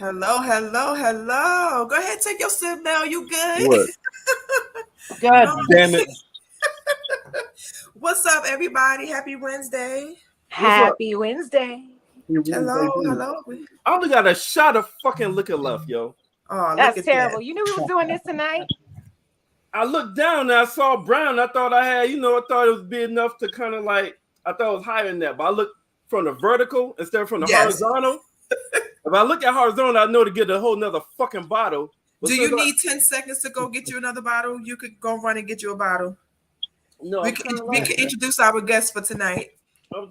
Hello, hello, hello. Go ahead, take your sip now. You good? What? God damn it. What's up, everybody? Happy Wednesday. What's up? Happy Wednesday. Hello, hello. I only got a shot of fucking liquor left, yo. Oh, look That's at terrible. that. You knew we was doing this tonight. I looked down and I saw brown. I thought I had, I thought it was big enough to kind of like, I thought it was higher than that. But I looked from the vertical instead of from the horizontal. If I look at horizontal, I know to get a whole nother fucking bottle. But do you need 10 seconds to go get you another bottle? You could go run and get you a bottle. No, we can introduce our guests for tonight.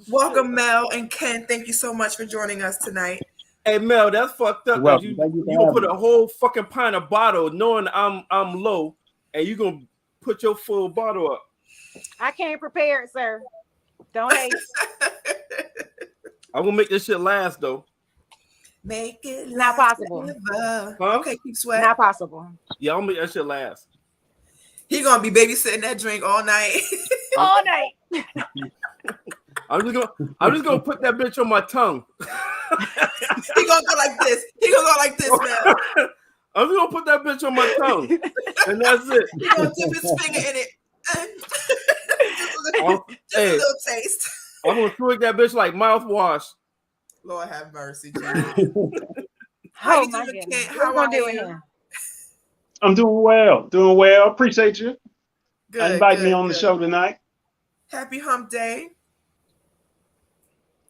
Welcome, Mel and Ken. Thank you so much for joining us tonight. Hey Mel, that's fucked up. Well, you gonna put a whole fucking pint of bottle knowing I'm low, and you gonna put your full bottle up. I came prepared, sir. Don't hate. I'm gonna make this shit last though. Make it Not possible. Huh? Okay, keep sweating. Not possible. Yeah, I'll make that shit last. He gonna be babysitting that drink all night. All night. I'm just gonna put that bitch on my tongue. He gonna go like this. He gonna go like this, man. I'm just gonna put that bitch on my tongue, and that's it. He gonna dip his finger in it. just a little taste. I'm gonna swig that bitch like mouthwash. Lord have mercy. Oh my goodness. How are you? I'm doing well. Appreciate you. Good. Invite me on the show tonight. Happy Hump Day.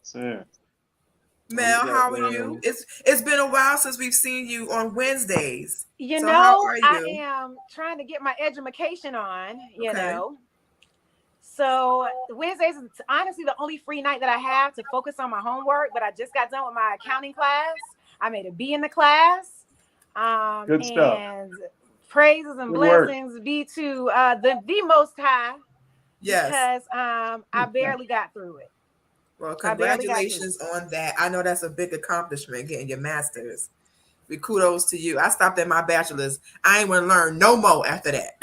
Sir. Mel, how are you? It's been a while since we've seen you on Wednesdays. You So know, how are you? I am trying to get my education on, you know. So Wednesdays is honestly the only free night that I have to focus on my homework, but I just got done with my accounting class. I made a B in the class. Good stuff. And praises and Good blessings work. be to the Most High. Yes. Because I barely got through it. Well, congratulations on that. I know that's a big accomplishment, getting your master's. Kudos to you. I stopped at my bachelor's. I ain't want to learn no more after that.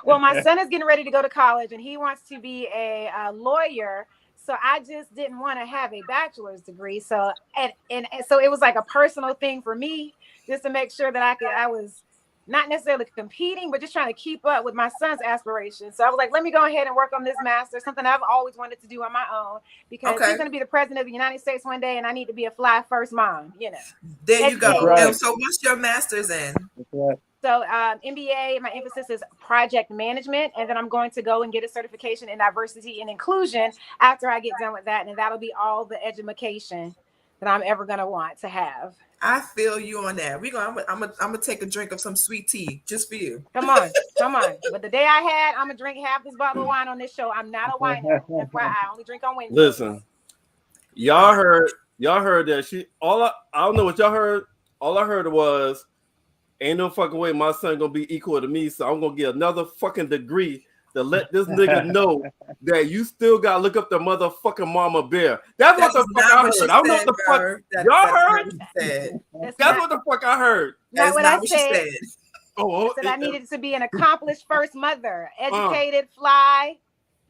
Well, my son is getting ready to go to college and he wants to be a lawyer. So I just didn't want to have a bachelor's degree. So and so it was like a personal thing for me just to make sure that I was not necessarily competing, but just trying to keep up with my son's aspirations. So I was like, let me go ahead and work on this master, something I've always wanted to do on my own, because he's going to be the president of the United States one day, and I need to be a fly first mom, you know. There you go. Right. And so what's your master's in? So MBA, my emphasis is project management, and then I'm going to go and get a certification in diversity and inclusion after I get done with that, and that'll be all the education that I'm ever going to want to have. I feel you on that. I'm gonna take a drink of some sweet tea just for you. Come on. But the day I had, I'm gonna drink half this bottle of wine on this show. I'm not a wino. I only drink on Wednesday. Listen, y'all heard that I don't know what y'all heard. All I heard was, ain't no fucking way my son gonna be equal to me, so I'm gonna get another fucking degree to let this nigga know that you still gotta look up the motherfucking mama bear. That's what the fuck I heard. I don't know what the fuck y'all heard. That's what the fuck I heard. That's not what I said. Oh, I needed to be an accomplished first mother, educated, fly.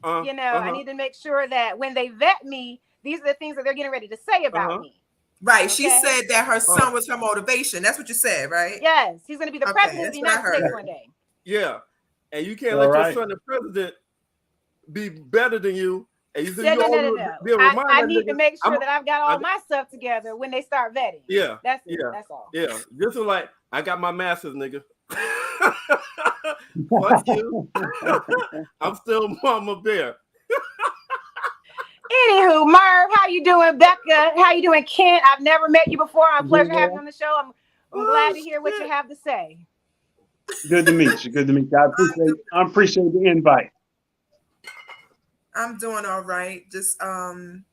I need to make sure that when they vet me, these are the things that they're getting ready to say about me. Right. Okay. She said that her son was her motivation. That's what you said, right? Yes. He's going to be the president of the United States one day. Yeah. And you can't let your son, the president, be better than you. And you said no. I need to make sure that I've got all my stuff together when they start vetting. Yeah. That's it. Yeah. That's all. Yeah. This is like, I got my master's, nigga. Fuck you. I'm still mama bear. Anywho, Merv, how you doing? Becca, how you doing? Kent, I've never met you before. I'm pleasure having you on the show. I'm glad to hear what you have to say. Good to meet you. I appreciate the invite. I'm doing all right. Just I'm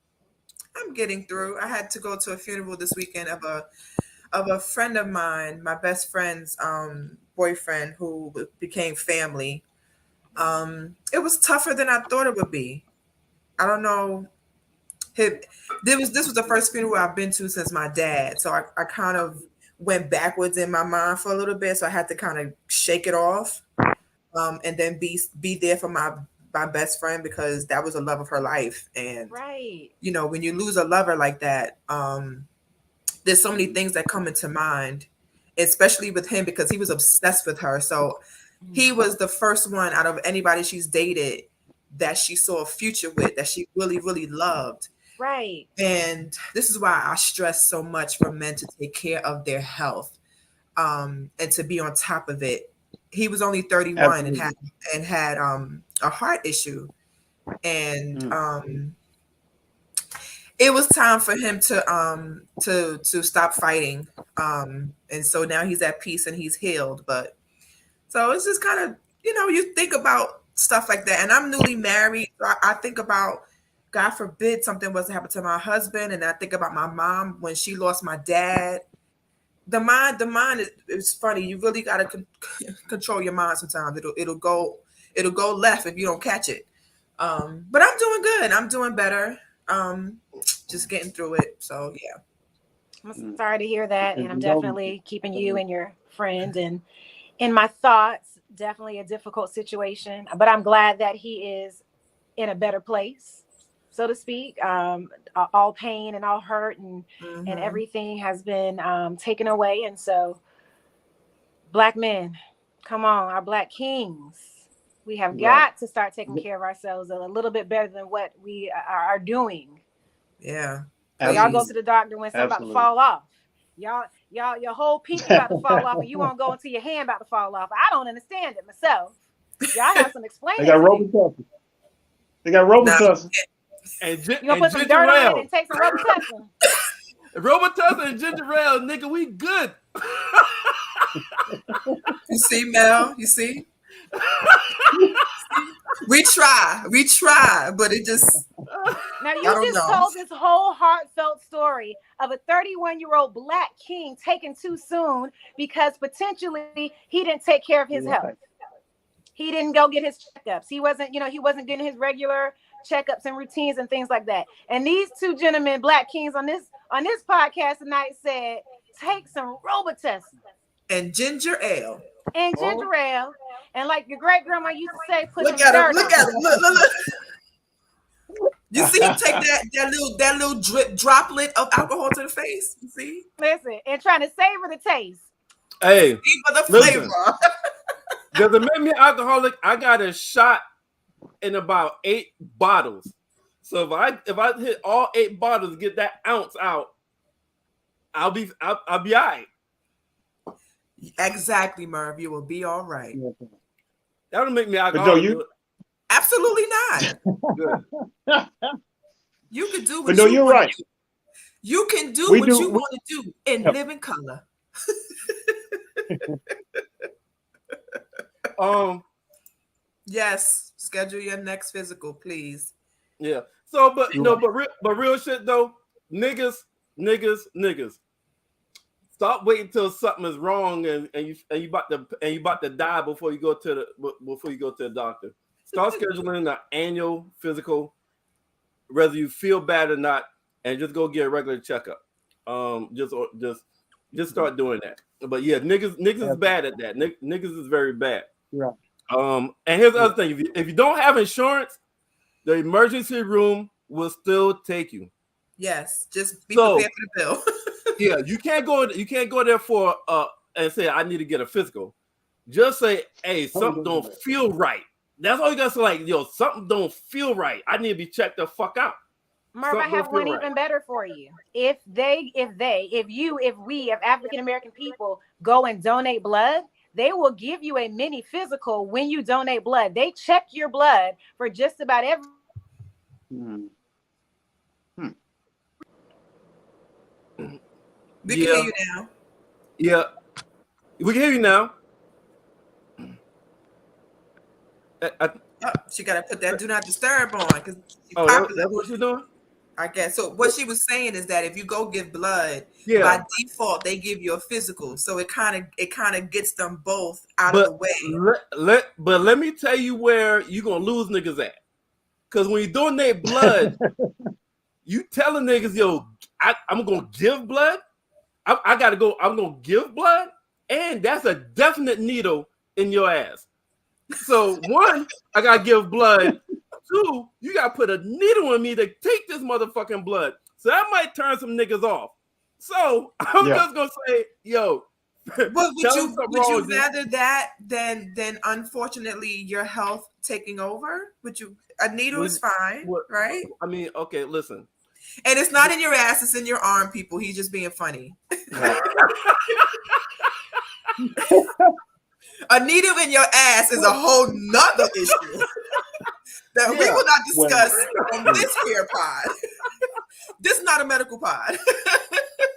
getting through. I had to go to a funeral this weekend of a friend of mine, my best friend's boyfriend, who became family. It was tougher than I thought it would be. I don't know. This was the first funeral I've been to since my dad, so I kind of went backwards in my mind for a little bit. So I had to kind of shake it off, and then be there for my best friend, because that was the love of her life. And right, when you lose a lover like that, there's so many things that come into mind, especially with him because he was obsessed with her. So he was the first one out of anybody she's dated that she saw a future with, that she really, really loved. Right. And this is why I stress so much for men to take care of their health, and to be on top of it. He was only 31 and had a heart issue, and it was time for him to stop fighting, and so now he's at peace and he's healed. But so it's just kind of, you think about stuff like that. And I'm newly married, so I think about, God forbid something was to happen to my husband, and I think about my mom when she lost my dad. The mind is funny. You really got to control your mind sometimes. It'll go left if you don't catch it. But I'm doing good. I'm doing better. Just getting through it. So yeah. I'm sorry to hear that, and I'm definitely keeping you and your friend and in my thoughts. Definitely a difficult situation, but I'm glad that he is in a better place, so to speak. All pain and all hurt and everything has been taken away. And so, Black men, come on, our Black kings, we have got to start taking care of ourselves a little bit better than what we are doing. Yeah. Y'all go to the doctor when something about to fall off. Y'all, your whole piece about to fall off, and you won't go until your hand about to fall off. I don't understand it myself. Y'all have some explaining. They got Robitussin. They got Robitussin. And you gonna put some dirt on it and take some Robitussin. Robitussin and ginger ale, nigga, we good. You see, Mel? You see? We try, but it just. Now you just told this whole heartfelt story of a 31-year-old Black king taken too soon because potentially he didn't take care of his health. He didn't go get his checkups. He wasn't getting his regular checkups and routines and things like that. And these two gentlemen, Black kings on this podcast tonight, said, take some Robitussin and ginger ale. And ginger ale. And like your great grandma used to say, put look some at him. Look at him. Look. You see him take that little droplet of alcohol to the face. You see? Listen, and trying to savor the taste. Hey, for the flavor. Does it make me alcoholic? I got a shot in about 8 bottles. So if I hit all 8 bottles, get that ounce out, I'll be all right. Exactly, Merv. You will be all right. That would make me alcoholic. Absolutely not. You can do what but no, you're right. Do. You can do what you want to do and live in color. Yes, schedule your next physical, please. Yeah. So, but real shit though, niggas. Stop waiting till something is wrong and you about to die before you go to the doctor. Start scheduling an annual physical, whether you feel bad or not, and just go get a regular checkup. Just start doing that. But yeah, niggas is bad at that. Niggas is very bad. Right. And here's the other thing: if you don't have insurance, the emergency room will still take you. Yes, just be prepared for the bill. Yeah, you can't go there for and say I need to get a physical. Just say, hey, something don't feel right. That's all you gotta say. Like, yo, something don't feel right. I need to be checked the fuck out. Merv, I have one even better for you. If we African American people go and donate blood, they will give you a mini physical when you donate blood. They check your blood for just about every. We can hear you now. Yeah, we can hear you now. She got to put that do not disturb on because that's what she's doing. I guess so. What she was saying is that if you go give blood, by default they give you a physical, so it kind of gets them both out of the way. But let me tell you where you're gonna lose niggas at, because when you donate blood, you telling niggas, yo, I'm gonna give blood. I gotta go. I'm gonna give blood, and that's a definite needle in your ass. So 1, I gotta give blood. 2, you gotta put a needle in me to take this motherfucking blood. So that might turn some niggas off. So I'm Yeah. just gonna say, yo, But would tell you him something would wrong you with you. rather that than unfortunately your health taking over? Would you? A needle is fine, What- right? I mean, okay, listen. And it's not in your ass; it's in your arm, people. He's just being funny. A needle in your ass is a whole nother issue that we Yeah. will not Well- discuss on this here pod. This is not a medical pod.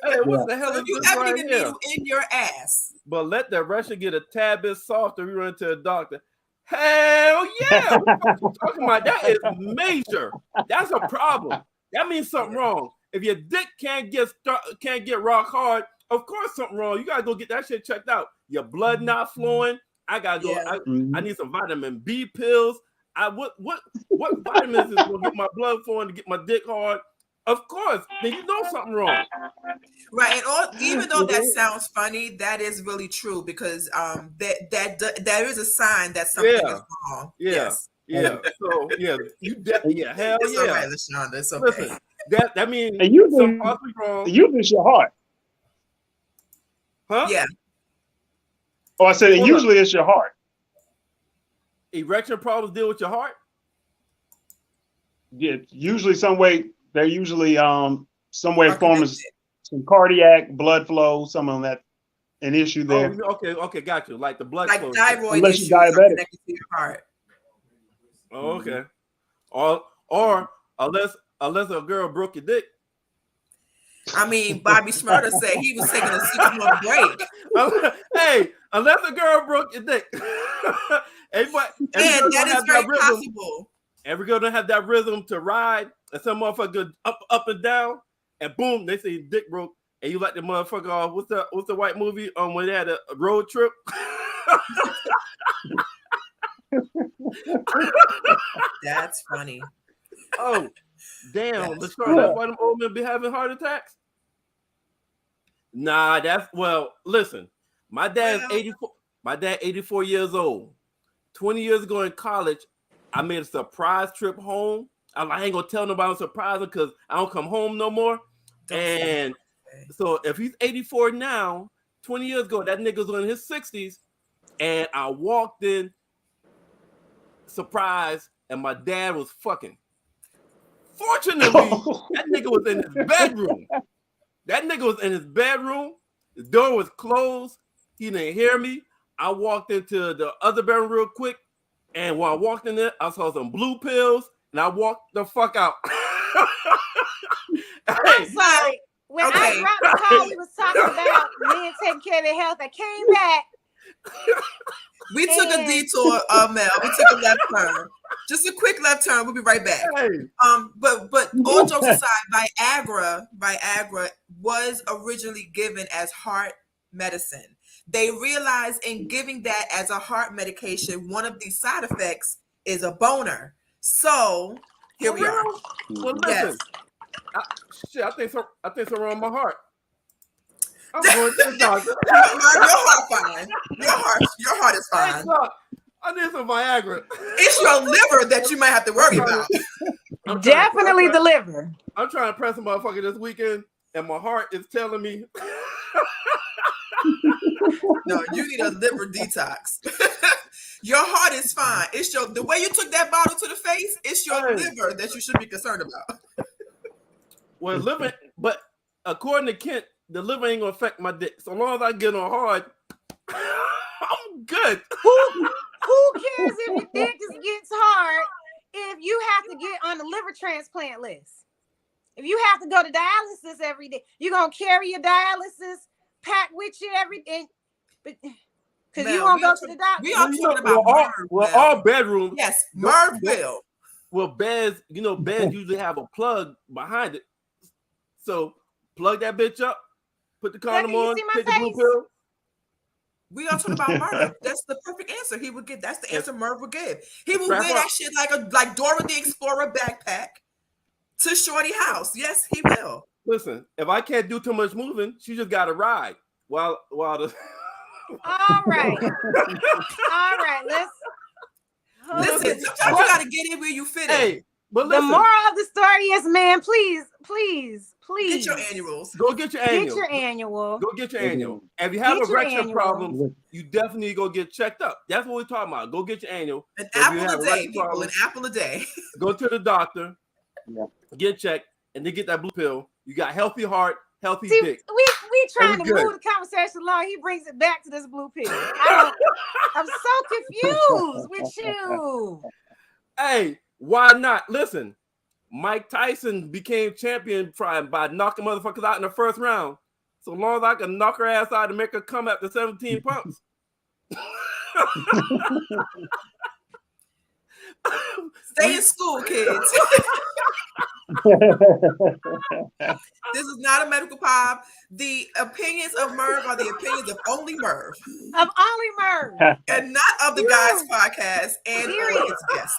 Hey, what the hell So is if you this ever right need a here? needle in your ass, But let the Russian get a tad bit softer. We run to a doctor. Hell yeah! What the fuck you talking about? That is major. That's a problem. That means something wrong. If your dick can't get rock hard, of course something wrong. You gotta go get that shit checked out. Your blood not flowing. I gotta go. Yeah. I need some vitamin B pills. What vitamins is gonna get my blood flowing to get my dick hard? Of course. Then you know something wrong. right? And even though that sounds funny, that is really true because that is a sign that something Yeah. is wrong. Yeah. Yes. Yeah. So yeah, yeah, hell It's yeah. all right, LaShonda. It's okay. Listen, that means And usually, something possibly wrong. usually it's your heart. Huh? Yeah. Oh, I said, and Hold up. usually it's your heart. Erection problems deal with your heart? Yeah, usually some way they're usually some way Are forming connected. some cardiac blood flow, some of that an issue there. Oh, okay, got you. Like the blood Like flow. thyroid Unless issues you're are diabetic. connected to your heart. Oh, okay. Or unless a girl broke your dick. I mean, Bobby Schmurder said he was taking a 6-month break. Hey, unless a girl broke your dick. every girl And don't that is have very rhythm. possible. Every girl don't have that rhythm to ride, and some motherfucker up and down, and boom, they say dick broke, and you let the motherfucker off. What's the white movie when they had a road trip? That's funny. Oh, damn! That's That's why them old men be having heart attacks. Nah, listen, my dad's Well- 84. My dad 84 years old. 20 years ago in college, I made a surprise trip home. I ain't gonna tell nobody I'm surprising because I don't come home no more. Don't say And that. so if he's 84 now, 20 years ago, that nigga's in his 60s, and I walked in surprised, and my dad was fucking. Fortunately, that nigga was in his bedroom. The door was closed. He didn't hear me. I walked into the other bedroom real quick, and when I walked in there, I saw some blue pills, and I walked the fuck out. I'm sorry. When Okay. I dropped the call, we was talking about men taking care of their health. I came back. We took a And- detour, Mel. We took a left turn. Just a quick left turn. We'll be right back. Hey, But all jokes aside, Viagra was originally given as heart medicine. They realized in giving that as a heart medication, one of the side effects is a boner. So here we are. well, Yes. listen. I think something wrong with my heart. I'm going to the doctor. Your heart fine. Your heart is Hey, fine. look, I need some Viagra. It's your liver that you might have to worry about. I'm trying to- Definitely deliver. I'm trying to press a motherfucker this weekend, and my heart is telling me. No, you need a liver detox. Your heart is fine. It's the way you took that bottle to the face, it's your Hey. liver that you should be concerned about. Well, liver, but according to Kent, the liver ain't gonna affect my dick. So long as I get on hard, I'm good. Who cares if your dick gets hard if you have to get on the liver transplant list? If you have to go to dialysis every day, you're gonna carry your dialysis pack with you every day. Because you Mel, won't we go are to the talking- doctor. we are talking about Well, Merv. all bedrooms. Yes, Merv will. Well, beds, beds usually have a plug behind it. So plug that bitch up, put the condom Can you on, see my take the blue face? pill. We are talking about Merv. That's the perfect answer he would give. That's the answer Merv would give. He would Strap wear up. that shit like Dora the Explorer backpack to Shorty house. Yes, he will. Listen, if I can't do too much moving, she just got to ride while the. All right. All right. Let's Listen, sometimes you gotta get in where you fit in. Hey, But The listen, moral of the story is, man, please Get your annuals. go get your annual. Get your annual. Go get your Mhm. annual. If you have Get your erection annual. problems, you definitely go get checked up. That's what we're talking about. Go get your annual. An If you apple have a day, erection people. problems, An apple a day. go to the doctor, Yeah. get checked, and then get that blue pill. You got healthy heart, healthy See, dick. we trying to That was move the conversation along. He brings it back to this blue pill. I'm so confused with you. Hey, why not? Listen, Mike Tyson became champion by knocking motherfuckers out in the first round. So long as I can knock her ass out and make her come after 17 pumps. Stay in school, kids. This is not a medical pod. The opinions of Merv are the opinions of only Merv, Of only Merv and not of the guys podcast and Period. its guests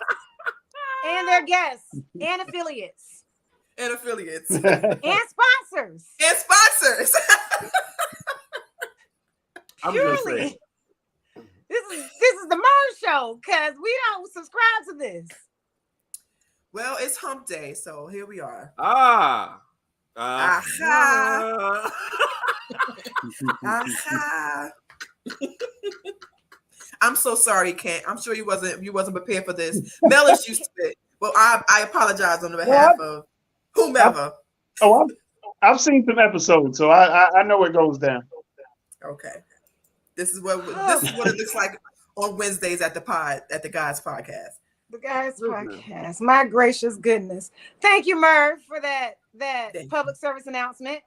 and their guests and affiliates and affiliates and sponsors. and sponsors. I'm just Purely. saying. This is the Merv show because we don't subscribe to this. Well, it's hump day, so here we are. Aha. Aha. I'm so sorry, Kent. I'm sure you wasn't prepared for this. Mel is used to it. Well, I apologize on behalf of whomever. I've seen some episodes, so I know it goes down. Okay. This is what it looks like on Wednesdays at the guys podcast. The guys podcast. My gracious goodness. Thank you, Merv, for that Thank you. public service announcement.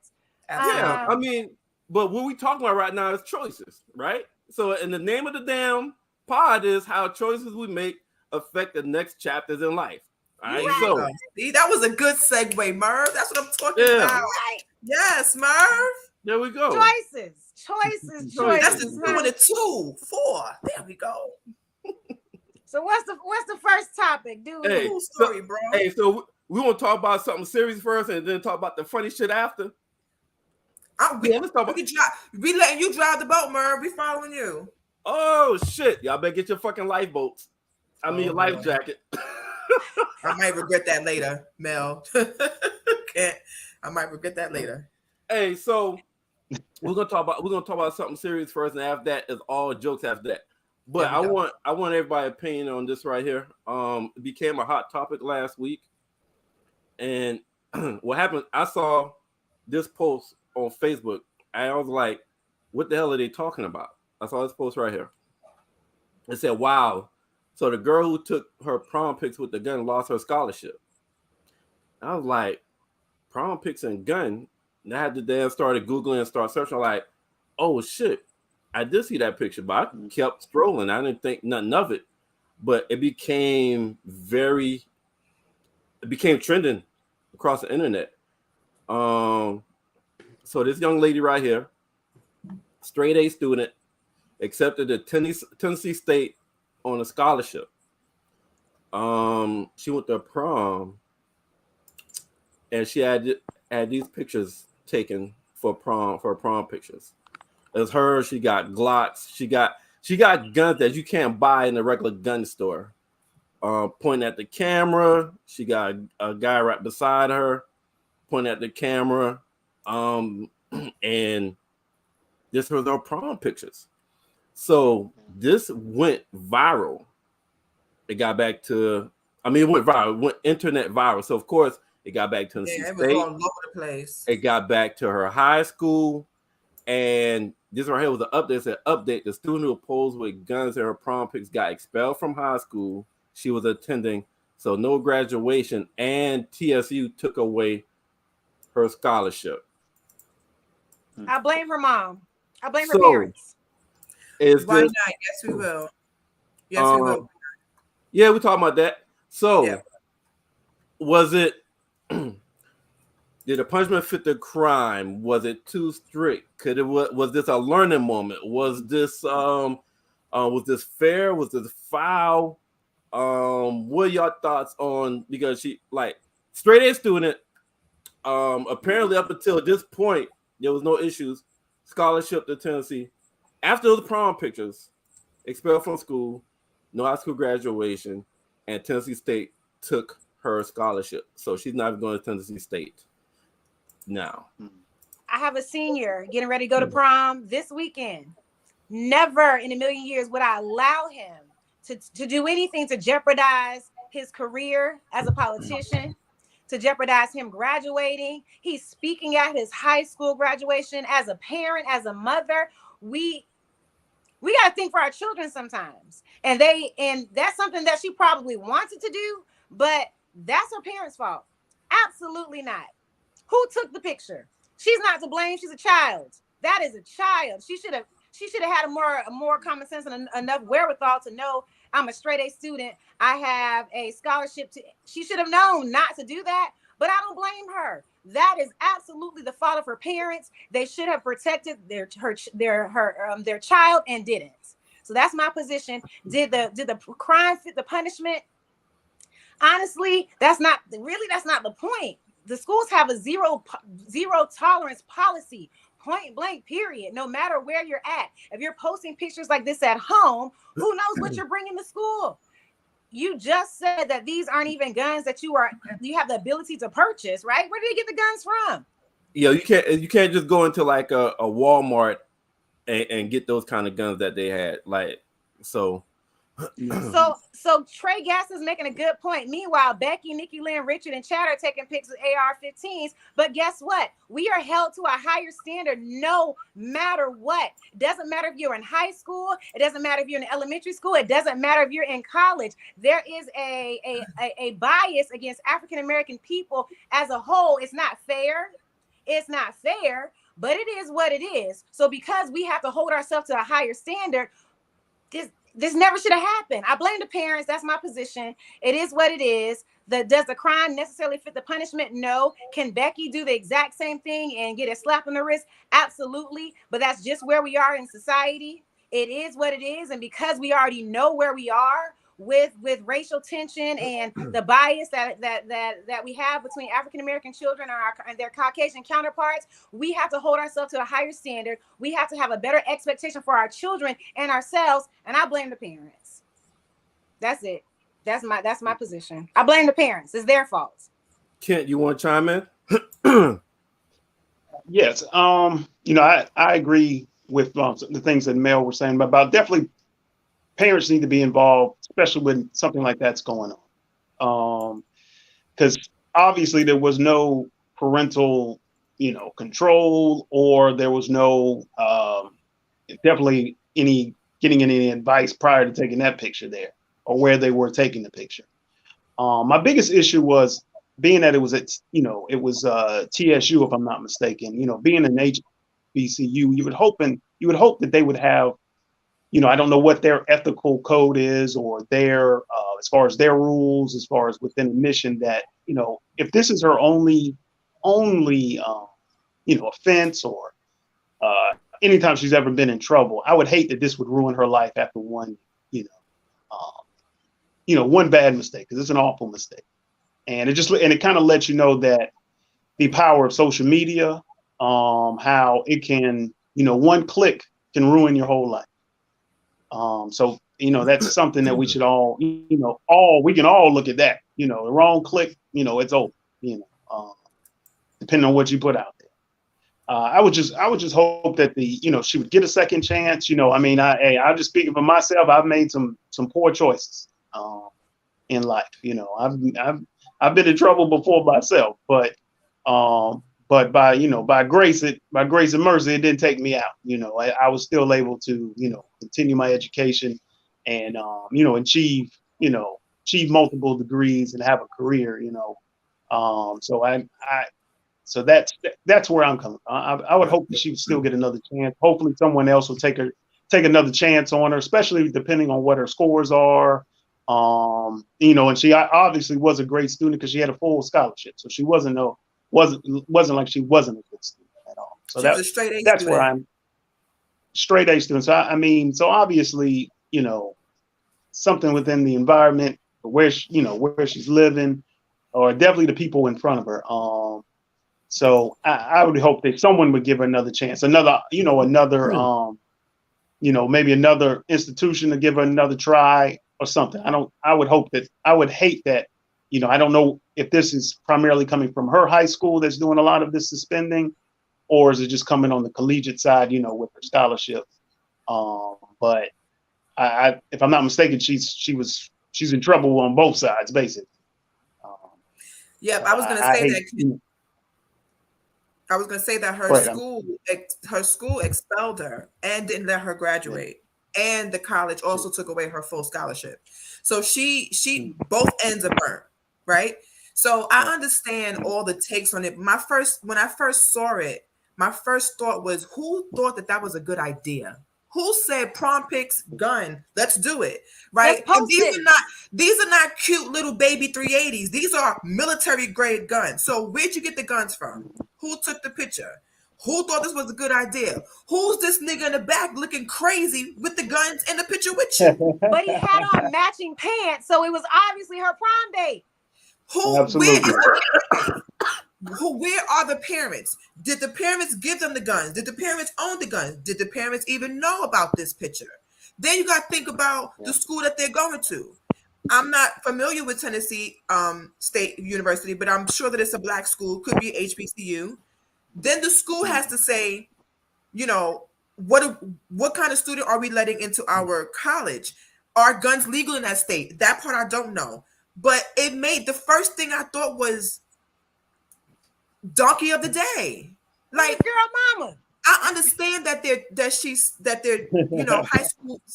Yeah, I mean, but what we talking about right now is choices, right? So, in the name of the damn pod is how choices we make affect the next chapters in life. All right, Right. so See, that was a good segue, Merv. That's what I'm talking Yeah. about. Right. Yes, Merv. there we go. Choices. Choices. That's Choices. just doing it 2, 4. There we go. So what's the first topic, dude? Hey, Cool story, bro. Hey, so we want to talk about something serious first, and then talk about the funny shit after. Let's talk about. We letting you drive the boat, Merv. We following you. Oh shit! Y'all better get your fucking lifeboats. I mean, your life boy. jacket. I might regret that later, Mel. I might regret that later. Hey, so we're gonna talk about something serious first, and after that is all jokes after that. But There we go. I want everybody's opinion on this right here. It became a hot topic last week, and what happened? I saw this post on Facebook, and I was like, "What the hell are they talking about?" I saw this post right here. It said, "Wow, so the girl who took her prom pics with the gun lost her scholarship." I was like, "Prom pics and gun." And I had to then started Googling and start searching. Like, oh shit, I did see that picture, but I kept scrolling. I didn't think nothing of it, but it became trending across the internet. So this young lady right here, straight A student, accepted at Tennessee State on a scholarship. She went to prom, and she had these pictures taken for prom pictures. It's her. She got Glocks. She got guns that you can't buy in a regular gun store. Pointing at the camera. She got a guy right beside her, pointing at the camera. And this was her prom pictures. So this went viral. It got back to, it went viral, it went internet viral. So of course it got back to Tennessee It was State. all over the place. It got back to her high school, and this right here was an update. It said, update: the student who posed with guns in her prom pics got expelled from high school she was attending, so no graduation, and TSU took away her scholarship. I blame her mom. I blame her So, parents. Is Why this? not? Yes, we will. Yes, we will. Yeah, we're talking about that. So, Yeah. was it? Did the punishment fit the crime? Was it too strict? Was this a learning moment? Was this fair? Was this foul? What are your thoughts on, because she like straight A student? Apparently up until this point there was no issues. Scholarship to Tennessee. After those prom pictures, expelled from school, no high school graduation, and Tennessee State took her scholarship, so she's not going to Tennessee State now. I have a senior getting ready to go to prom this weekend. Never in a million years would I allow him to do anything to jeopardize his career as a politician, to jeopardize him graduating. He's speaking at his high school graduation. As a parent, as a mother, we got to think for our children sometimes. And that's something that she probably wanted to do, but that's her parents' fault. Absolutely not. Who took the picture? She's not to blame. She's a child. That is a child. She should have had a more common sense and enough wherewithal to know I'm a straight A student. I have a scholarship. She should have known not to do that, but I don't blame her. That is absolutely the fault of her parents. They should have protected their child and didn't. So that's my position. Did the crime fit the punishment? Honestly, that's not the point. The schools have a zero tolerance policy, point blank, period. No matter where you're at. If you're posting pictures like this at home, who knows what you're bringing to school? You just said that these aren't even guns that you have the ability to purchase, right? Where did you get the guns from? Yeah, you can't just go into like a Walmart and get those kind of guns that they had. Like, so Trey Gass is making a good point. Meanwhile, Becky, Nikki Lynn, Richard, and Chad are taking pics of AR-15s. But guess what? We are held to a higher standard no matter what. It doesn't matter if you're in high school. It doesn't matter if you're in elementary school. It doesn't matter if you're in college. There is a bias against African-American people as a whole. It's not fair. It's not fair, but it is what it is. So because we have to hold ourselves to a higher standard, this never should have happened. I blame the parents. That's my position. It is what it is. Does the crime necessarily fit the punishment? No. Can Becky do the exact same thing and get a slap on the wrist? Absolutely. But that's just where we are in society. It is what it is. And because we already know where we are with racial tension and the bias that we have between African-American children and their Caucasian counterparts, we have to hold ourselves to a higher standard. We have to have a better expectation for our children and ourselves. And I blame the parents. That's it. That's my position. I blame the parents. It's their fault. Kent, you want to chime in? Yes. I agree with the things that Mel was saying about definitely parents need to be involved, especially when something like that's going on. Because obviously there was no parental, control, or there was no definitely getting any advice prior to taking that picture there, or where they were taking the picture. My biggest issue was being that it was at, TSU, if I'm not mistaken. Being an HBCU, you would hope that they would have, I don't know what their ethical code is, or their as far as their rules, as far as within admission, that if this is her only offense, or anytime she's ever been in trouble, I would hate that this would ruin her life after one one bad mistake, because it's an awful mistake, and it kind of lets you know that the power of social media, how it can, one click can ruin your whole life. So that's something that we should all, we can all look at that. The wrong click, it's over. Depending on what you put out there. I would just hope that she would get a second chance. I'm just speaking for myself. I've made some poor choices in life. I've been in trouble before myself, but by grace and mercy, it didn't take me out. I was still able to, continue my education and, achieve multiple degrees and have a career, so that's where I'm coming from. I would hope that she would still get another chance. Hopefully someone else will take another chance on her, especially depending on what her scores are. And she obviously was a great student because she had a full scholarship. So she wasn't like she wasn't a good student at all. So that's a straight A that's student. Where I'm straight A student. So obviously, something within the environment where she's living, or definitely the people in front of her. So I would hope that someone would give her another chance, maybe another institution to give her another try or something. I would hate that, I don't know if this is primarily coming from her high school that's doing a lot of this suspending, or is it just coming on the collegiate side, with her scholarship. But if I'm not mistaken, she's in trouble on both sides, basically. Yep, I was going to say that. I was going to say that her school expelled her and didn't let her graduate, and the college also took away her full scholarship. So she both ends are burnt, right? So I understand all the takes on it. When I first saw it, my first thought was, who thought that was a good idea? Who said prom pics, gun? Let's do it, right? And these are not cute little baby 380s. These are military grade guns. So where'd you get the guns from? Who took the picture? Who thought this was a good idea? Who's this nigga in the back looking crazy with the guns in the picture with you? But he had on matching pants, so it was obviously her prom date. Where are the parents? Did the parents give them the guns? Did the parents own the guns? Did the parents even know about this picture? Then you got to think about the school that they're going to. I'm not familiar with Tennessee State University, but I'm sure that it's a Black school, could be HBCU. Then the school has to say, what kind of student are we letting into our college? Are guns legal in that state? That part I don't know. But the first thing I thought was donkey of the day. Like, girl mama. I understand that they're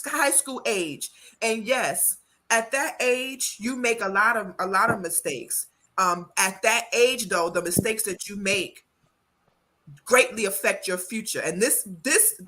high school age. And yes, at that age, you make a lot of mistakes. At that age though, the mistakes that you make greatly affect your future. And this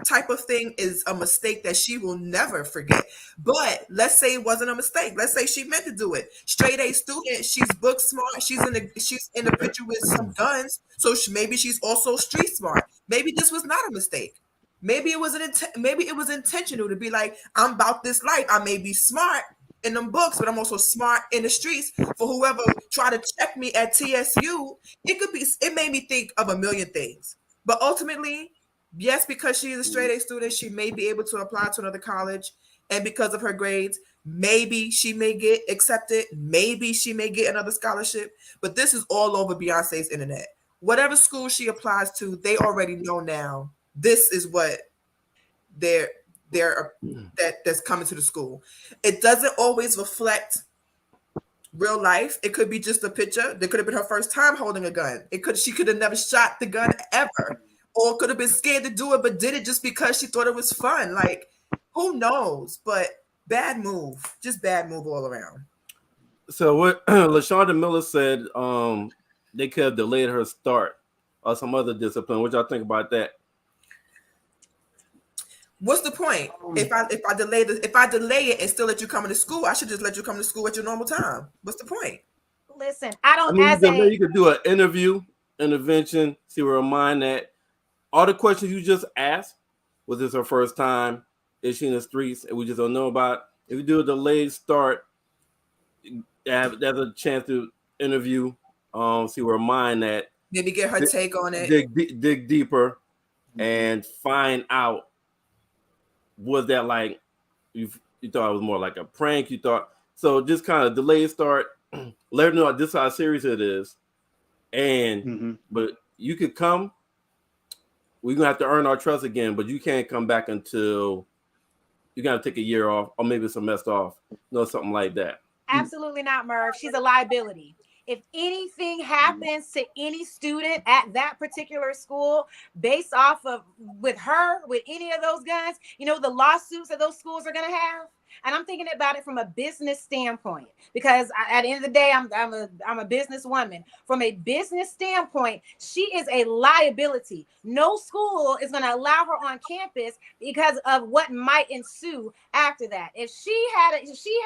type of thing is a mistake that she will never forget. But let's say it wasn't a mistake. Let's say she meant to do it. Straight A student, she's book smart. She's in the picture with some guns. So maybe she's also street smart. Maybe this was not a mistake. Maybe it was intentional to be like, I'm about this life. I may be smart in them books, but I'm also smart in the streets. For whoever try to check me at TSU, it made me think of a million things. But ultimately, yes, because she's a straight A student, she may be able to apply to another college. And because of her grades, maybe she may get accepted. Maybe she may get another scholarship. But this is all over Beyonce's internet. Whatever school she applies to, they already know now. This is what that's coming to the school. It doesn't always reflect real life. It could be just a picture. That could have been her first time holding a gun. She could have never shot the gun ever, or could have been scared to do it, but did it just because she thought it was fun. Like, who knows? But bad move, just bad move all around. So what LaShonda Miller said, they could have delayed her start or some other discipline. What y'all think about that? What's the point? If I delay it and still let you come into school, I should just let you come to school at your normal time. What's the point? Listen, you could do an intervention, see where her mind at. All the questions you just asked, was this her first time? Is she in the streets? And we just don't know about. If you do a delayed start, there's a chance to interview, see where her mind at. Maybe get her take on it. Dig deeper and find out. Was that like you thought it was more like a prank? You thought so? Just kind of delayed start. Let her know this is how serious it is, and but you could come. We're gonna have to earn our trust again, but you can't come back until you gotta take a year off or maybe a semester off, something like that. Absolutely not, Merv. She's a liability. If anything happens to any student at that particular school based off of with any of those guns, the lawsuits that those schools are going to have. And I'm thinking about it from a business standpoint, because at the end of the day, I'm a businesswoman. From a business standpoint, she is a liability. No school is going to allow her on campus because of what might ensue after that. If she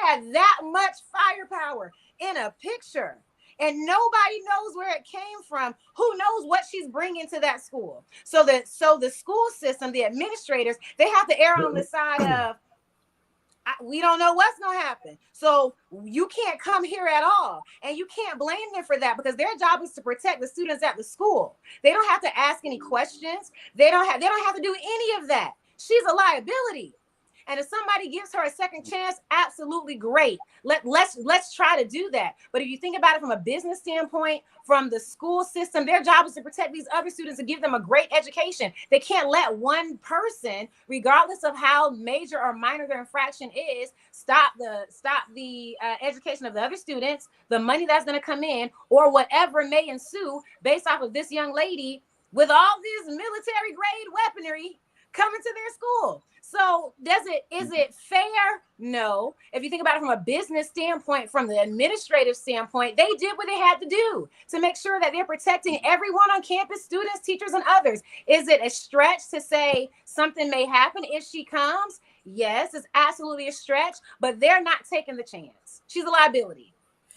had that much firepower in a picture, and nobody knows where it came from, who knows what she's bringing to that school? So the school system, the administrators, they have to err on the side of, we don't know what's going to happen. So you can't come here at all. And you can't blame them for that, because their job is to protect the students at the school. They don't have to ask any questions. They don't have to do any of that. She's a liability. And if somebody gives her a second chance, absolutely great. Let's try to do that. But if you think about it from a business standpoint, from the school system, their job is to protect these other students and give them a great education. They can't let one person, regardless of how major or minor their infraction is, stop the education of the other students, the money that's going to come in, or whatever may ensue based off of this young lady with all this military grade weaponry coming to their school. So is it fair? No. If you think about it from a business standpoint, from the administrative standpoint, they did what they had to do to make sure that they're protecting everyone on campus, students, teachers, and others. Is it a stretch to say something may happen if she comes? Yes, it's absolutely a stretch, but they're not taking the chance. She's a liability.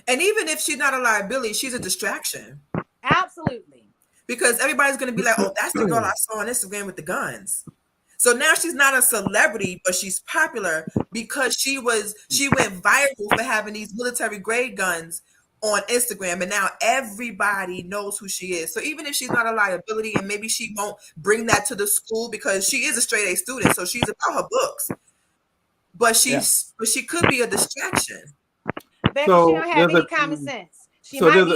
And even if she's not a liability, she's a distraction. Absolutely. Because everybody's going to be like, oh, that's the girl I saw on Instagram with the guns. So now she's not a celebrity, but she's popular because she went viral for having these military grade guns on Instagram. And now everybody knows who she is. So even if she's not a liability, and maybe she won't bring that to the school because she is a straight A student, so she's about her books. But she could be a distraction. Baby, she don't have any common sense. She might have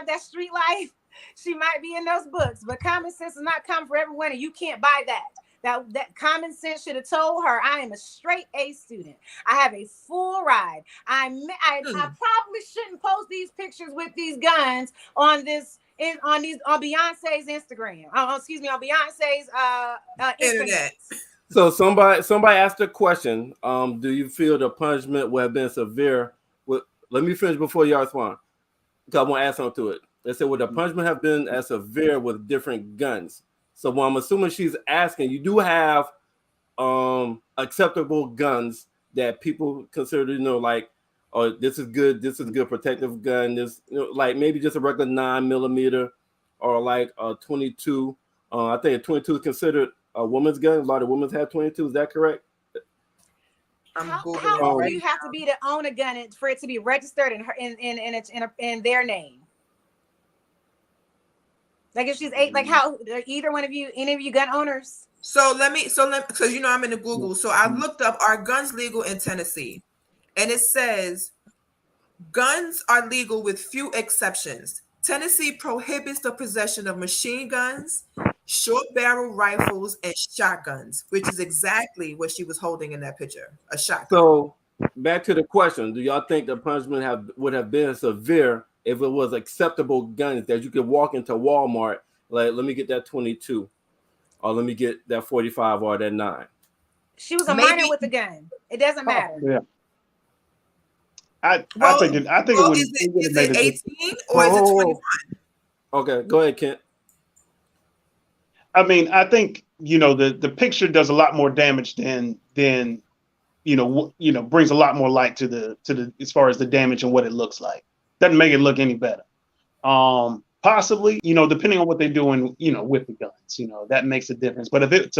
that street life. She might be in those books, but common sense is not common for everyone, and you can't buy that. That common sense should have told her, I am a straight A student. I have a full ride. I probably shouldn't post these pictures with these guns on Beyonce's Instagram. On Beyonce's internet. So somebody asked a question. Do you feel the punishment would have been severe? Let me finish before y'all respond, because I want to add something to it. They said, would the punishment have been as severe with different guns? So what I'm assuming she's asking, you do have acceptable guns that people consider, like, oh, this is good protective gun. This, like maybe just a regular 9mm or like a 22. I think a 22 is considered a woman's gun. A lot of women have 22. Is that correct? How old do you have to be to own a gun for it to be registered in their name? Like if she's 8, like how either one of you, any of you gun owners? So let me, because I'm in the Google. So I looked up, are guns legal in Tennessee? And it says guns are legal with few exceptions. Tennessee prohibits the possession of machine guns, short barrel rifles, and shotguns, which is exactly what she was holding in that picture, a shotgun. So back to the question, do y'all think the punishment would have been severe if it was acceptable guns that you could walk into Walmart, like, let me get that 22, or let me get that 45 or that 9? She was a minor with the gun. It doesn't matter. Yeah. I think it would. Is it 18 or is it 21? Okay, go ahead, Kent. I mean, I think the picture does a lot more damage than brings a lot more light to the as far as the damage and what it looks like. Doesn't make it look any better. Possibly, depending on what they're doing, with the guns, that makes a difference. But if it's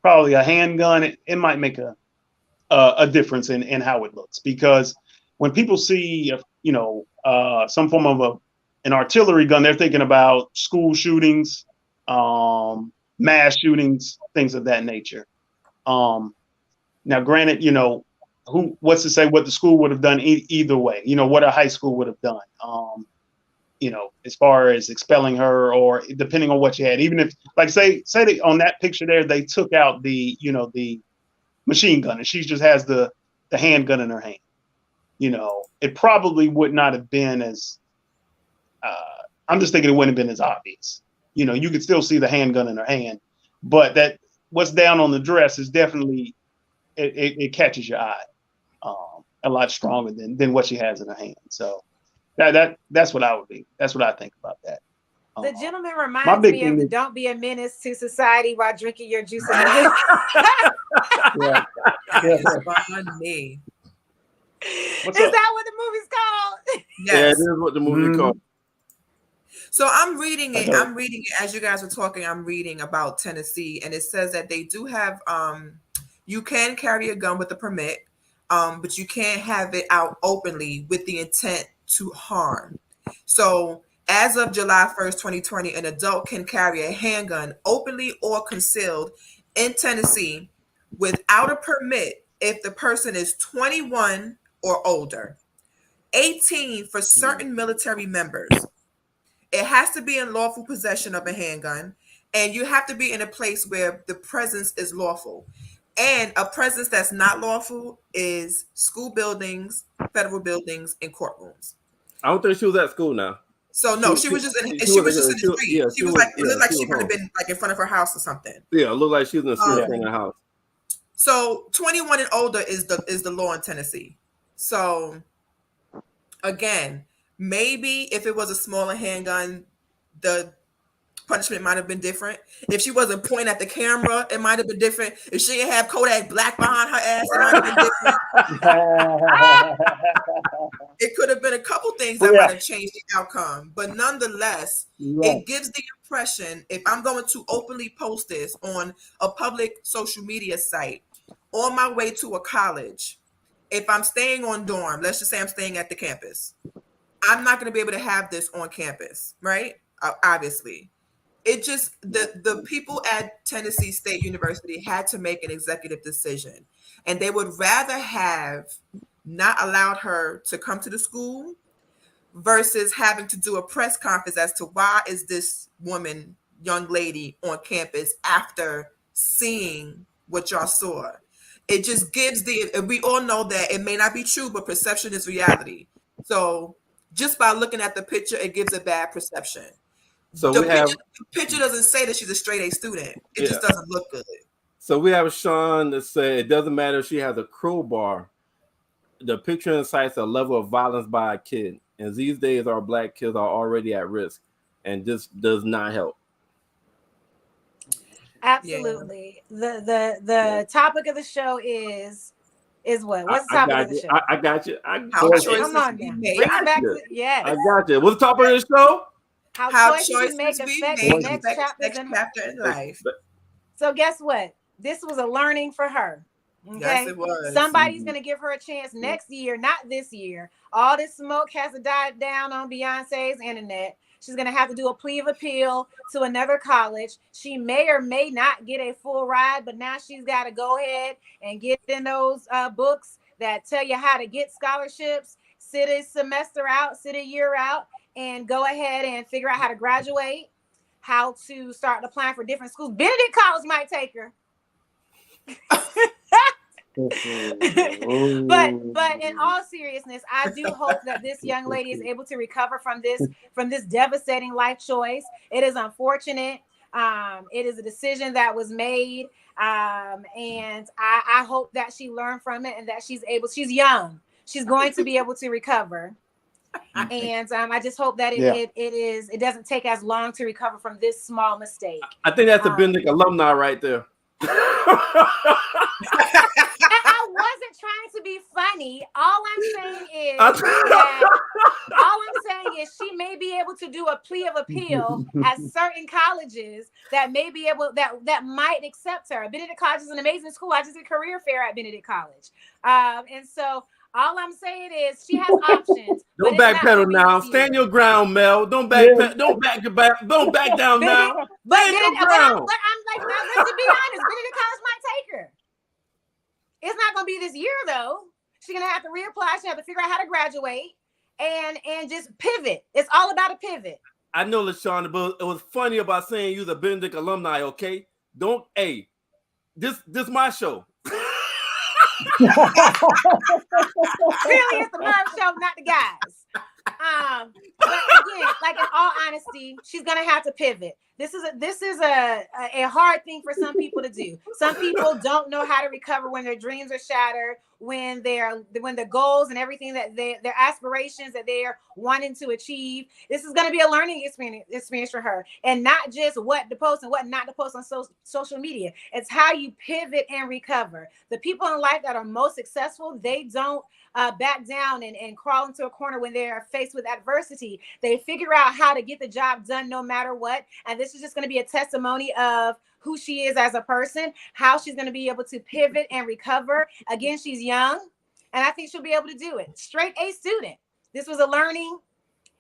probably a handgun, it might make a difference in how it looks, because when people see, some form of an artillery gun, they're thinking about school shootings, mass shootings, things of that nature. Now, granted, what's to say what the school would have done either way, what a high school would have done, as far as expelling her, or depending on what you had, even if, like, say they, on that picture there, they took out the machine gun and she just has the handgun in her hand. It probably would not have been as, I'm just thinking it wouldn't have been as obvious. You could still see the handgun in her hand, but that what's down on the dress is definitely, it catches your eye a lot stronger than what she has in her hand. So that's what I would be. That's what I think about that. The gentleman reminds me of the "Don't be a menace to society while drinking your juice." Yeah. Me. Is that what the movie's called? Yes. Yeah, it is what the movie called. So I'm reading it as you guys were talking. I'm reading about Tennessee, and it says that they do have you can carry a gun with a permit, but you can't have it out openly with the intent to harm. So as of July 1st, 2020, an adult can carry a handgun openly or concealed in Tennessee without a permit if the person is 21 or older, 18 for certain military members. It has to be in lawful possession of a handgun, and you have to be in a place where the presence is lawful. And a presence that's not lawful is school buildings, federal buildings, and courtrooms. I don't think she was at school now. So no, she was just in the street. Yeah, she was like, it looked like she might have been like in front of her house or something. Yeah, it looked like she was in the street in her house. So 21 and older is the law in Tennessee. So again, maybe if it was a smaller handgun, the punishment might have been different. If she wasn't pointing at the camera, it might have been different. If she didn't have Kodak Black behind her ass, it might have been different. It could have been a couple things that might have changed the outcome. But nonetheless, it gives the impression, if I'm going to openly post this on a public social media site on my way to a college, if I'm staying on dorm, let's just say I'm staying at the campus, I'm not going to be able to have this on campus, right? Obviously. It just, the people at Tennessee State University had to make an executive decision, and they would rather have not allowed her to come to the school versus having to do a press conference as to why is this woman, young lady, on campus after seeing what y'all saw. It just gives we all know that it may not be true, but perception is reality. So just by looking at the picture, it gives a bad perception. So the picture doesn't say that she's a straight A student. It just doesn't look good. So we have Sean that said it doesn't matter if she has a crowbar. The picture incites a level of violence by a kid. And these days, our black kids are already at risk. And this does not help. Absolutely. Yeah. The topic of the show is what? What's the topic of the show? I got you. Come on now. Bring it back to, yes. I got you. What's the topic of the show? How choices make affect the next chapter in life. So guess what? This was a learning for her. Okay? Yes, it was. Somebody's going to give her a chance next year, not this year. All this smoke has to die down on Beyonce's internet. She's going to have to do a plea of appeal to another college. She may or may not get a full ride, but now she's got to go ahead and get in those books that tell you how to get scholarships, sit a semester out, sit a year out, and go ahead and figure out how to graduate, how to start applying for different schools. Benedict College might take her. but in all seriousness, I do hope that this young lady is able to recover from this devastating life choice. It is unfortunate. It is a decision that was made, and I hope that she learned from it and that she's young. She's going to be able to recover. And I just hope that it doesn't take as long to recover from this small mistake. I think that's a Benedict alumni right there. I wasn't trying to be funny. All I'm saying is she may be able to do a plea of appeal at certain colleges that may be able that might accept her. Benedict College is an amazing school. I just did career fair at Benedict College, and so. All I'm saying is she has options. Don't backpedal now. Stand your ground, Mel. Don't back down now. But I'm like, to be honest, Benedict College might take her. It's not going to be this year though. She's going to have to reapply. She have to figure out how to graduate and just pivot. It's all about a pivot. I know, LaShawn, but it was funny about saying you're the Benedict alumni. Okay, this my show. Really, it's the Merv show, not the guys. But again, like in all honesty, she's gonna have to pivot. This is a hard thing for some people to do. Some people don't know how to recover when their dreams are shattered, when the goals and everything that their aspirations that they're wanting to achieve. This is going to be a learning experience for her, and not just what to post and what not to post on social media. It's how you pivot and recover. The people in life that are most successful, they don't back down and crawl into a corner when they're faced with adversity. They figure out how to get the job done no matter what. And this is just going to be a testimony of who she is as a person, how she's going to be able to pivot and recover. Again, she's young, and I think she'll be able to do it. Straight A student. This was a learning.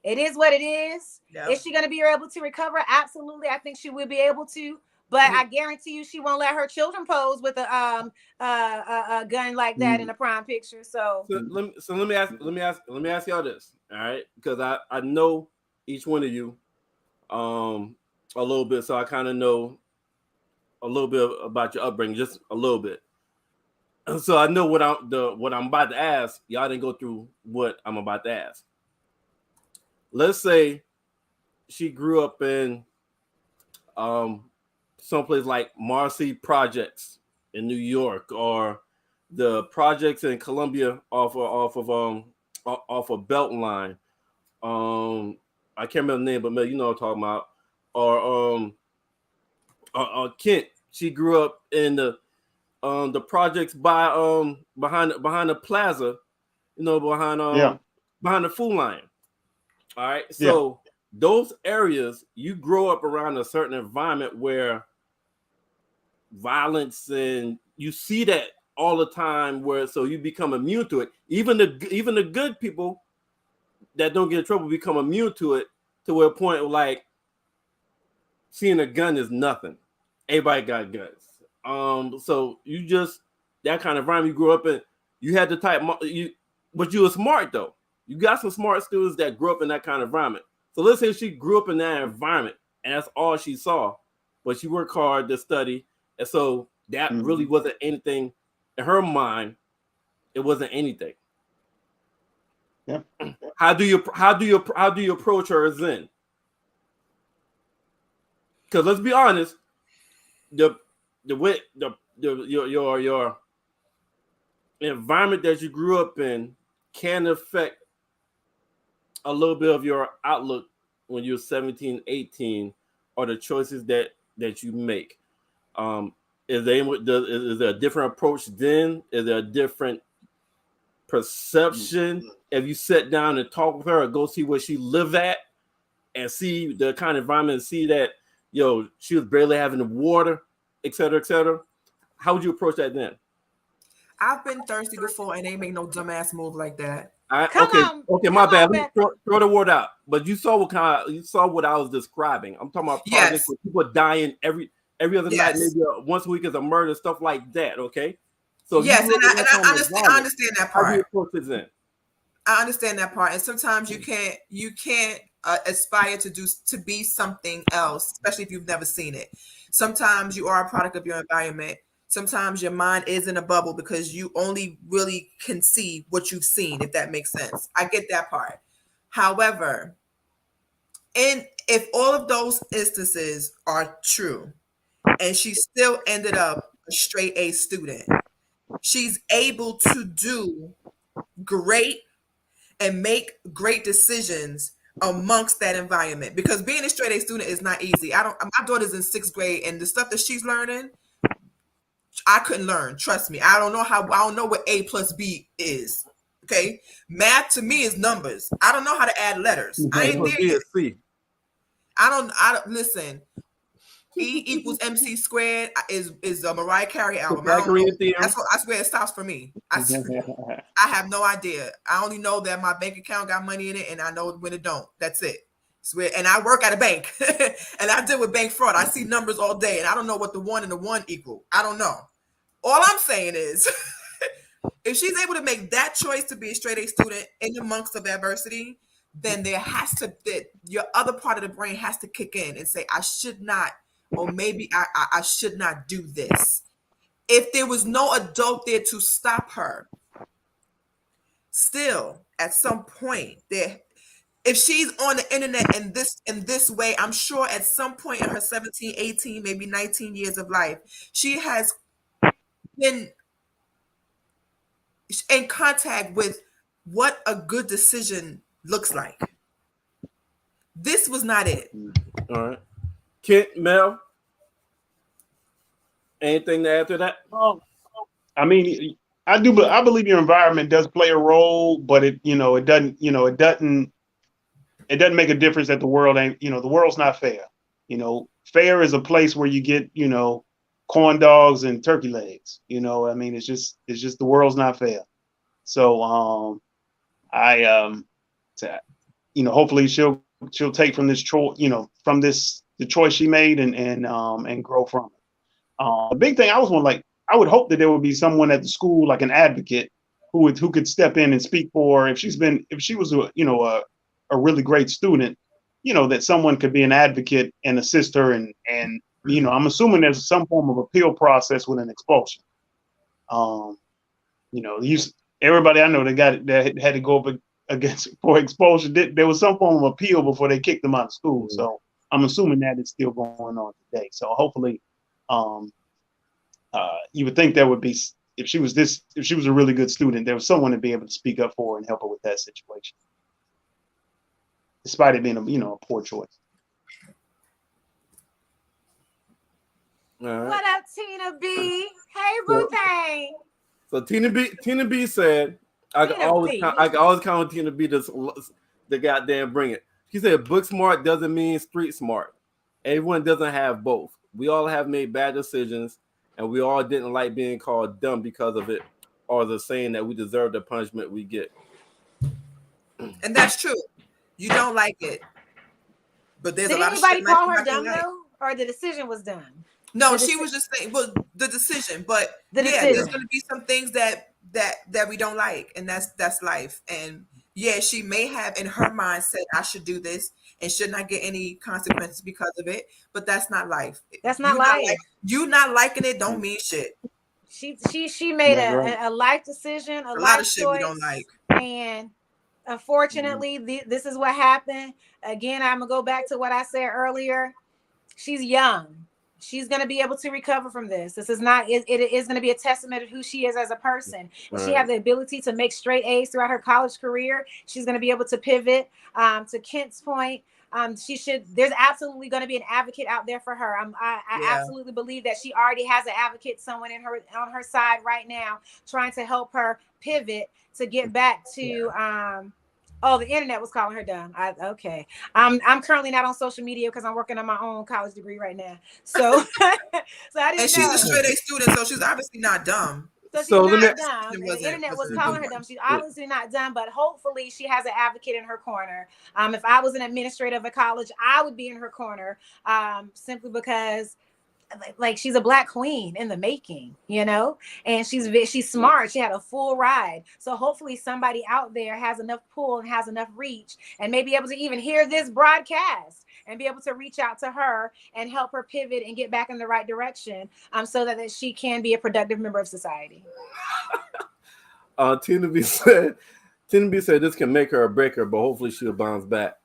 It is what it is. Yep. Is she going to be able to recover? Absolutely. I think she will be able to. But I guarantee you, she won't let her children pose with a gun like that in a prime picture. So let me ask y'all this, all right? Because I know each one of you a little bit, so I kind of know a little bit about your upbringing, just a little bit. So I know what I'm about to ask. Y'all didn't go through what I'm about to ask. Let's say she grew up in someplace like Marcy Projects in New York, or the projects in Columbia off of Beltline. I can't remember the name, but you know what I'm talking about. Or Kent. She grew up in the projects by behind the plaza, you know, behind the Food Lion. All right, so those areas, you grow up around a certain environment where violence, and you see that all the time, where so you become immune to it. Even the good people that don't get in trouble become immune to it, to a point of like seeing a gun is nothing. Everybody got guns. So you just, that kind of environment you grew up in, you had the type but you were smart though. You got some smart students that grew up in that kind of environment. So let's say she grew up in that environment and that's all she saw, but she worked hard to study, and so that really wasn't anything in her mind. It wasn't anything. Yeah. How do you approach her then? Because let's be honest, your environment that you grew up in can affect a little bit of your outlook when you're 17, 18, or the choices that you make. Is there a different approach then? Is there a different perception? If you sit down and talk with her, or go see where she live at and see the kind of environment, and see that, she was barely having water, et cetera, how would you approach that then? I've been thirsty before, and they make no dumbass move like that. Okay, my bad. Throw the word out. But you saw what I was describing. I'm talking about projects where people are dying every other night, maybe once a week is a murder, stuff like that. Okay, so yes, and I understand that part. How do you approach it then? I understand that part, and sometimes you can't aspire to be something else, especially if you've never seen it. Sometimes you are a product of your environment. Sometimes your mind is in a bubble because you only really can see what you've seen, if that makes sense. I get that part. However, if all of those instances are true and she still ended up a straight A student, she's able to do great and make great decisions amongst that environment, because being a straight A student is not easy. My daughter's in 6th grade, and the stuff that she's learning, I couldn't learn. Trust me. I don't know what A plus B is. Okay. Math to me is numbers. I don't know how to add letters. I ain't there yet. I don't listen. E equals MC squared is a Mariah Carey album. I swear it stops for me. I have no idea. I only know that my bank account got money in it, and I know when it don't. That's it. Swear. And I work at a bank, and I deal with bank fraud. I see numbers all day, and I don't know what the 1 and the 1 equal. I don't know. All I'm saying is, if she's able to make that choice to be a straight A student in amongst of adversity, then your other part of the brain has to kick in and say, I should not, or maybe I should not do this. If there was no adult there to stop her, still at some point if she's on the internet in this way, I'm sure at some point in her 17, 18, maybe 19 years of life, she has been in contact with what a good decision looks like. This was not it. All right. Kent, Mel, anything to add to that? I mean, I believe your environment does play a role, but it doesn't make a difference that the world ain't, the world's not fair. Fair is a place where you get, corn dogs and turkey legs. I mean, it's just the world's not fair. So hopefully she'll take from this from this the choice she made and grow from it. The big thing I was wondering, like, I would hope that there would be someone at the school, like an advocate, who could step in and speak for her. If she was a really great student, that someone could be an advocate and assist her, and I'm assuming there's some form of appeal process with an expulsion. Everybody I know that had to go up against for expulsion, there was some form of appeal before they kicked them out of school. So I'm assuming that is still going on today. So hopefully, you would think there would be, if she was a really good student, there was someone to be able to speak up for her and help her with that situation, despite it being a poor choice. Right. What up, Tina B? Hey, Boo-Tang. So Tina B said, I can always count on Tina B the goddamn bring it. She said, book smart doesn't mean street smart. Everyone doesn't have both. We all have made bad decisions, and we all didn't like being called dumb because of it, or the saying that we deserve the punishment we get. And that's true. You don't like it, but there's Did a lot of anybody shit call like her dumb though, or the decision was done? No, she was just saying, well, the decision, but there's going to be some things that we don't like, and that's life. And yeah, she may have in her mind said, I should do this and should not get any consequences because of it, but that's not life. That's not life. You not liking it don't mean shit. She made a life decision, a lot of shit choice, we don't like, and unfortunately, this is what happened. Again, I'm gonna go back to what I said earlier. She's young. She's going to be able to recover from this. This is not, it is going to be a testament of who she is as a person. Right. She has the ability to make straight A's throughout her college career. She's going to be able to pivot. To Kent's point, there's absolutely going to be an advocate out there for her. I absolutely believe that she already has an advocate, someone on her side right now, trying to help her pivot to get back to, oh, the internet was calling her dumb. Okay. I'm currently not on social media because I'm working on my own college degree right now. So, I didn't and she's a straight A student, so she's obviously not dumb. So she's not dumb. The internet was calling her dumb. She's obviously not dumb, but hopefully she has an advocate in her corner. If I was an administrator of a college, I would be in her corner, simply because like she's a Black queen in the making, and she's smart. She had a full ride. So hopefully somebody out there has enough pull and has enough reach and may be able to even hear this broadcast and be able to reach out to her and help her pivot and get back in the right direction, so that she can be a productive member of society. Tina B said this can make her or break her, but hopefully she'll bounce back.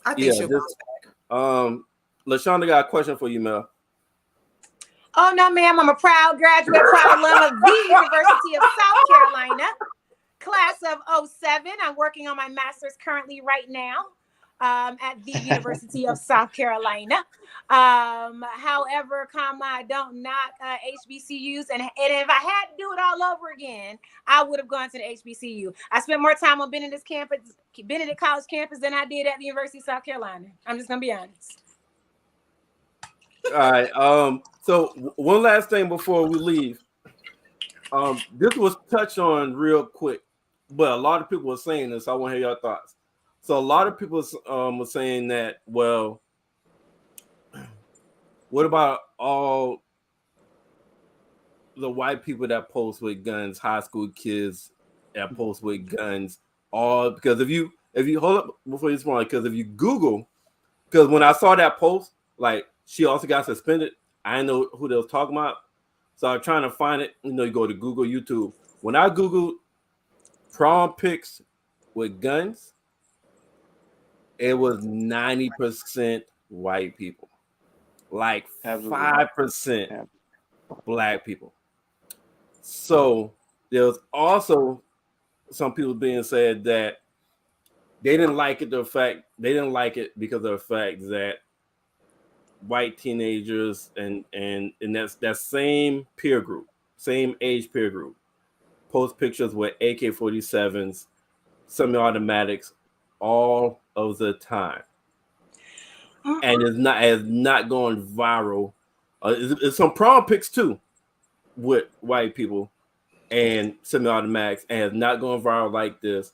I think she'll bounce back. LaShonda got a question for you, Mel. Oh, no, ma'am. I'm a proud graduate, proud alum of the University of South Carolina, class of 07. I'm working on my master's currently right now at the University of South Carolina. However, I don't knock HBCUs. And if I had to do it all over again, I would have gone to the HBCU. I spent more time on Benedict College campus than I did at the University of South Carolina. I'm just going to be honest. All right. So one last thing before we leave. This was touched on real quick, but a lot of people were saying this. I want to hear your thoughts. So a lot of people were saying that, well, what about all the white people that post with guns, high school kids that post with guns, all because if you hold up before you respond, because if you Google, because when I saw that post, like she also got suspended. I didn't know who they was talking about. So I was trying to find it. You go to Google, YouTube. When I Googled prom pics with guns, it was 90% white people. Like 5% Black people. So there was also some people being said that they didn't like it because of the fact that white teenagers and that's that same peer group, same age peer group, post pictures with AK-47s, semi-automatics all of the time, and it's not going viral. It's some prom pics too with white people and semi-automatics, and it's not going viral like this.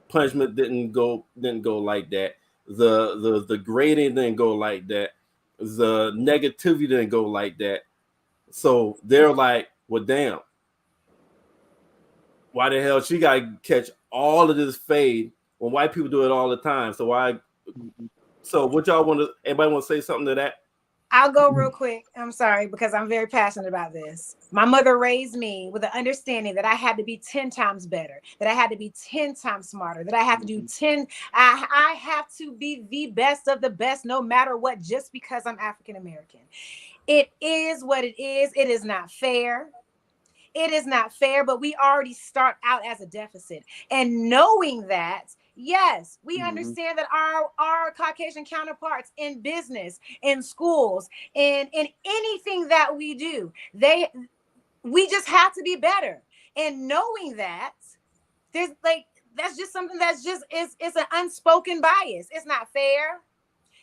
Punishment didn't go like that. The grading didn't go like that. the negativity didn't go like that. So they're like, well, damn, why the hell she got to catch all of this fade when white people do it all the time? So why? So what y'all want to? Anybody want to say something to that? I'll go real quick. I'm sorry, because I'm very passionate about this. My mother raised me with the understanding that I had to be 10 times better, that I had to be 10 times smarter, that I have to do 10. I have to be the best of the best, no matter what, just because I'm African American. It is what it is. It is not fair. It is not fair, but we already start out as a deficit. And knowing that, yes, we understand that our Caucasian counterparts in business, in schools, in anything that we do, we just have to be better. And knowing that, there's like, that's just something that's just it's an unspoken bias. It's not fair.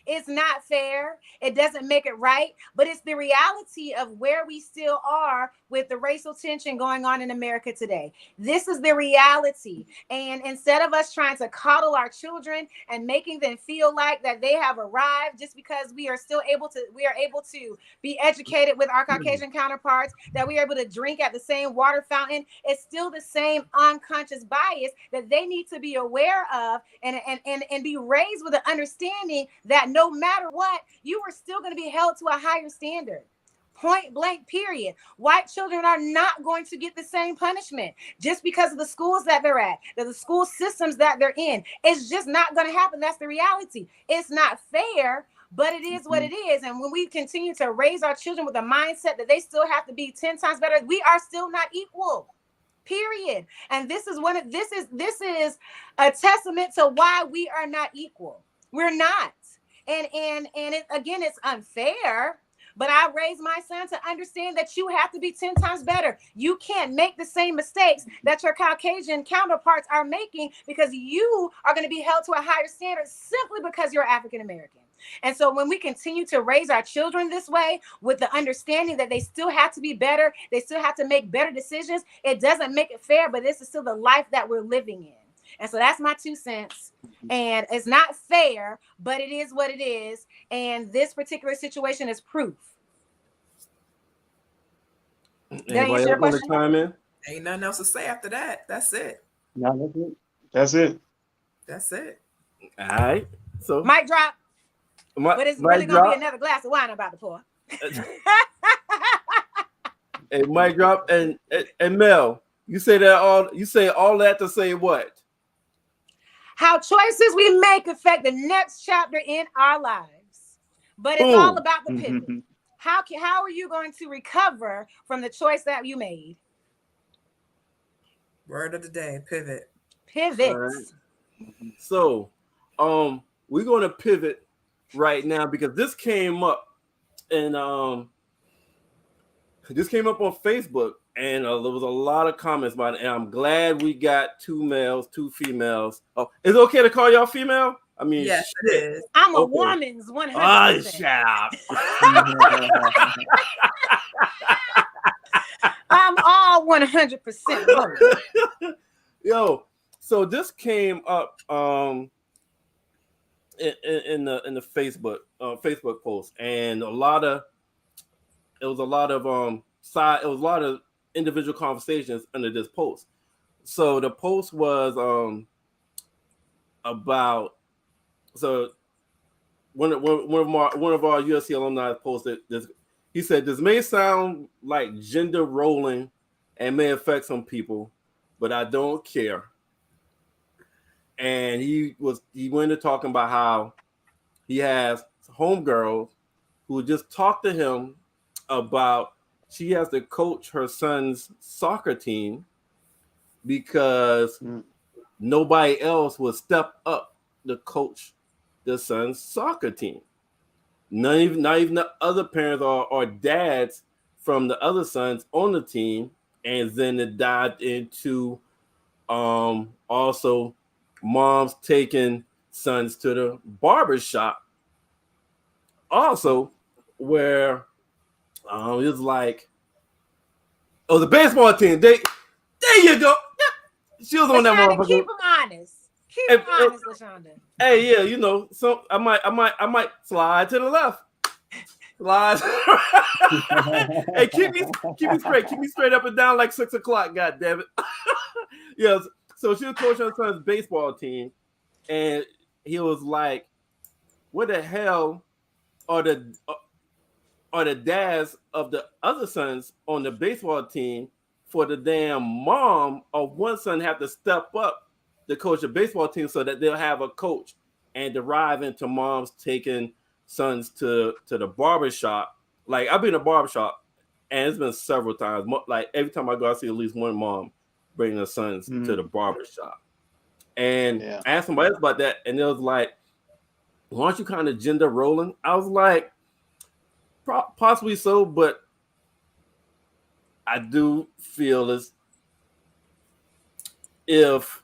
It's not fair. It doesn't make it right, but it's the reality of where we still are with the racial tension going on in America today. This is the reality. And instead of us trying to coddle our children and making them feel like that they have arrived just because we are able to be educated with our Caucasian counterparts, that we are able to drink at the same water fountain, it's still the same unconscious bias that they need to be aware of and be raised with an understanding that no matter what, you are still going to be held to a higher standard. Point blank, period. White children are not going to get the same punishment just because of the schools that they're at, the school systems that they're in. It's just not going to happen. That's the reality. It's not fair, but it is what it is. And when we continue to raise our children with a mindset that they still have to be 10 times better, we are still not equal. Period. And this is a testament to why we are not equal. We're not. And again, it's unfair, but I raised my son to understand that you have to be 10 times better. You can't make the same mistakes that your Caucasian counterparts are making because you are going to be held to a higher standard simply because you're African American. And so when we continue to raise our children this way with the understanding that they still have to be better, they still have to make better decisions, it doesn't make it fair, but this is still the life that we're living in. And so that's my 2 cents. And it's not fair, but it is what it is. And this particular situation is proof. Anybody else want to chime in? Ain't nothing else to say after that. That's it. No, that's it. That's it. All right. So mic drop. But it's really going to be another glass of wine I'm about to pour. Hey, mic drop. And Mel, you say all that to say what? How choices we make affect the next chapter in our lives. But it's all about the pivot. How are you going to recover from the choice that you made? Word of the day, pivot. Pivot. Right. So, we're going to pivot right now because this came up on Facebook, and there was a lot of comments about it, and I'm glad we got 2 males, 2 females. Oh, is it okay to call y'all female? I mean, yes, it is. I'm a woman's 100%. Oh, shut up. I'm all 100%. Yo, so this came up in the Facebook post, and it was a lot of individual conversations under this post. So the post was about one of our USC alumni posted this. He said, "This may sound like gender rolling and may affect some people, but I don't care." And he went into talking about how he has homegirls who just talked to him about she has to coach her son's soccer team because nobody else will step up to coach the son's soccer team. Not even the other parents or dads from the other sons on the team. And then it dived into also moms taking sons to the barber shop. Also, where it was like, oh, the baseball team. There you go. She was on that motherfucker. Keep them honest. Keep them honest, LaShonda. Hey, yeah, so I might slide to the left. Lies. Hey, keep me straight up and down like 6 o'clock. God damn it. Yes. So she was coaching her son's baseball team, and he was like, "What the hell are the dads of the other sons on the baseball team for the damn mom of one son have to step up to coach the baseball team so that they'll have a coach and derive into moms taking sons to the barbershop. Like I've been in a barbershop and it's been several times. Like every time I go, I see at least one mom bringing their sons to the barbershop. And I asked somebody else about that, and it was like, why aren't you kind of gender rolling? I was like, possibly so, but I do feel as if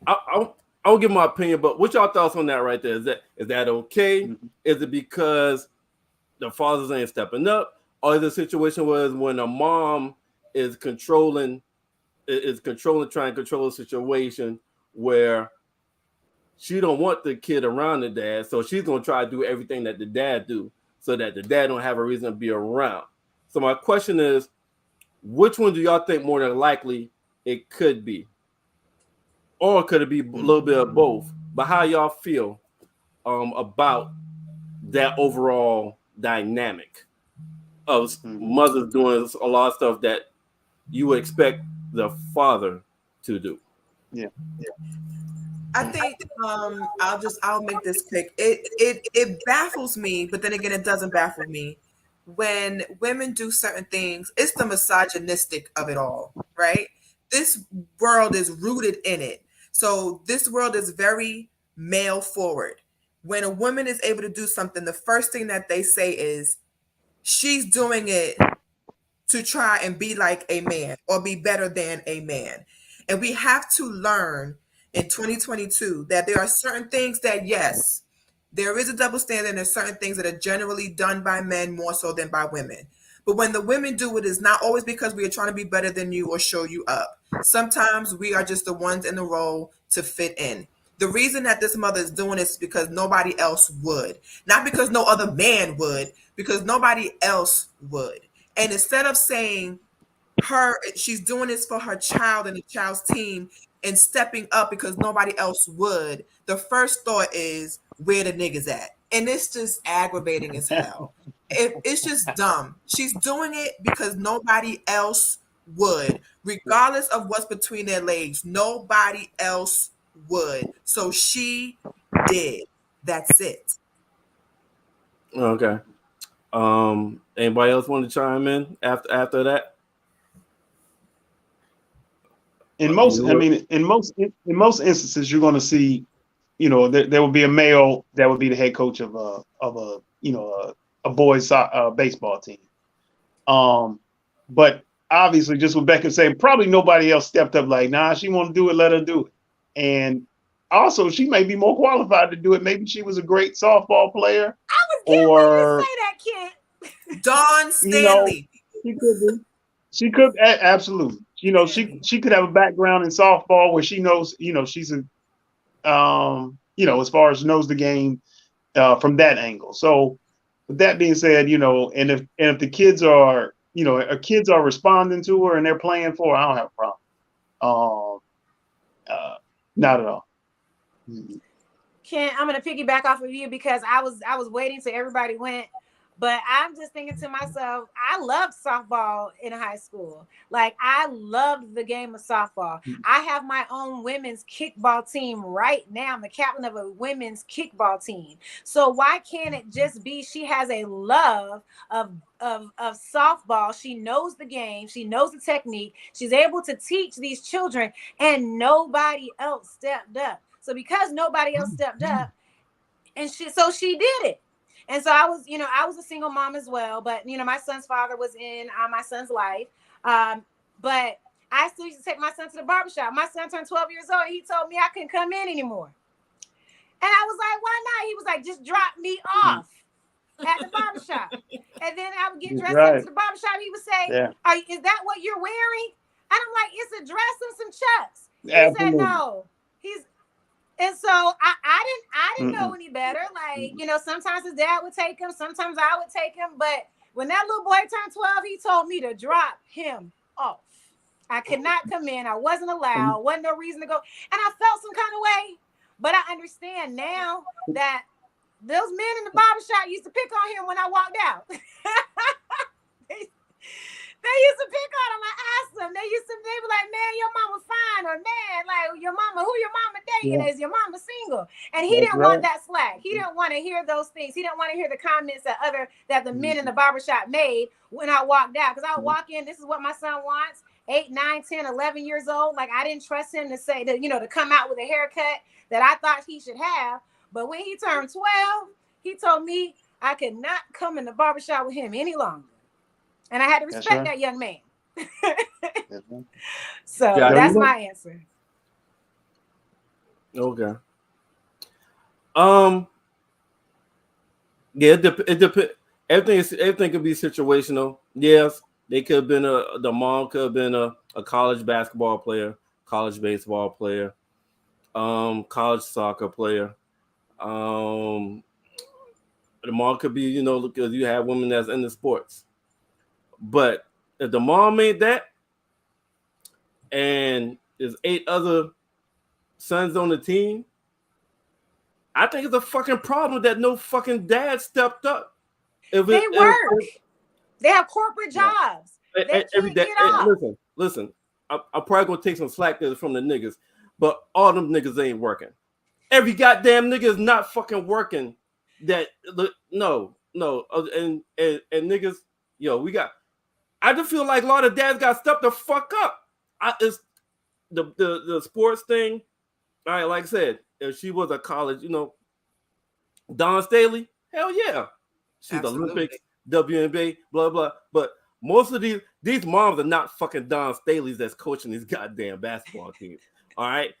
I'll give my opinion, but what y'all thoughts on that right there? Is that okay? Mm-hmm. Is it because the fathers ain't stepping up, or is it a situation where when a mom is trying to control a situation where she don't want the kid around the dad, so she's gonna try to do everything that the dad do, so that the dad don't have a reason to be around. So my question is, which one do y'all think more than likely it could be? Or could it be a little bit of both? But how y'all feel about that overall dynamic of mothers doing a lot of stuff that you would expect the father to do? Yeah. I think I'll make this quick. It baffles me, but then again, it doesn't baffle me. When women do certain things, it's the misogynistic of it all, right? This world is rooted in it. So this world is very male forward. When a woman is able to do something, the first thing that they say is she's doing it to try and be like a man or be better than a man. And we have to learn in 2022 that there are certain things that, yes, there is a double standard, and there's certain things that are generally done by men more so than by women. But when the women do it, it's not always because we are trying to be better than you or show you up. Sometimes we are just the ones in the role to fit in. The reason that this mother is doing this is because nobody else would. Not because no other man would, because nobody else would. And instead of saying she's doing this for her child and the child's team and stepping up because nobody else would, the first thought is, where the niggas at? And it's just aggravating as hell. It's just dumb. She's doing it because nobody else would, regardless of what's between their legs. Nobody else would. So she did. That's it. Okay. Anybody else want to chime in after that? In most instances, you're going to see, there will be a male that would be the head coach of a boys baseball team. But obviously, just what Becca said, probably nobody else stepped up like, nah, she want to do it, let her do it. And also, she may be more qualified to do it. Maybe she was a great softball player. I was getting ready to say that, kid. Dawn Stanley. She could be. She could, absolutely. She could have a background in softball where she knows, she's a, as far as knows the game from that angle. So with that being said, and if the kids are, kids are responding to her and they're playing for her, I don't have a problem. Not at all. Ken, I'm gonna piggyback off of you because I was waiting till everybody went. But I'm just thinking to myself, I loved softball in high school. Like, I loved the game of softball. I have my own women's kickball team right now. I'm the captain of a women's kickball team. So why can't it just be she has a love of softball? She knows the game. She knows the technique. She's able to teach these children, and nobody else stepped up. So because nobody else stepped up, and she did it. And so I was a single mom as well, but my son's father was in my son's life. But I still used to take my son to the barbershop. My son turned 12 years old, and he told me I couldn't come in anymore. And I was like, why not? He was like, just drop me off at the barbershop. And then I would get dressed up to the barbershop. He would say, is that what you're wearing? And I'm like, it's a dress and some chucks. He said, no. And so I didn't know any better. Like, sometimes his dad would take him, sometimes I would take him. But when that little boy turned 12, he told me to drop him off. I could not come in. I wasn't allowed. Wasn't no reason to go. And I felt some kind of way. But I understand now that those men in the barbershop used to pick on him when I walked out. They used to pick on him. I asked them. They were like, man, your mama fine. Or man, like, your mama, who your mama dating? Is your mama single? And he didn't want that slack. He didn't want to hear those things. He didn't want to hear the comments that the men in the barbershop made when I walked out. Because I would walk in, this is what my son wants. 8, 9, 10, 11 years old. Like, I didn't trust him to say that, to come out with a haircut that I thought he should have. But when he turned 12, he told me I could not come in the barbershop with him any longer. And I had to respect that young man. So that's my answer. Okay. Yeah, it depends. Everything could be situational. Yes, they could have been the mom could have been a college basketball player, college baseball player, college soccer player. The mom could be, because you have women that's in the sports. But if the mom made that and there's 8 other sons on the team, I think it's a fucking problem that no fucking dad stepped up. They work. They have corporate jobs. They can't get off. Listen. I'm probably going to take some slack from the niggas, but all them niggas ain't working. Every goddamn nigga is not fucking working. No. And niggas, I just feel like a lot of dads got stepped the fuck up. It's the sports thing. All right, like I said, if she was a college, Dawn Staley, hell yeah. She's Olympics, WNBA, blah, blah. But most of these moms are not fucking Dawn Staley's that's coaching these goddamn basketball teams. All right?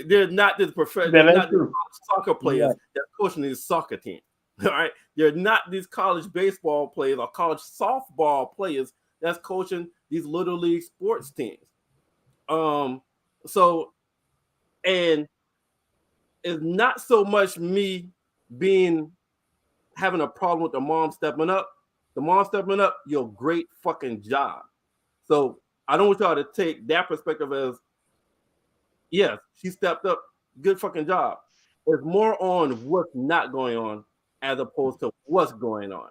They're not this professional, they're not these soccer players that's coaching these soccer teams. All right? They're not these college baseball players or college softball players that's coaching these little league sports teams. So, and it's not so much me having a problem with the mom stepping up. The mom stepping up, great fucking job. So I don't want y'all to take that perspective as, yes, she stepped up, good fucking job. It's more on what's not going on as opposed to what's going on.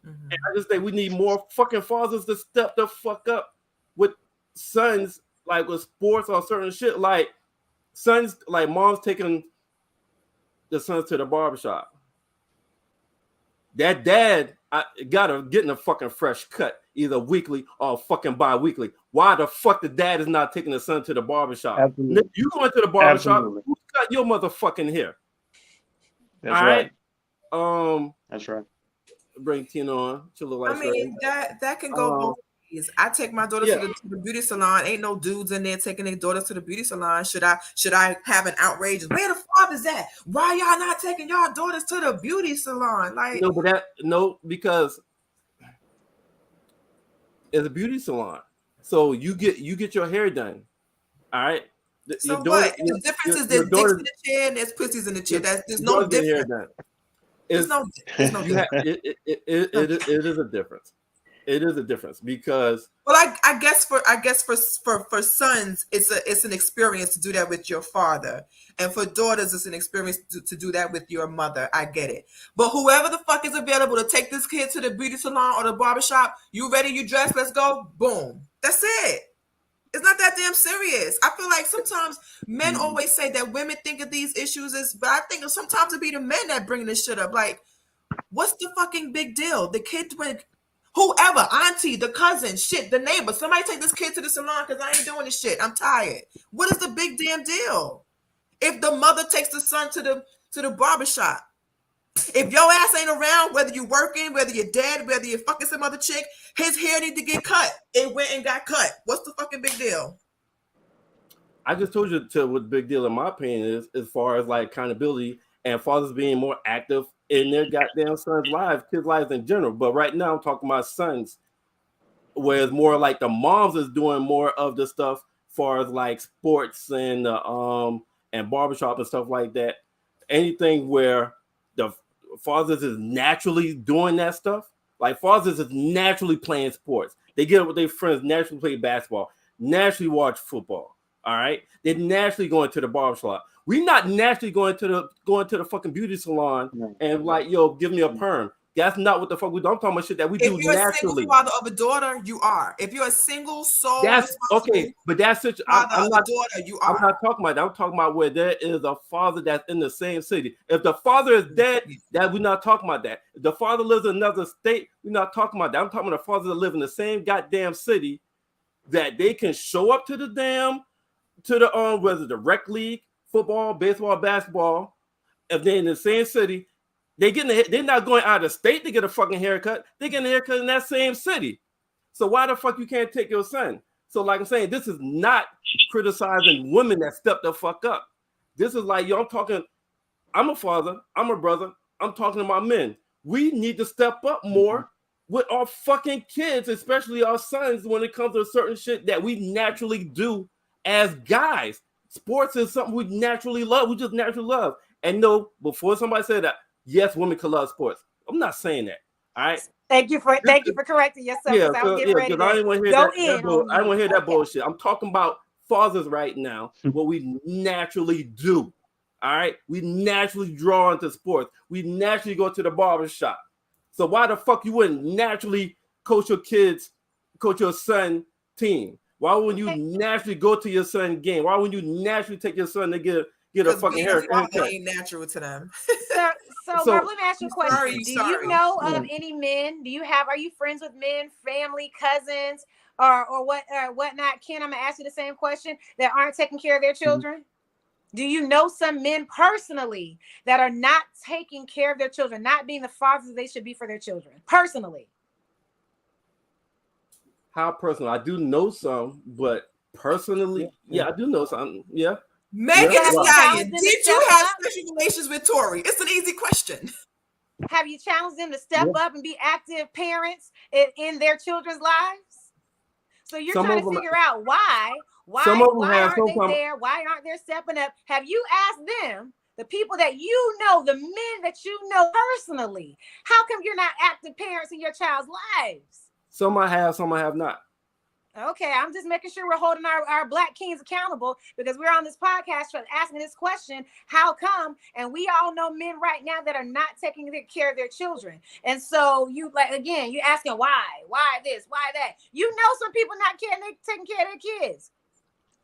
Mm-hmm. And I just think we need more fucking fathers to step the fuck up with sons, like with sports or certain shit. Like sons, like moms taking the sons to the barbershop. That dad gotta get a fucking fresh cut, either weekly or fucking bi-weekly. Why the fuck the dad is not taking the son to the barbershop? Absolutely. You going to the barbershop, who cut your motherfucking hair? That's right. That's right. Bring Tina on. She look like that can go both ways. I take my daughter to the beauty salon. Ain't no dudes in there taking their daughters to the beauty salon. Should I have an outrage? Where the father's at? Why y'all not taking y'all daughters to the beauty salon? Like because it's a beauty salon. So you get your hair done. All right. So what? The difference is there's dicks in the chair and there's pussies in the chair. There's no difference. There's no difference. It is a difference. It is a difference because I guess for sons it's an experience to do that with your father, and for daughters it's an experience to do that with your mother. I get it, but whoever the fuck is available to take this kid to the beauty salon or the barbershop, you ready? You dressed? Let's go. Boom. That's it. It's not that damn serious. I feel like sometimes men always say that women think of these issues but I think sometimes it be the men that bring this shit up. Like, what's the fucking big deal? The kid whoever, auntie, the cousin, shit, the neighbor, somebody take this kid to the salon because I ain't doing this shit. I'm tired. What is the big damn deal? If the mother takes the son to the barbershop, if your ass ain't around, whether you're working, whether you're dead, whether you're fucking some other chick, his hair need to get cut. It went and got cut. What's the fucking big deal? I just told you what the big deal in my opinion is, as far as like accountability and fathers being more active in their goddamn sons' lives, kids' lives in general. But right now I'm talking about sons, where it's more like the moms is doing more of the stuff as far as like sports and barbershop and stuff like that. Anything where the fathers is naturally doing that stuff. Like fathers is naturally playing sports. They get up with their friends, naturally play basketball, naturally watch football. All right, they're naturally going to the barbershop. We're not naturally going to the fucking beauty salon and like, yo, give me a perm. That's not what the fuck we do. I'm talking about shit that we do naturally. If you're a single father of a daughter, you are. If you're a single soul, that's okay. But that's such. I'm not daughter. You are. I'm not talking about that. I'm talking about where there is a father that's in the same city. If the father is dead, that we're not talking about that. If the father lives in another state, we're not talking about that. I'm talking about the father that live in the same goddamn city, that they can show up to the whether the rec league, football, baseball, basketball. If they're in the same city. They're not going out of state to get a fucking haircut. They're getting a haircut in that same city. So why the fuck you can't take your son? So like I'm saying, this is not criticizing women that stepped the fuck up. This is like, yo, I'm a father, I'm a brother, I'm talking about men. We need to step up more with our fucking kids, especially our sons, when it comes to certain shit that we naturally do as guys. Sports is something we naturally love. We just naturally love. And no, before somebody said that, yes, women can love sports. I'm not saying that. All right. Thank you for correcting yourself. Yeah, I was getting ready to I didn't want to hear I don't want to hear that okay. bullshit. I'm talking about fathers right now, what we naturally do. All right. We naturally draw into sports. We naturally go to the barbershop. So why the fuck you wouldn't naturally coach your son team? Why wouldn't you naturally go to your son game? Why wouldn't you naturally take your son to get a fucking haircut? Ain't natural to them. So Marv, let me ask you a question. Do you know of any men? Are you friends with men, family, cousins, or whatnot? Ken, I'm gonna ask you the same question, that aren't taking care of their children. Do you know some men personally that are not taking care of their children, not being the fathers they should be for their children? Personally. How personal? I do know some, but personally, yeah, I do know some. Yeah. Megan Thee Stallion, did you have sexual relations with Tory? It's an easy question. Have you challenged them to step up and be active parents in their children's lives? So you're trying to figure out why aren't they there? Why aren't they stepping up? Have you asked them, the people that you know, the men that you know personally, how come you're not active parents in your child's lives? Some I have, some I have not. Okay, I'm just making sure we're holding our Black kings accountable, because we're on this podcast for asking this question, how come? And we all know men right now that are not taking care of their children. And so you're asking why this, why that. You know some people not taking care of their kids.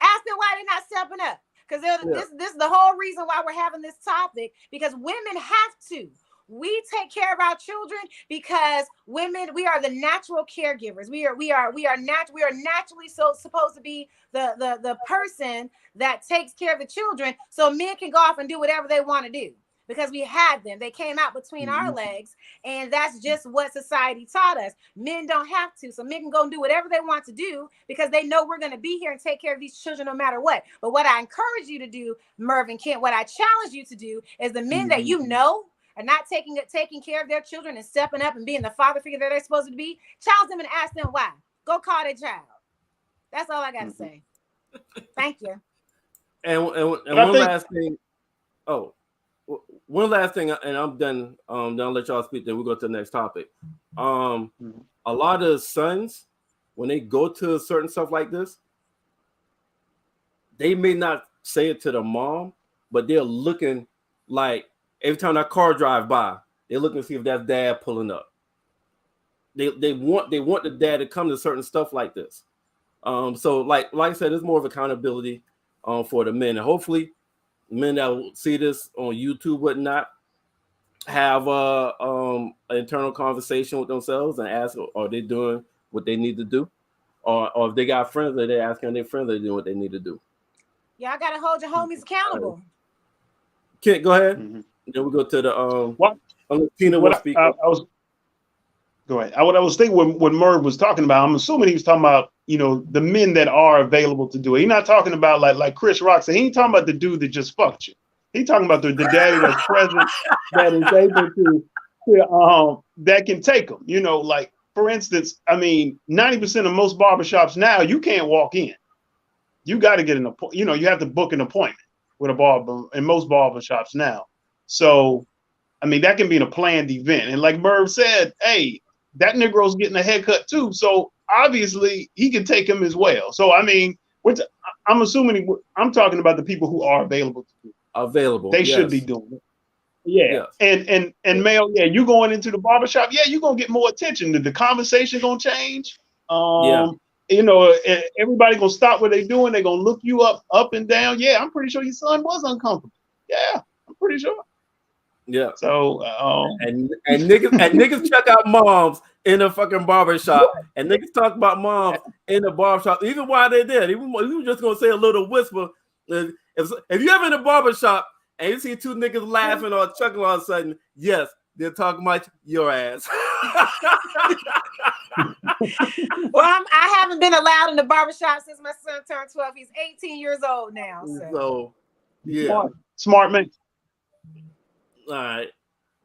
Ask them why they're not stepping up. Because this is the whole reason why we're having this topic, because women have to. We take care of our children because women, we are the natural caregivers. We are naturally supposed to be the person that takes care of the children, so men can go off and do whatever they want to do, because we had them. They came out between our legs, and that's just what society taught us. Men don't have to, so men can go and do whatever they want to do because they know we're going to be here and take care of these children no matter what. But what I encourage you to do, Mervin Kent, what I challenge you to do is the men that you know are not taking care of their children and stepping up and being the father figure that they're supposed to be, challenge them and ask them why. Go call their child. That's all I got to say. Thank you. And one last thing. Oh, one last thing, and I'm done. Then I'll let y'all speak. Then we'll go to the next topic. A lot of sons, when they go to certain stuff like this, they may not say it to the mom, but they're looking like, every time that car drive by, they're looking to see if that's dad pulling up. They want the dad to come to certain stuff like this. So like I said, there's more of accountability for the men, and hopefully men that will see this on YouTube whatnot have an internal conversation with themselves and ask, are they doing what they need to do, or if they got friends that they're asking their friends, are they doing what they need to do. Y'all gotta hold your homies accountable. Kent, go ahead. Then we go to the Tina will speak. Go ahead. What I was thinking when Merv was talking about, I'm assuming he was talking about, the men that are available to do it. He's not talking about like Chris Rock said. He ain't talking about the dude that just fucked you. He's talking about the daddy that's present, that is able to that can take them. Like, for instance, 90% of most barbershops now, you can't walk in. You got to get an appointment. You have to book an appointment with a barber in most barbershops now. So I mean, that can be in a planned event. And like Merv said, hey, that Negro's getting a haircut too. So obviously he can take him as well. So, I mean, I'm assuming I'm talking about the people who are available to do it. Available. They should be doing it. Yeah. Yes. And Mel, yeah, you going into the barbershop, yeah, you're gonna get more attention. The conversation gonna change. You know, everybody gonna stop what they're doing, they're gonna look you up and down. Yeah, I'm pretty sure your son was uncomfortable. Yeah, I'm pretty sure. Yeah. So and niggas check out moms in the fucking barbershop, and niggas talk about moms in the barbershop, even while they're there. Even we were just gonna say a little whisper. If you ever in a barbershop and you see two niggas laughing or chuckling all of a sudden, yes, they're talking about your ass. Well, I haven't been allowed in the barbershop since my son turned 12. He's 18 years old now. So yeah. Smart man. All right.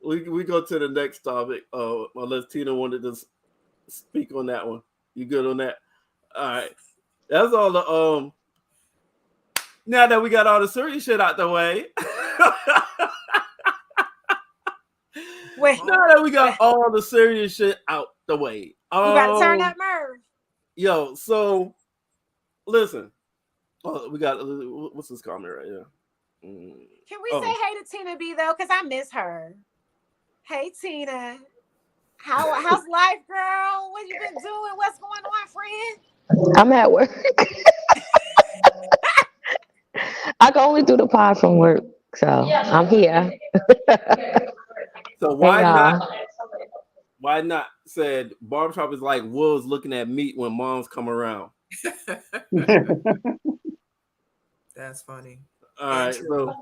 We go to the next topic. Unless Tina wanted to speak on that one. You good on that? All right. That's all the now that we got all the serious shit out the way. Wait. Now that we got all the serious shit out the way. You gotta turn that Merv. Yo, so listen. We got what's this comment right here? Can we say hey to Tina B though? Because I miss her. Hey Tina. How's life, girl? What you been doing? What's going on, friend? I'm at work. I can only do the pod from work, so I'm here. So why not said barbershop is like wolves looking at meat when moms come around. That's funny. All right, so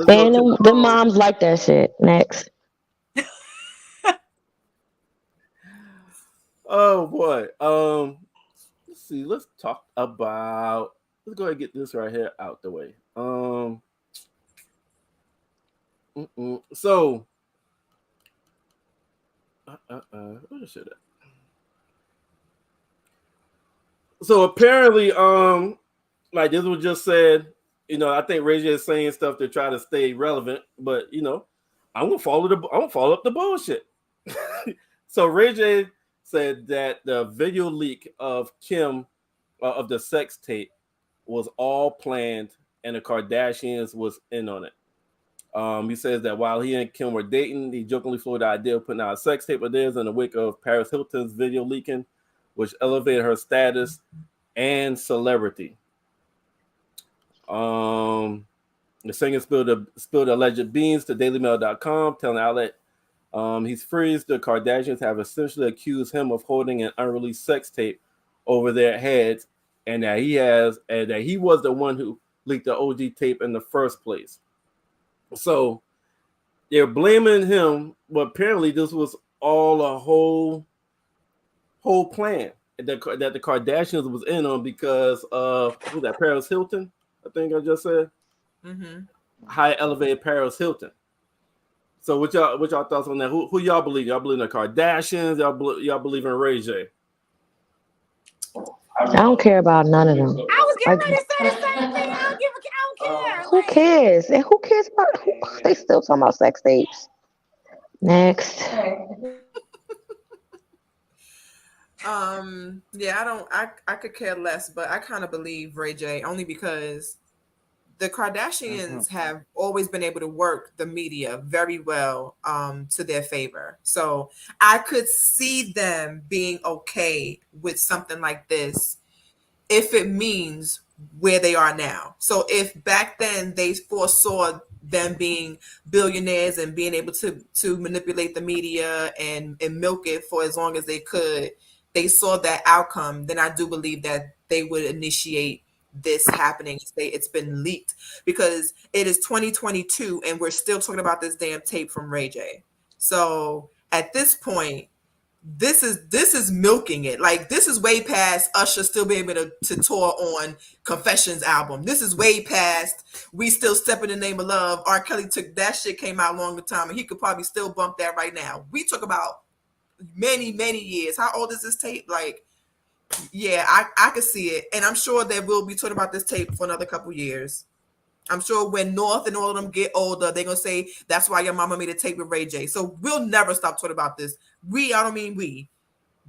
and the moms like that shit. Next. Oh boy. Let's see. Let's talk about. Let's go ahead and get this right here out the way. So. What is it? So apparently, like this was just said. You know, I think Ray J is saying stuff to try to stay relevant, but you know, I'm gonna follow up the bullshit. So Ray J said that the video leak of Kim of the sex tape was all planned, and the Kardashians was in on it. He says that while he and Kim were dating, he jokingly floated the idea of putting out a sex tape of theirs in the wake of Paris Hilton's video leaking, which elevated her status and celebrity. The singer spilled alleged beans to DailyMail.com, telling the outlet he's freezed. The Kardashians have essentially accused him of holding an unreleased sex tape over their heads, and that he was the one who leaked the OG tape in the first place. So they're blaming him, but apparently this was all a whole plan that the Kardashians was in on because of who's that, Paris Hilton? I think I just said. High elevated Paris Hilton. So what y'all thoughts on that? Who y'all believe? Y'all believe in the Kardashians? Y'all believe in Ray J? I don't care about none of them. I was getting ready to say the same thing. I don't care. Who cares? And who cares about? They still talking about sex tapes. Next. Yeah, I could care less, but I kind of believe Ray J only because the Kardashians have always been able to work the media very well to their favor. So I could see them being okay with something like this if it means where they are now. So if back then they foresaw them being billionaires and being able to manipulate the media and milk it for as long as they could, they saw that outcome, then I do believe that they would initiate this happening. It's been leaked because it is 2022 and we're still talking about this damn tape from Ray J. So at this point, this is milking it. Like this is way past Usher still being able to tour on Confessions album. This is way past We Still Step in the Name of Love. R. Kelly took that shit, came out a longer time, and he could probably still bump that right now. We talk about many years. How old is this tape? Like, yeah, I could see it, and I'm sure that we'll be talking about this tape for another couple years. I'm sure when North and all of them get older, they're gonna say that's why your mama made a tape with Ray J. So we'll never stop talking about this. I don't mean we.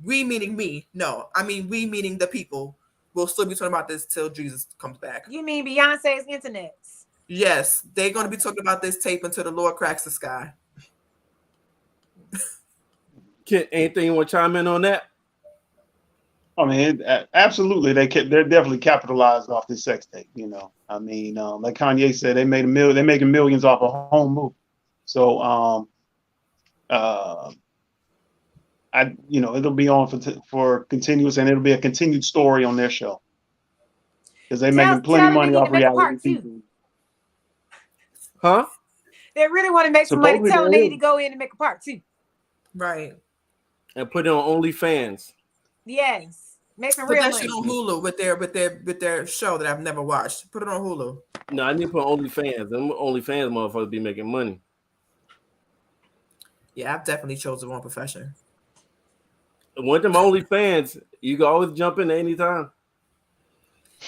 We meaning me. No, I mean we meaning the people. We'll still be talking about this till Jesus comes back. You mean Beyonce's internets? Yes, they're gonna be talking about this tape until the Lord cracks the sky. Anything you want to chime in on that? I mean, absolutely, they're definitely capitalized off this sex tape. You know, I mean, like Kanye said, they're making millions off a home movie. So, it'll be on for continuous, and it'll be a continued story on their show because they're making plenty of money off reality TV. Huh? They really want to make some money. Supposedly Tell them they they is. need to go in and make a part 2. Right. And put it on OnlyFans. Yes, make some Put real that money. shit on Hulu with their show that I've never watched. Put it on Hulu. No, I need to put OnlyFans. Them OnlyFans motherfuckers be making money. Yeah, I've definitely chosen one profession. One of them OnlyFans, you can always jump in anytime.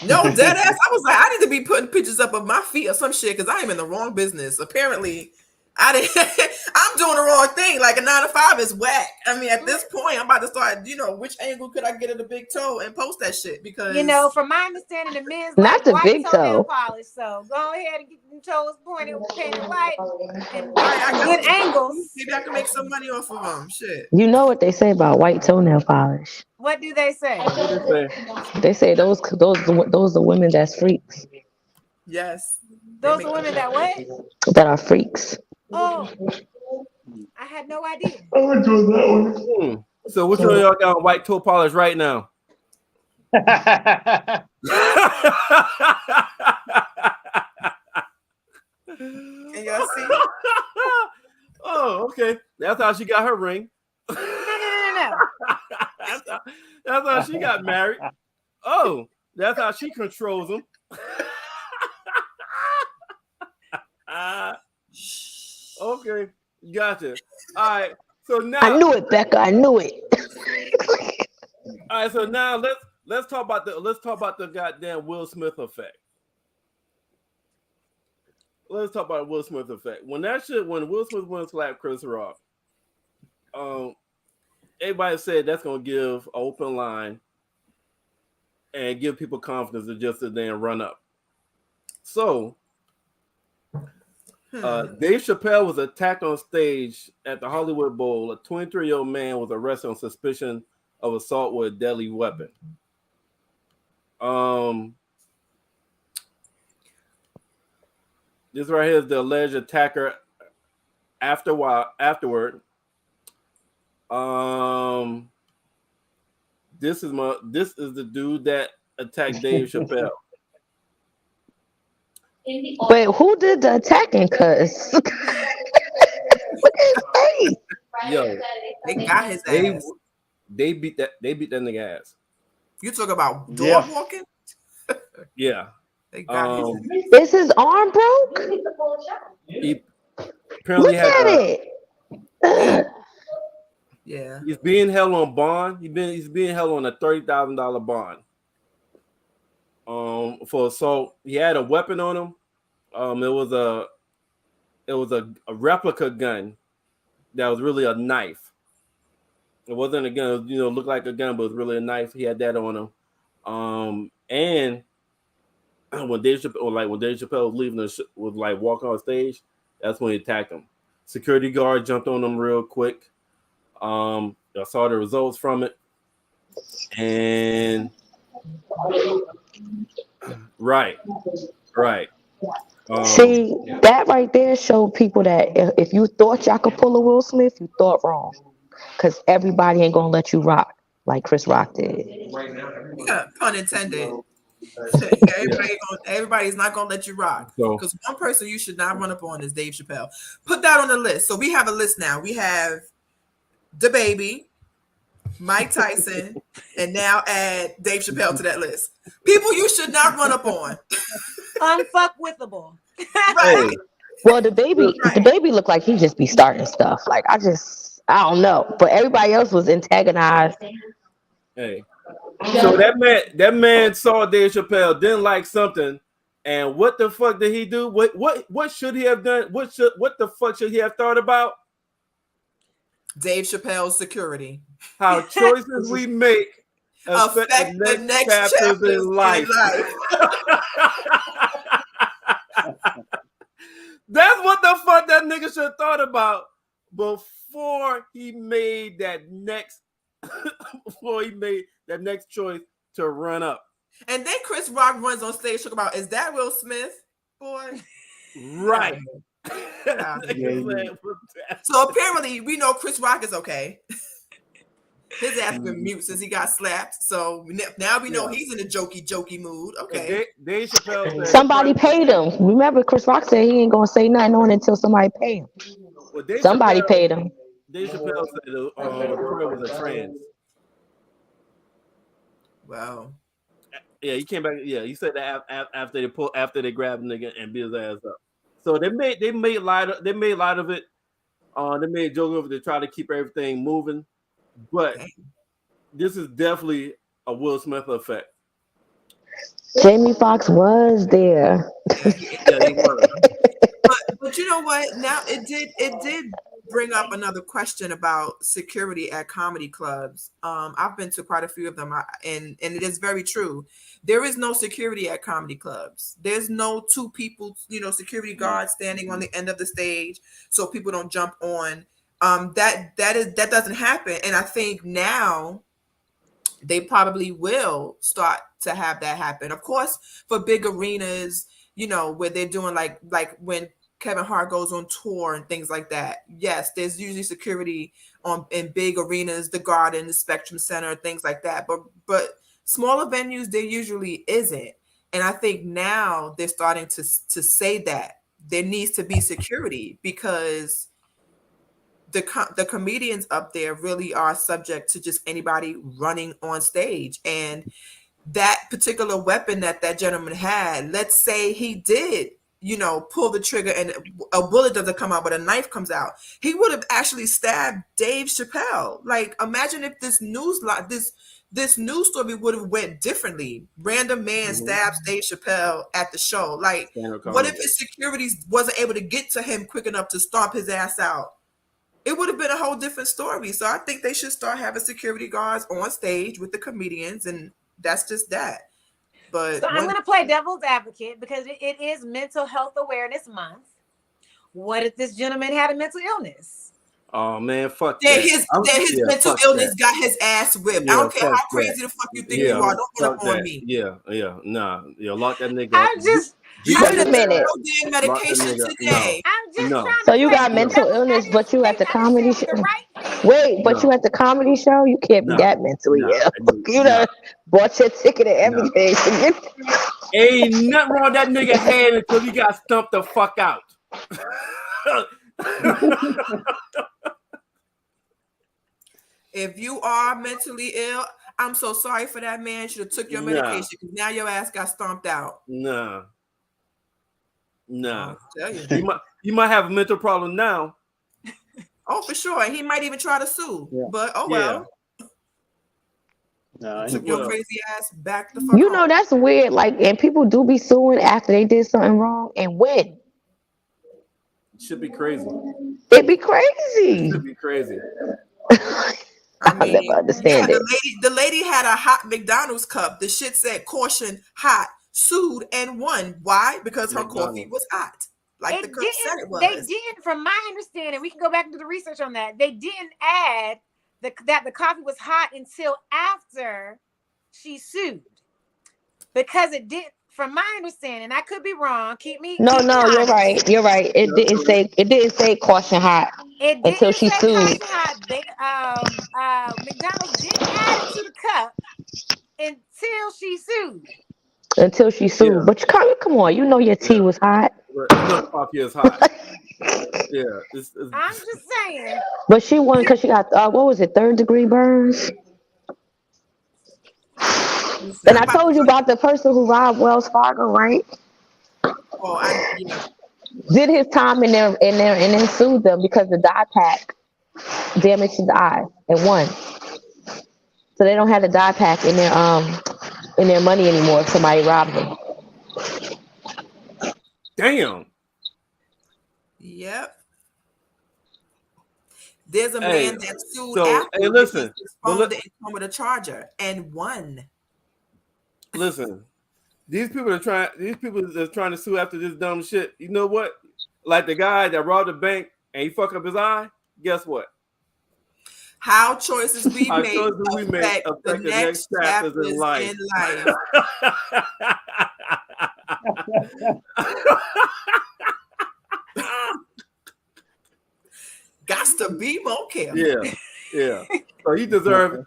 No, dead ass. I was like, I need to be putting pictures up of my feet or some shit because I am in the wrong business. Apparently, I'm doing the wrong thing. Like a 9 to 5 is whack. I mean, at this point, I'm about to start. Which angle could I get at the big toe and post that shit? Because From my understanding, the men's Not the white big toenail toe. polish. So go ahead and get them toes pointed, painted white, and I got good angles. maybe I can make some money off of them. Shit. You know what they say about white toenail polish? What do they say? They say those are women that's freaks, Yes. Those are women that what? that are freaks. Oh, I had no idea. So which one of y'all got on white toe polish right now? Can y'all see? Oh, okay. That's how she got her ring. No. That's how she got married. Oh, that's how she controls them. Okay, gotcha. All right. So now I knew it, Becca. I knew it. all right. So now let's talk about the goddamn Will Smith effect. Let's talk about Will Smith effect. When Will Smith went and slapped Chris Rock, everybody said that's gonna give an open line and give people confidence to just sit there and run up. So Dave Chappelle was attacked on stage at the Hollywood Bowl. A 23-year-old man was arrested on suspicion of assault with a deadly weapon. This right here is the alleged attacker. Afterward, this is the dude that attacked Dave Chappelle. But who did the attacking? Cause look at his face. Yo, They got his ass. They beat that nigga ass. You talk about dog walking? Yeah. They got his ass. Is his arm broke? He apparently Look at it. Ugh. Yeah. He's being held on bond. He's being held on a $30,000 bond. For assault. He had a weapon on him. It was a replica gun that was really a knife. It wasn't a gun, it looked like a gun, but it was really a knife. He had that on him. And when Dave Chappelle was leaving, was like walking on stage, that's when he attacked him. Security guard jumped on him real quick. I saw the results from it, and right. See, that right there showed people that if you thought y'all could pull a Will Smith, you thought wrong. Because everybody ain't gonna let you rock like Chris Rock did. Yeah, pun intended. Everybody's not gonna let you rock. Because one person you should not run up on is Dave Chappelle. Put that on the list. So we have a list now. We have DaBaby, Mike Tyson, and now add Dave Chappelle to that list. People you should not run up on. Unfuckwithable. Right. Well, DaBaby looked like he just be starting stuff. Like I don't know. But everybody else was antagonized. Hey. So that man saw Dave Chappelle, didn't like something, And what the fuck did he do? What should he have done? What the fuck should he have thought about? Dave Chappelle's security. How choices we make affect the next chapters in life. That's what the fuck that nigga should have thought about before he made that next choice to run up. And then Chris Rock runs on stage talking about, is that Will Smith? Boy. Right. Yeah. So apparently we know Chris Rock is okay. His ass been mute since he got slapped. So now we know he's in a jokey mood. Okay. Dave Chappelle said somebody paid him. Remember, Chris Rock said he ain't gonna say nothing on it until somebody pay him. Well, somebody paid him. Dave Chappelle said the girl was a trans. Wow. Yeah, he came back. Yeah, he said that after they grabbed the nigga and beat his ass up. So they made light of it. They made a joke of it to try to keep everything moving. But this is definitely a Will Smith effect. Jamie Foxx was there. Yeah, he was. But you know what? Now it did bring up another question about security at comedy clubs. I've been to quite a few of them, and it is very true. There is no security at comedy clubs. There's no two people, security guards standing on the end of the stage so people don't jump on. That doesn't happen, and I think now they probably will start to have that happen. Of course, for big arenas, where they're doing like when Kevin Hart goes on tour and things like that. Yes, there's usually security in big arenas, the Garden, the Spectrum Center, things like that. But smaller venues, there usually isn't. And I think now they're starting to say that there needs to be security because the comedians up there really are subject to just anybody running on stage. And that particular weapon that gentleman had, let's say he did, pull the trigger and a bullet doesn't come out, but a knife comes out. He would have actually stabbed Dave Chappelle. Like, imagine if this news story would have went differently. Random man stabs Dave Chappelle at the show. Like, what if his security wasn't able to get to him quick enough to stomp his ass out? It would have been a whole different story. So I think they should start having security guards on stage with the comedians, and that's just that. But so I'm going to play devil's advocate because it is Mental Health Awareness Month. What if this gentleman had a mental illness? Oh man, fuck that. His mental illness got his ass whipped. I don't care how crazy the fuck you think you are. Don't put up on me. Nah. Lock that nigga up. Wait a minute. No damn medication today. I'm just So you got mental illness, but you at the comedy show? Wait, but you at the comedy show? You can't be that mentally ill. You done bought your ticket and everything. Ain't nothing wrong with that nigga head until he got stumped the fuck out. If you are mentally ill, I'm so sorry for that man. Should have took your medication because now your ass got stomped out. Nah. You might have a mental problem now. Oh, for sure. And he might even try to sue. Yeah. But well. No, took your crazy ass back the fuck home. That's weird. Like, and people do be suing after they did something wrong and win. It should be crazy. It'd be crazy. It should be crazy. I never understand it. The lady had a hot McDonald's cup. The shit said caution hot, sued and won. Why? Because her coffee was hot. Like the cup said it was. They didn't, from my understanding, we can go back and do the research on that. They didn't add that the coffee was hot until after she sued. Because it didn't, from my understanding, I could be wrong. No, you're right. You're right. It didn't say caution hot until she sued. McDonald's didn't add it to the cup until she sued. Yeah. But come on, your tea was hot. Coffee is hot. Yeah, I'm just saying. But she won because she got what was it, 3rd-degree burns? And I told you about the person who robbed Wells Fargo, right? Did his time in there and then sued them because the dye pack damaged his eye and won. So they don't have the dye pack in their money anymore if somebody robbed them. damn. Yep. There's a Hey, man that sued so, Apple hey, listen, because his but phone look, didn't come with a charger and won. listen. These people that's trying to sue after this dumb shit. You know what? Like the guy that robbed a bank and he fucked up his eye. Guess what? How choices we Our make choices we make affect the affect the next next chapters chapters in life. in life. Got to be more careful. Yeah. So he deserved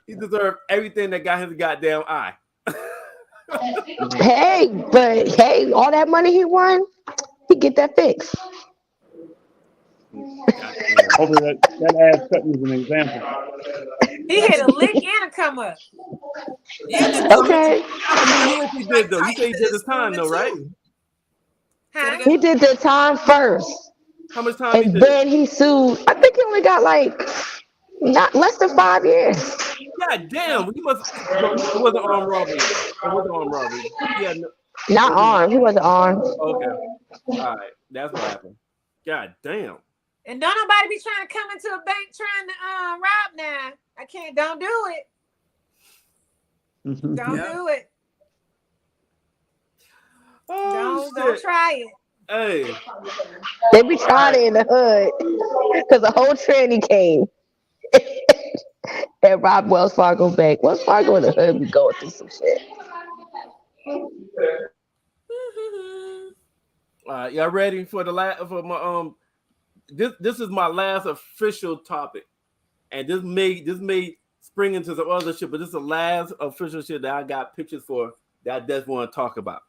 everything that got his goddamn eye. Hey, but hey, all that money he won, he get that fixed. Hopefully that ass cutting is an example. He hit a lick and a come up. Yeah, Okay, How many years he did though? You say he did his time though, right? Huh? he did the time first, How much time he and did? then he sued. I think he only got like not less than 5 years. God damn, he must. It wasn't armed robbery. It wasn't armed robbery. Yeah. Not armed. He wasn't armed. Okay. All right. That's what happened. God damn. And don't nobody be trying to come into a bank trying to rob now. I can't. Don't do it. Don't Yeah. do it. Oh, Don't shit. try it. Hey. They be trying it in the hood because the whole tranny came and robbed Wells Fargo Bank. Wells Fargo in the hood be going through some shit. Y'all ready for the last for my this is my last official topic, and this may spring into some other shit, but this is the last official shit that I got pictures for that I just want to talk about.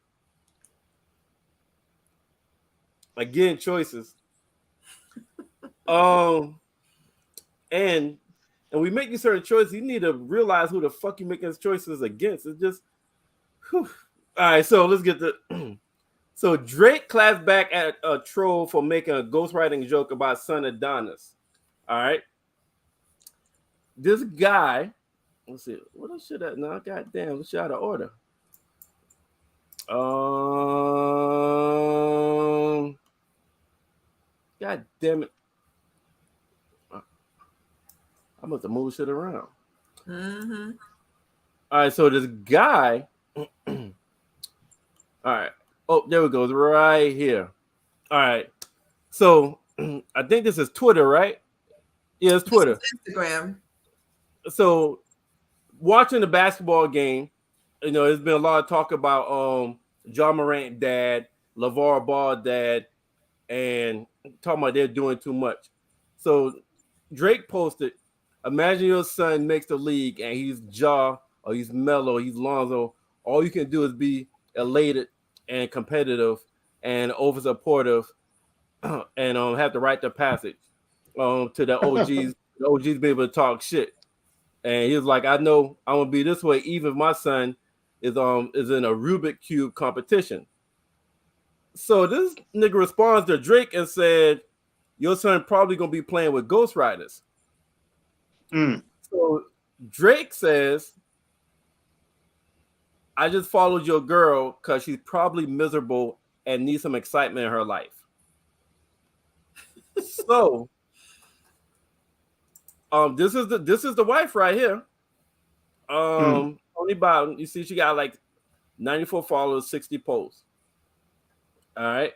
Again, choices. And we make these certain choices. You need to realize who the fuck you making choices against. It's just, whew. All right. So let's get the. So Drake clapped back at a troll for making a ghostwriting joke about son Adonis. All right. This guy, let's see, what else should I now? Goddamn, let's out of order. God damn it. I must have moved shit around. Mm-hmm. All right, so this guy. All right. Oh, there we go. It's right here. All right. So I think this is Twitter, right? Yeah, it's Twitter. Instagram. So watching the basketball game, you know, there's been a lot of talk about John Morant dad, LeVar Ball dad, and talking about they're doing too much. So Drake posted, imagine your son makes the league and he's Ja or he's Melo, he's Lonzo. All you can do is be elated and competitive and over supportive and have to write the passage to the OGs. The OGs be able to talk shit. And he was like, I know I'm gonna be this way, even if my son is in a Rubik Cube competition. So this nigga responds to Drake and said, your son probably gonna be playing with Ghost Riders. So Drake says, I just followed your girl because she's probably miserable and needs some excitement in her life. So this is the wife right here. Tony Bowden, you see she got like 94 followers, 60 posts. All right.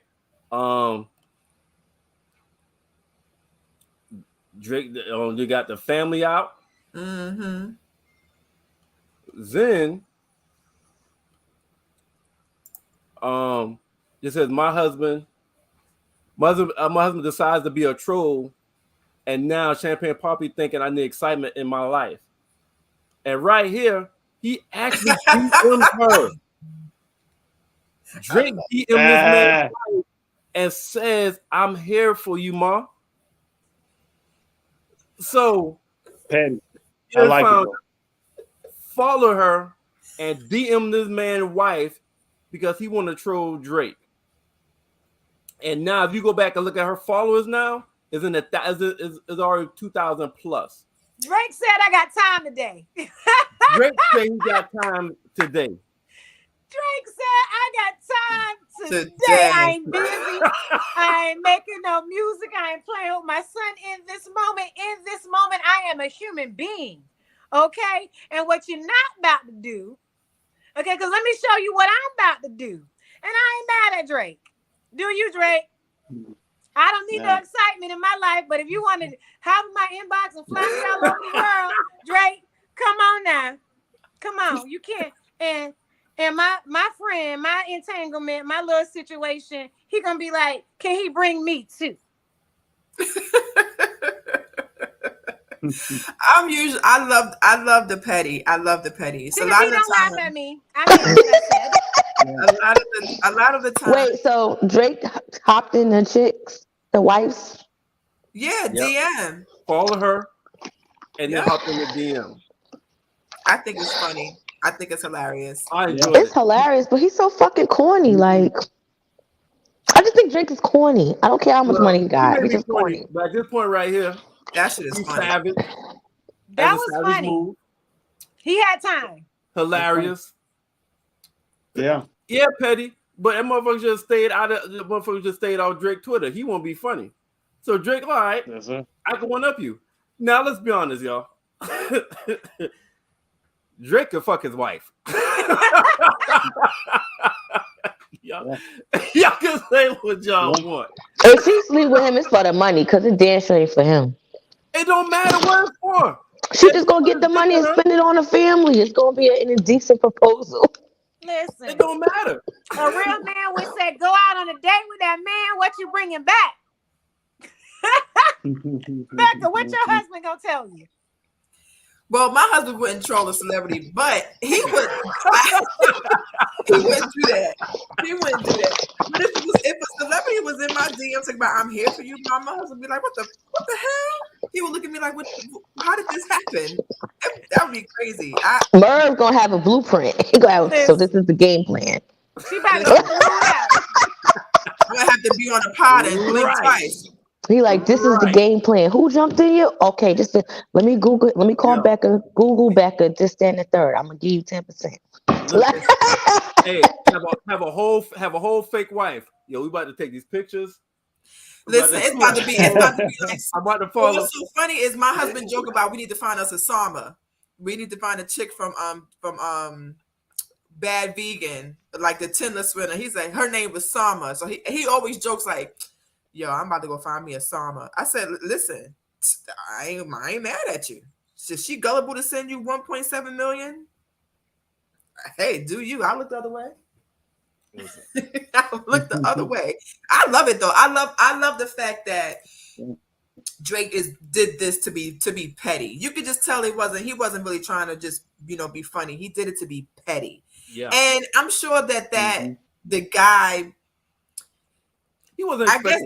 Drake, you got the family out. Mm-hmm. Then it says my husband decides to be a troll, and now Champagne Poppy thinking I need excitement in my life. And right here, he actually DM'd her. Drake DM'd this man and says, I'm here for you, Ma. So Petty. I like it. Follow her and DM this man's wife because he want to troll Drake. And now, if you go back and look at her followers now, is already 2,000 plus. Drake said, "I got time today." Drake said he got time today. Drake said, I got time today. Today. I ain't busy. I ain't making no music. I ain't playing with my son in this moment. In this moment, I am a human being. Okay? And what you're not about to do, okay, because let me show you what I'm about to do. And I ain't mad at Drake. Do you, Drake? I don't need no excitement in my life, but if you want to hop in my inbox and fly me all over the world, Drake, come on now. Come on. You can't. And my friend, my entanglement, my little situation, he gonna be like, can he bring me too? I love the petty. I love the petty. So See, a lot he of the don't laugh time, at me. I mean what I said. a lot of the time, Wait, so Drake hopped in the chicks, the wives? yeah, Yep. DM. Follow her and then Yep. hop in the DM. I think it's funny. I think it's hilarious. I enjoy It's it. hilarious, but he's so fucking corny. Like, I just think Drake is corny. I don't care how much money he got. may He's be just corny. but at this point right here, That shit is he's funny. savage. That As a was savage funny. move. He had time. Hilarious. Yeah. Yeah, petty. But that motherfucker just stayed out of Drake Twitter. He won't be funny. So Drake, all right, That's it. I can one up you. Now let's be honest, y'all. Drake could fuck his wife. y'all can say what y'all want. If she sleep with him, it's for the money, because it damn sure ain't for him. It don't matter what it's for. She just gonna get the money and spend it on the family. It's gonna be an indecent proposal. Listen, It don't matter. a real man would say, go out on a date with that man. What you bringing back? Becca, what your husband gonna tell you? Well, my husband wouldn't troll a celebrity, but he would. He wouldn't do that. He wouldn't do that. But if a celebrity was in my DM talking about I'm here for you, my husband would be like, what the hell? He would look at me like, how did this happen? That would be crazy. Merv gonna have a blueprint. He gonna have, so this is the game plan. She about to get flew out. I'm gonna have to be on the pod and blink twice. He like, this is the game plan. Who jumped in you? Okay, just let me Google. Let me call Becca. Google Becca. This, that, and the third. I'm gonna give you 10%. Hey, have a whole fake wife. Yo, we about to take these pictures. Listen, it's about to be like. I'm about to follow. What's so funny is my husband joke about we need to find us a Sama. We need to find a chick from Bad Vegan, like the Tinless winner. He's like, her name was Sama. So he always jokes like, yo, I'm about to go find me a Sama. I said, listen, I ain't mad at you. Is she gullible to send you 1.7 million? Hey, do you? I look the other way. I look the other way. I love it though. I love the fact that Drake did this to be petty. You could just tell he wasn't really trying to just be funny. He did it to be petty. Yeah. And I'm sure that the guy, he wasn't. I guess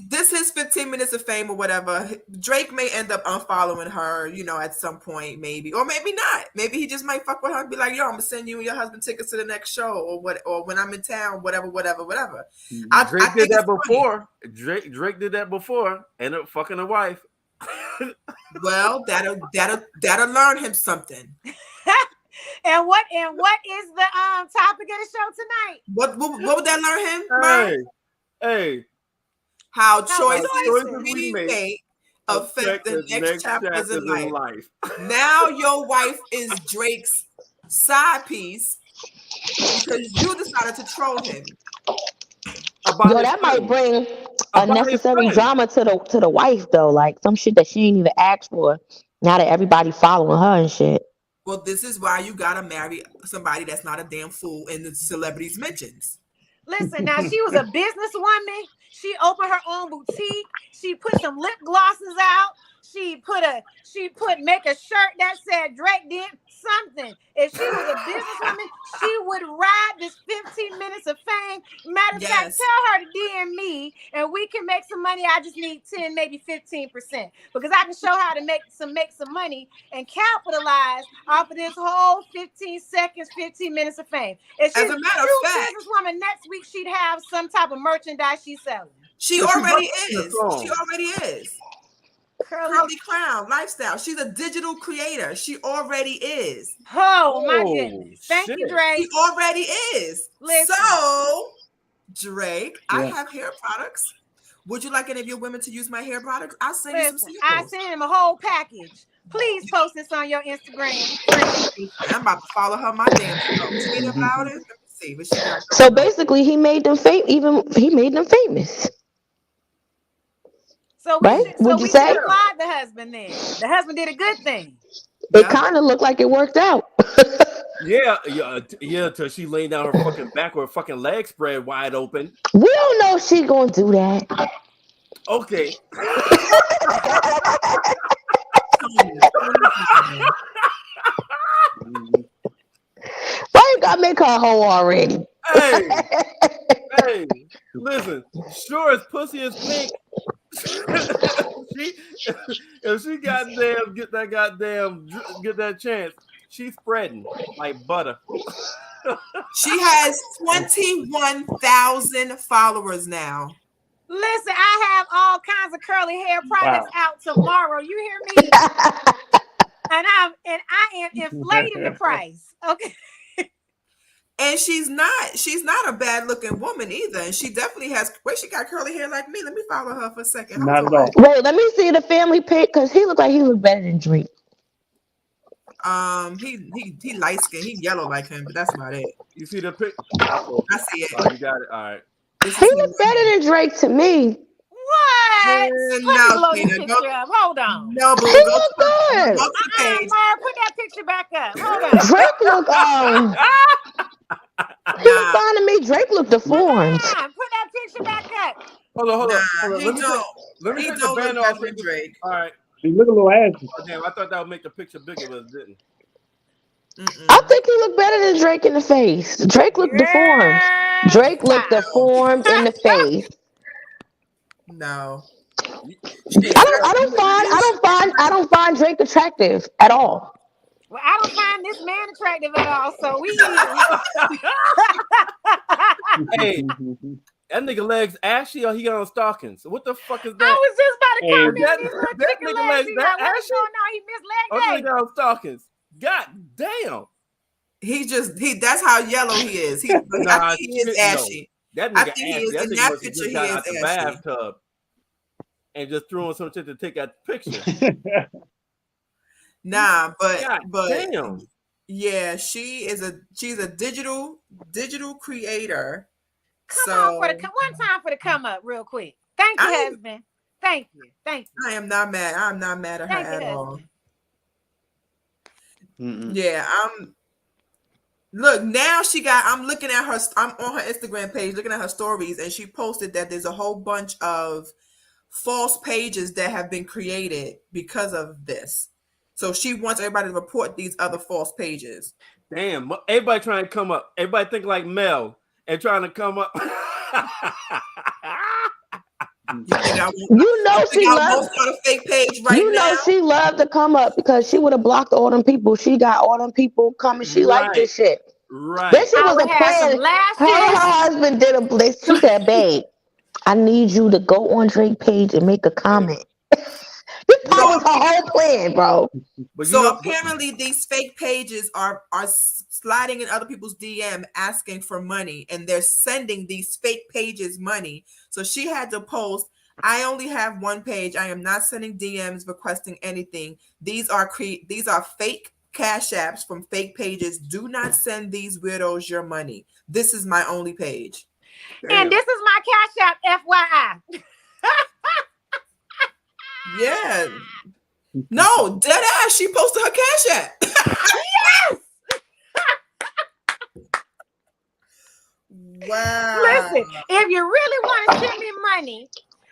this is 15 minutes of fame or whatever. Drake may end up unfollowing her, at some point, maybe, or maybe not. Maybe he just might fuck with her and be like, "Yo, I'm gonna send you and your husband tickets to the next show, or when I'm in town, whatever." Drake did that before. Drake did that before. Ended up fucking a wife. Well, that'll learn him something. And what is the topic of the show tonight? What would that learn him? Hey. How choices we make affect the next chapters in life. Now your wife is Drake's side piece because you decided to troll him. Yo, that might bring unnecessary drama to the wife though, like some shit that she ain't even asked for. Now that everybody following her and shit. Well, this is why you gotta marry somebody that's not a damn fool in the celebrities mentions. Listen, now she was a businesswoman. She opened her own boutique. She put some lip glosses out. She make a shirt that said Drake did something. If she was a businesswoman, she would ride this 15 minutes of fame. Matter of fact, tell her to DM me and we can make some money. I just need 10, maybe 15%. Because I can show how to make some money and capitalize off of this whole 15 seconds, 15 minutes of fame. If she's a true businesswoman, next week she'd have some type of merchandise she's selling. She already is. She already is. Curly Crown lifestyle. She's a digital creator. She already is. Oh my goodness. Thank you, Drake. She already is. Listen. So, Drake, I Yeah. have hair products. Would you like any of your women to use my hair products? I'll send you some Listen, samples. I sent him a whole package. Please post this on your Instagram. I'm about to follow her my damn tweet about it. Let me see what she got. So basically, he made them famous. So Right? Would you we say? should applaud the husband then. The husband did a good thing. It Yeah. kind of looked like it worked out. Yeah, till she laid down her fucking back with her fucking leg spread wide open. We don't know if she gonna do that. Okay. Why you gotta make her a hoe already? Hey, listen, sure as pussy is pink. if she goddamn get that chance, she's spreading like butter. She has 21,000 followers now. Listen, I have all kinds of curly hair products out tomorrow. You hear me? And I am inflating the price. Okay. And she's not a bad looking woman either. And she definitely has, she got curly hair like me. Let me follow her for a second. Not at all. Wait, let me see the family pic because he looked better than Drake. He light skinned, he yellow like him, but that's about it. You see the pic? I see it. Oh, you got it. All right. He looked better than Drake to me. What? Let me No, blow this Tina, picture up. Hold on. No, boo. He Go looked good. to the page. Mark, put that picture back up. Hold on. Drake looked he was fine to me. Drake looked deformed. Put that picture back up. Hold on. Nah, he Let me He take the don't band look off. better than Drake. All right. She look a little ashy. Oh, damn, I thought that would make the picture bigger, but it didn't. I think he looked better than Drake in the face. Drake looked deformed. Drake looked deformed in the face. No. I don't find Drake attractive at all. Well, I don't find this man attractive at all. So we Hey, that nigga legs ashy or he got on stockings? What the fuck is I that? was just about to Hey, comment that- these little that chicken nigga legs. legs He's that like, what's ashy? going on? He missed Oh, leg he day. got on stockings. God damn. That's how yellow he is. I Nah, think he is no. ashy. That I nigga think he ashy. is- That in nigga that must have picture, just he got is out the ashy. bathtub and just threw on some shit to take that picture. Nah, God but damn. yeah, she's a digital creator. Come on for the one time for the come up real quick. Thank you, I- husband. Thank you. I am not mad. I'm not mad at her Thank you, at all. husband. Yeah, look, now I'm looking at her, I'm on her Instagram page looking at her stories, and she posted that there's a whole bunch of false pages that have been created because of this. So she wants everybody to report these other false pages. Damn. Everybody trying to come up. Everybody think like Mel and trying to come up. You think I won't, You know she I loved. won't start a fake page right You know now? she loved to come up because she would have blocked all them people. She got all them people coming. She liked this shit. Right. This shit I was would a have some plan. Her and lashes. her husband did a. She said, "Babe, I need you to go on Drake page and make a comment." This was her whole plan, bro. But you So know, apparently these fake pages are sliding in other people's DM asking for money, and they're sending these fake pages money. So she had to post, I only have one page. I am not sending DMs requesting anything. These are fake cash apps from fake pages. Do not send these weirdos your money. This is my only page. And this is my cash app, FYI. Yeah. No, dead ass. She posted her cash app. Yes. Wow. Listen, if you really want to send me money,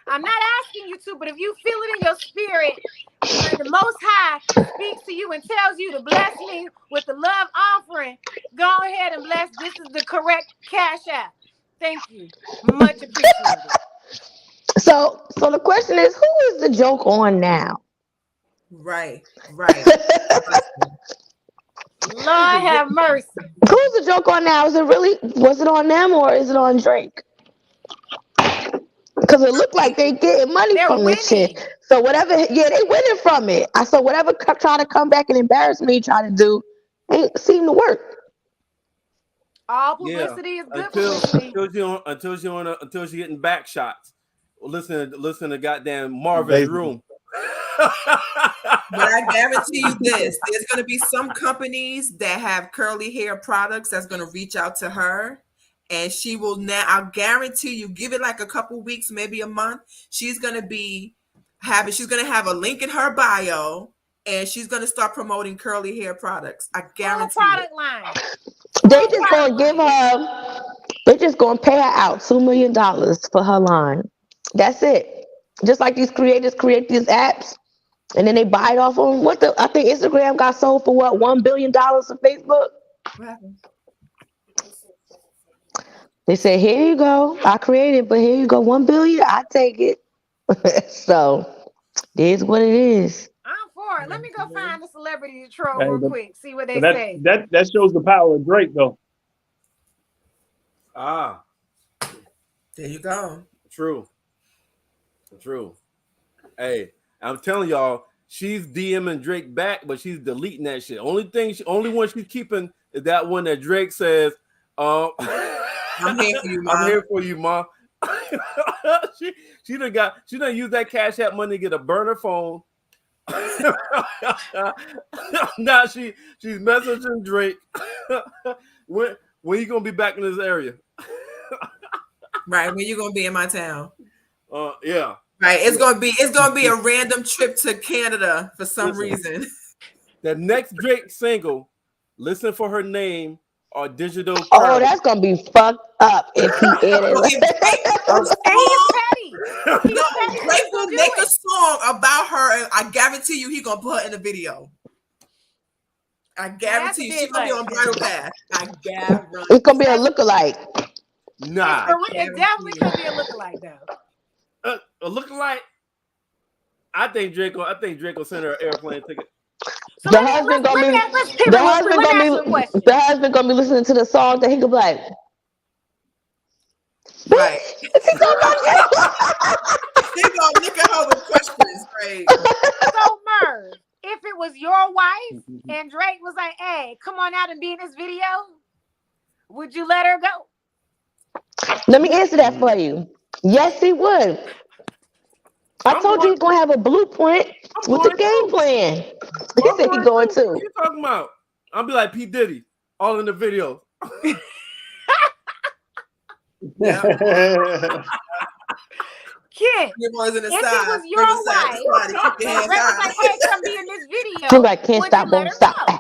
I'm not asking you to, but if you feel it in your spirit, when the Most High speaks to you and tells you to bless me with the love offering, go ahead and bless. This is the correct cash app. Thank you. Much appreciated. So the question is, who is the joke on now? Right. Lord have mercy. Who's the joke on now? Was it on them or is it on Drake? Because it looked like they getting money They're from this winning. shit. So whatever, yeah, they winning from it. I saw whatever try to come back and embarrass me, try to do, ain't seem to work. All Yeah, publicity is good until publicity. until she getting back shots. Well, listen to goddamn Marvin's Basically. Room. But I guarantee you this: there's going to be some companies that have curly hair products that's going to reach out to her, and she will now. I'll guarantee you, give it like a couple weeks, maybe a month. She's going to be She's going to have a link in her bio, and she's going to start promoting curly hair products. I Full guarantee product it. line. They just gonna give her. They just gonna pay her out $2 million for her line. That's it. Just like these creators create these apps, and then they buy it off them. I think Instagram got sold for what, $1 billion to Facebook. What happened? They said, "Here you go. I created, but here you go, 1 billion. I take it." So it is what it is. I'm for it. Let me go find the celebrity to troll Hey, real but- quick. See what they But say. that shows the power of Drake, though. Ah, There you go. true. Hey, I'm telling y'all, she's DMing Drake back, but she's deleting that shit. Only one she's keeping is that one that Drake says, I'm here for you, Mom. I'm here for you, Ma. she done used that Cash App money to get a burner phone. Now she's messaging Drake. when you gonna be back in this area? Right, when you gonna be in my town? Yeah. Right, it's gonna be a random trip to Canada for some reason. The next Drake single, Listen for Her Name, or Digital Oh, Curve. that's gonna be fucked up if he Well, edit. if Drake goes And he's petty. no, Drake will make a song about her, and I guarantee you, he gonna put her in the video. I guarantee you, she's gonna be on Bridal Path. I guarantee. It's gonna be a lookalike. Nah. It's definitely gonna be a lookalike though. A lookalike. I think Drake will send her an airplane ticket. So The let me husband ask gonna you be a question. the husband gonna be listening to the song that he could be like, Right. he gonna He gonna look at her with questions, right? So Merv, if it was your wife and Drake was like, "Hey, come on out and be in this video," would you let her go? Let me answer that for you. Yes, he would. I told you he's gonna have a blueprint with the game plan. He said he going What to. you talking about? I'll be like P. Diddy, all in the video. Kid, Your boys in the if side. it was your bring the side to wife, side and keep your and Drake hands was like, high. "Hey, come be in this video," He's like, can't would stop, you let won't her stop. go?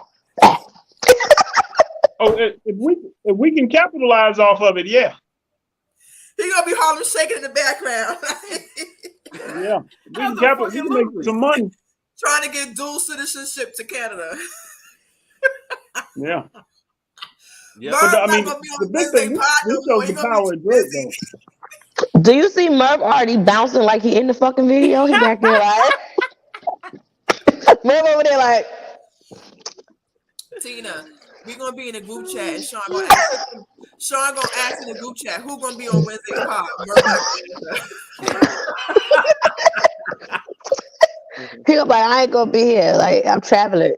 Oh, if we can capitalize off of it, yeah, He gonna be Harlem shaking in the background, yeah, we can make some money. trying to get dual citizenship to Canada. Yeah, Yeah. Merv but I not mean, gonna be on the the big Wednesday thing, pod this no more. shows He the gonna power be of Drake, busy. though. Do you see Merv already bouncing like he in the fucking video? He back there like Merv over there like Tina, we gonna be in a group chat, and Sean gonna ask in the group chat who gonna be on Wednesday pod. Merv not gonna answer. he gonna be like, I ain't gonna be here. Like I'm traveling.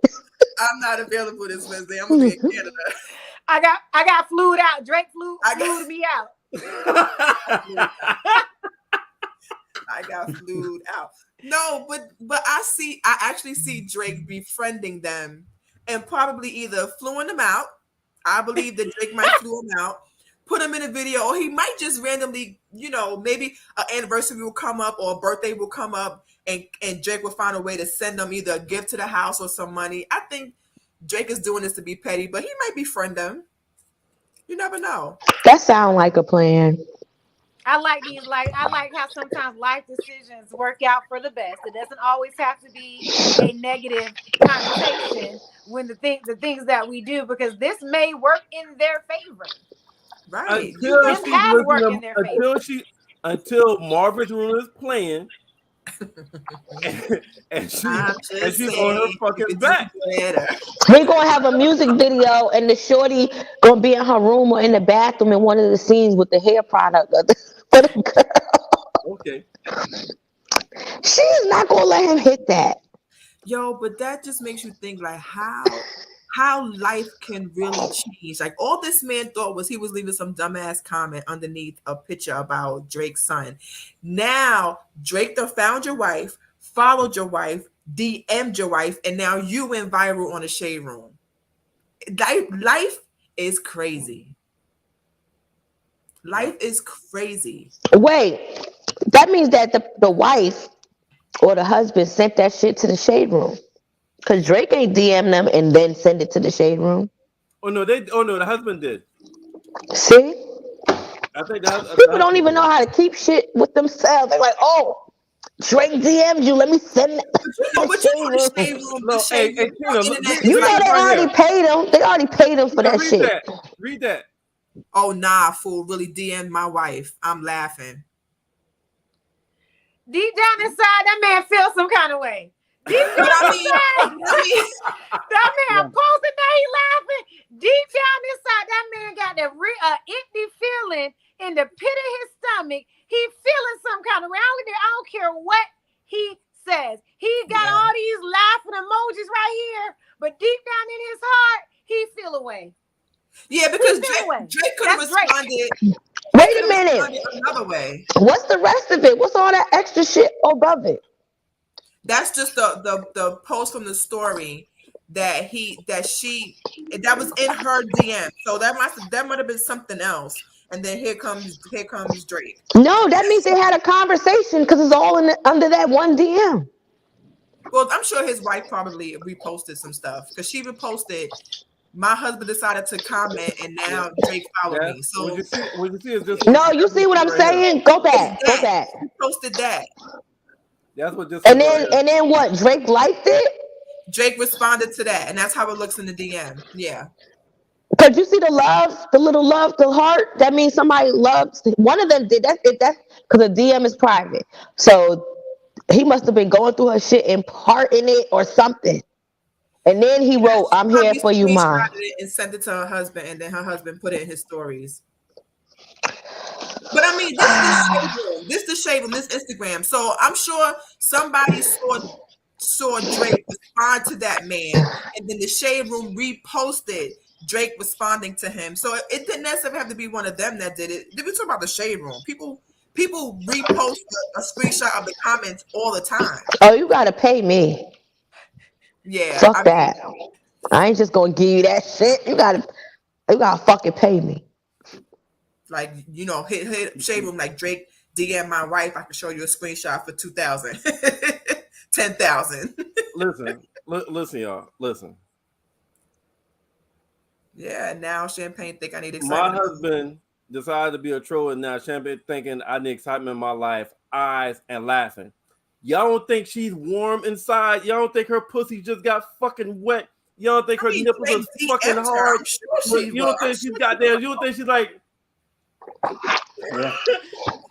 I'm not available this Wednesday. I'm gonna be in Canada. I got flued out. Drake flew I got- me out. I got flued out. No, but I actually see Drake befriending them and probably either fluing them out. I believe that Drake might flew them out, put them in a video, or he might just randomly, maybe an anniversary will come up or a birthday will come up, and Drake will find a way to send them either a gift to the house or some money. I think Drake is doing this to be petty, but he might befriend them. You never know. That sound like a plan. I like how sometimes life decisions work out for the best. It doesn't always have to be a negative connotation when the things that we do, because this may work in their favor. Right. Until Marvin's Room is playing, and she's on her fucking back. He gonna have a music video and the shorty gonna be in her room or in the bathroom in one of the scenes with the hair product for the girl. Okay. She's not gonna let him hit that. Yo, but that just makes you think like how life can really change. Like all this man thought was he was leaving some dumbass comment underneath a picture about Drake's son. Now Drake done found your wife, followed your wife, DM'd your wife, and now you went viral on the Shade Room. Life is crazy. Life is crazy. Wait, that means that the wife or the husband sent that shit to the Shade Room. Cause Drake ain't DM them and then send it to the Shade Room. Oh no, the husband did. See? I think the People don't even know how to keep shit with themselves. They're like, oh, Drake DM'd you. Let me send it. But you know the Shade Room, No, the Shade hey, Room, Tina, internet look- is You know like, they right already here. paid him. They already paid him for that read shit. that. Read that. oh nah, fool, really DM'd my wife. I'm laughing. Deep down inside, that man feels some kind of way. Deep down But I mean, inside, that man Yeah. posting that he laughing. Deep down inside, that man got that empty feeling in the pit of his stomach. He feeling some kind of way. I don't care what he says. He got Yeah. all these laughing emojis right here, but deep down in his heart, he feel away. yeah, because He's anyway. Drake could have That's Drake. responded. Wait a could've minute. responded another way. What's the rest of it? What's all that extra shit above it? That's just the post from the story that that was in her DM. So that might have been something else. And then here comes Drake. No, that means they had a conversation because it's all under that one DM. Well, I'm sure his wife probably reposted some stuff because she reposted. My husband decided to comment, and now Drake followed Yeah. me. So What you see is this. No, you see what I'm right here. saying? Go back. Go back. he posted that. That's what this. And is right then here. and then what? Drake liked it? Drake responded to that, and that's how it looks in the DM. Yeah. Cause you see the love, the little love, the heart. That means somebody loves. One of them did that. That's because the DM is private. So he must have been going through her shit and parting it or something. And then he wrote, "I'm here Probably for you, ma." screenshotted it and sent it to her husband, and then her husband put it in his stories. But I mean, this the Shade Room, this Instagram. So I'm sure somebody saw Drake respond to that man, and then the Shade Room reposted Drake responding to him. So it didn't necessarily have to be one of them that did it. Did we talk about the Shade Room? People repost a screenshot of the comments all the time. Oh, you gotta pay me. Yeah, Fuck I mean, that. I ain't just gonna give you that shit. You gotta fucking pay me. like hit Shade Room like Drake DM my wife. I can show you a screenshot for 2,000, 10,000. Listen, y'all. Listen. Yeah, now Champagne think I need My excitement. husband decided to be a troll, and now Champagne thinking I need excitement in my life, eyes and laughing. Y'all don't think she's warm inside? Y'all don't think her pussy just got fucking wet? Y'all don't think her nipples Drake are fucking DM'd her. hard? I'm sure she You don't think she's got there? You don't think she's like? Yeah.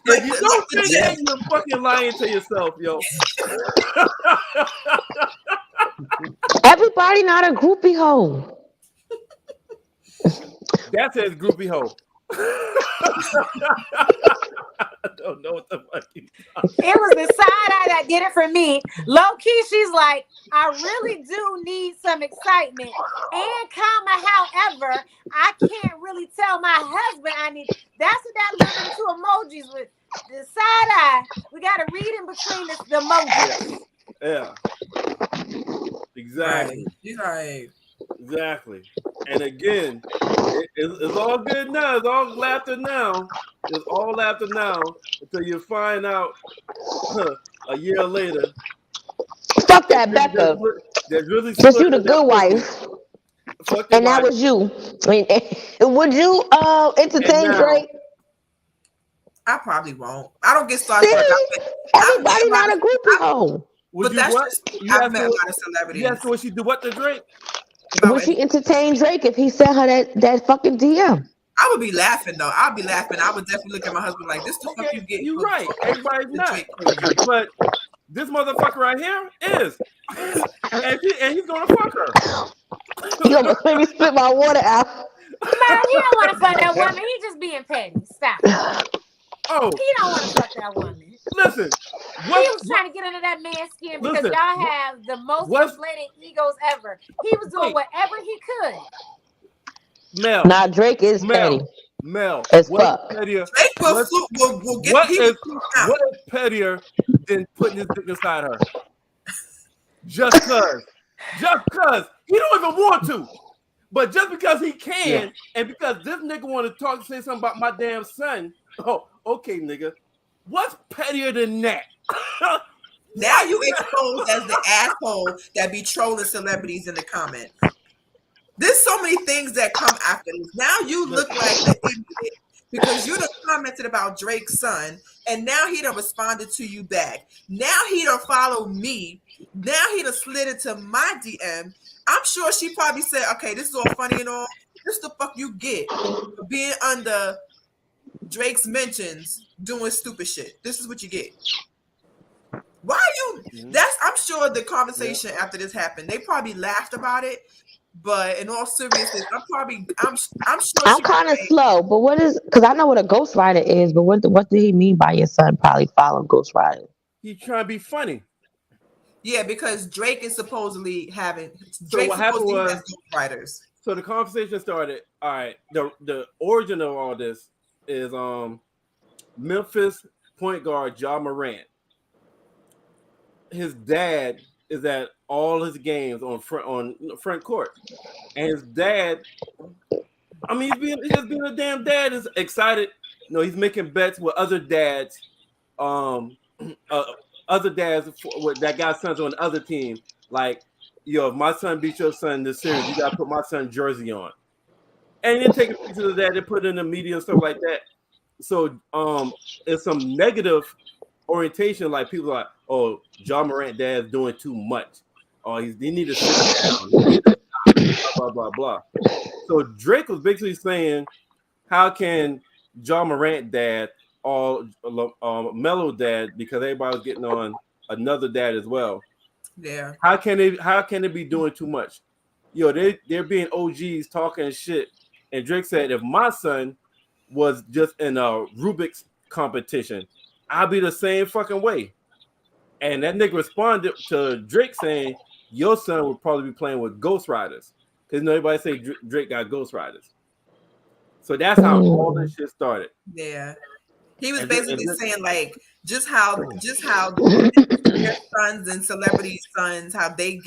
If you don't like the think gym. that, you're fucking lying to yourself, yo. Everybody not a groupie hoe. That says groupie hoe. I don't know what the fuck you. It was the side eye that did it for me. Low key, she's like, I really do need some excitement and comma. However, I can't really tell my husband I need. That's what that little two emojis with the side eye. We got to read in between the emojis. Yeah. Exactly. Right. She's like, Exactly. And again, it's all good now. It's all laughter now. It's all laughter now until you find out a year later. Fuck that, Becca. There's really Since you the good wife, and that was you. I mean, would you entertain now- Drake? I probably won't. I don't get started. See? Everybody not a groupie hoe. Would But you that's what? just, You I've asked met a her- lot of celebrities. you asked her what she do what to Drake? Would she entertain Drake if he sent her that fucking DM? I would be laughing though. I'd be laughing. I would definitely look at my husband like, "This the fuck you get." You're for- right. for- Everybody's for not. Drake crazy. But this motherfucker right here is. And he's gonna fuck her. You gonna let me spit my water out? Man, he don't want to fuck that woman. He just being petty. Stop. Oh, He don't want to fuck that woman. Listen, He was trying to get under that man's skin because Listen, y'all have the most what's- inflated egos ever. He was doing whatever he could. Mel. Nah, Drake is petty. Mel. As What fuck. is pettier? Drake will get What he is will out. what is pettier than putting his dick inside her? Just cause he don't even want to, but just because he can, and because this nigga want to say something about my damn son. Oh, okay, nigga. What's pettier than that? Now you exposed as the asshole that be trolling celebrities in the comments. There's so many things that come after this. Now you look like the idiot because you done commented about Drake's son, and now he done responded to you back. Now he done followed me. Now he done slid into my DM. I'm sure she probably said, okay, this is all funny and all. This the fuck you get for being under Drake's mentions doing stupid shit. This is what you get. Why are you? I'm sure the conversation after this happened, they probably laughed about it. But in all seriousness, I'm sure I'm kind of slow, but what is? Because I know what a ghostwriter is, but what did he mean by your son probably followed ghostwriter? He's trying to be funny. Yeah, because Drake is supposedly having. So what happened was ghostwriters. So the conversation started. All right, the origin of all this is Memphis point guard Ja Morant. His dad is at all his games on front court, and his dad, I mean, he's just being a damn dad. Is excited. You know, he's making bets with other dads, with that got sons on the other team. Like, yo, if my son beats your son in this series, you gotta put my son's jersey on. And then take a picture of that and put it in the media and stuff like that. So, it's some negative orientation, like people are like, oh, Ja Morant dad's doing too much. Oh, he need to sit down. Blah, blah, blah. So Drake was basically saying, how can Ja Morant dad or Melo dad, because everybody was getting on another dad as well. Yeah. How can they be doing too much? Yo, they're being OGs talking shit. And Drake said, if my son was just in a Rubik's competition, I'll be the same fucking way. And that nigga responded to Drake saying, your son would probably be playing with Ghost Riders. Because everybody say Drake got Ghost Riders. So that's how all this shit started. Yeah. He was And basically this- saying like just how their sons and celebrity sons, how they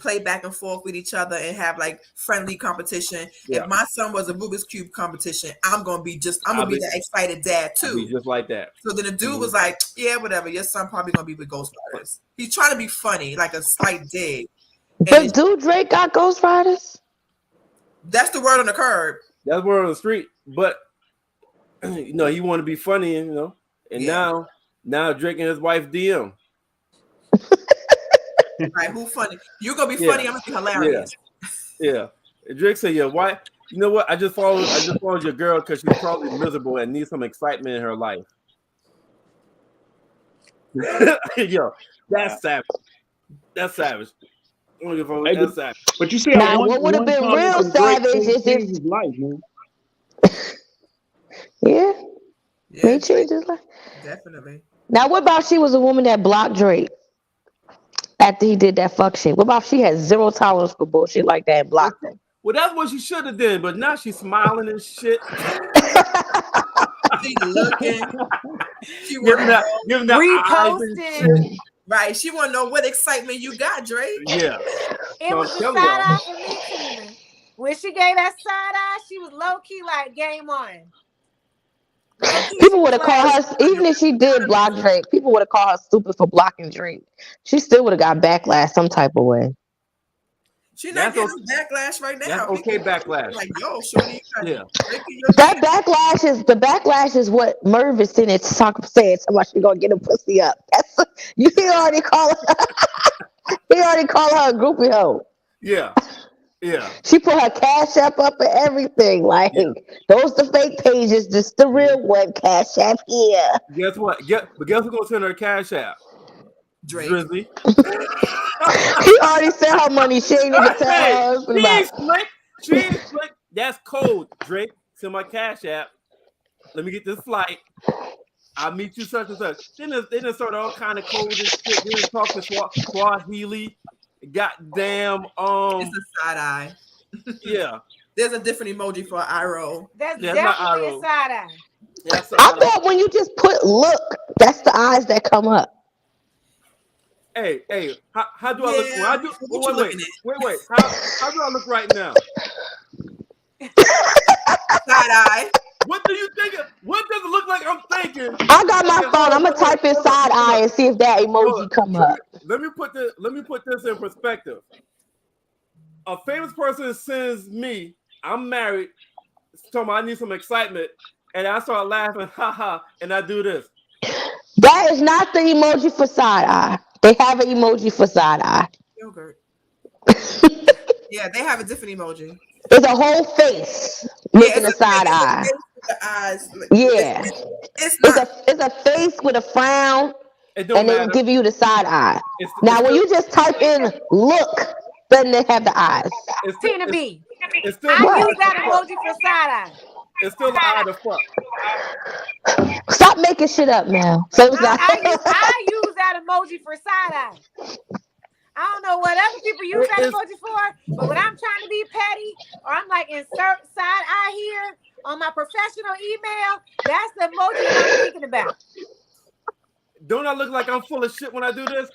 play back and forth with each other and have like friendly competition. Yeah. If my son was a Rubik's Cube competition, I'm gonna be that excited dad I'll too. be just like that. So then the dude was like, yeah, whatever, your son probably gonna be with Ghost Riders. He's trying to be funny, like a slight dig. But do Drake got Ghost Riders? That's the word on the curb. That's word on the street. But you know, he want to be funny, you know. And now Drake and his wife DM. Right, who funny? You're gonna be funny, I'm gonna be hilarious. Yeah. And Drake said, yeah, why? You know what? I just followed your girl because she's probably miserable and needs some excitement in her life. Yo, that's savage. That's savage. That's savage. But you see, Now, what would have been real savage is if his life, man. yeah, Yeah, they changed his life. definitely. Now, what about she was a woman that blocked Drake after he did that fuck shit? What about she had zero tolerance for bullshit like that and blocked him? Well, that's what she should have done, but now she's smiling and shit. She looking. She Giving that eyes and shit. Reposted. right. She want to know what excitement you got, Drake. Yeah. It So was I'm the telling side y'all. eye for me, Tina. When she gave that side eye, she was low key like game on. People would have called her, even if she did block Drake, people would have called her stupid for blocking Drake. She still would have got backlash some type of way. She not That's getting backlash right now. That's okay People backlash. Like, yo, shorty, you Yeah. That backlash is what Merv is sitting there saying somebody she's gonna get a pussy up. That's he already call her a groupie hoe. Yeah. Yeah. She put her Cash App up and everything. Like those the fake pages, just the real one. Cash App here. Guess what? Guess who's gonna send her cash out? Drake. Drizzy. She already sent her money. She ain't even tell her husband She about ain't slick. She ain't slick. That's cold, Drake. Send my cash app. Let me get this flight. I meet you such and such. Then they done started all kind of code and shit. They done talk to Swahili. Goddamn. It's a side eye. Yeah. There's a different emoji for eye roll. That's Yeah, it's not definitely eye a roll. side eye. That's I bet when you just put look, that's the eyes that come up. Hey, how do I look? Yeah, When I do, what you looking wait. How do I look right now? Side eye. What do you think? What does it look like I'm thinking? I got my Okay, phone. I'm gonna hold on, type in hold on, side hold on. eye and see if that Hold emoji on. come up. Let me put this in perspective. A famous person sends me, I'm married, told me I need some excitement, and I start laughing, haha, and I do this. That is not the emoji for side eye. They have an emoji for side eye. Yogurt. Yeah, they have a different emoji. It's a whole face making a side eye. Face with the eyes. Yeah. It's not. It's a face with a frown, It don't and they matter. give you the side eye. It's Now, when still, you just type in look, then they have the eyes. it's still, Tina B. it's still I the eye use that to fuck. emoji for side eye. It's still the eye to fuck. Stop making shit up now. So it's not. I use that emoji for side eye. I don't know what other people use that emoji for, but when I'm trying to be petty or I'm like insert side eye here on my professional email, that's the emoji I'm thinking about. Don't I look like I'm full of shit when I do this?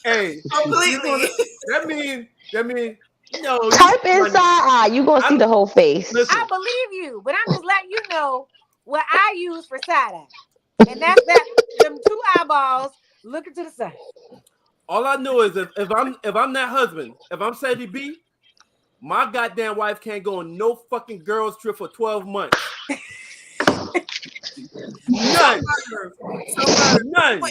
Hey, Completely. that mean no. Type in side eye. You're going to see the whole face. Listen, I believe you, but I'm just letting you know what I use for side eye. And that's that them two eyeballs looking to the side. all I know is if I'm that husband, if I'm Sadie B, my goddamn wife can't go on no fucking girls trip for 12 months. None. None.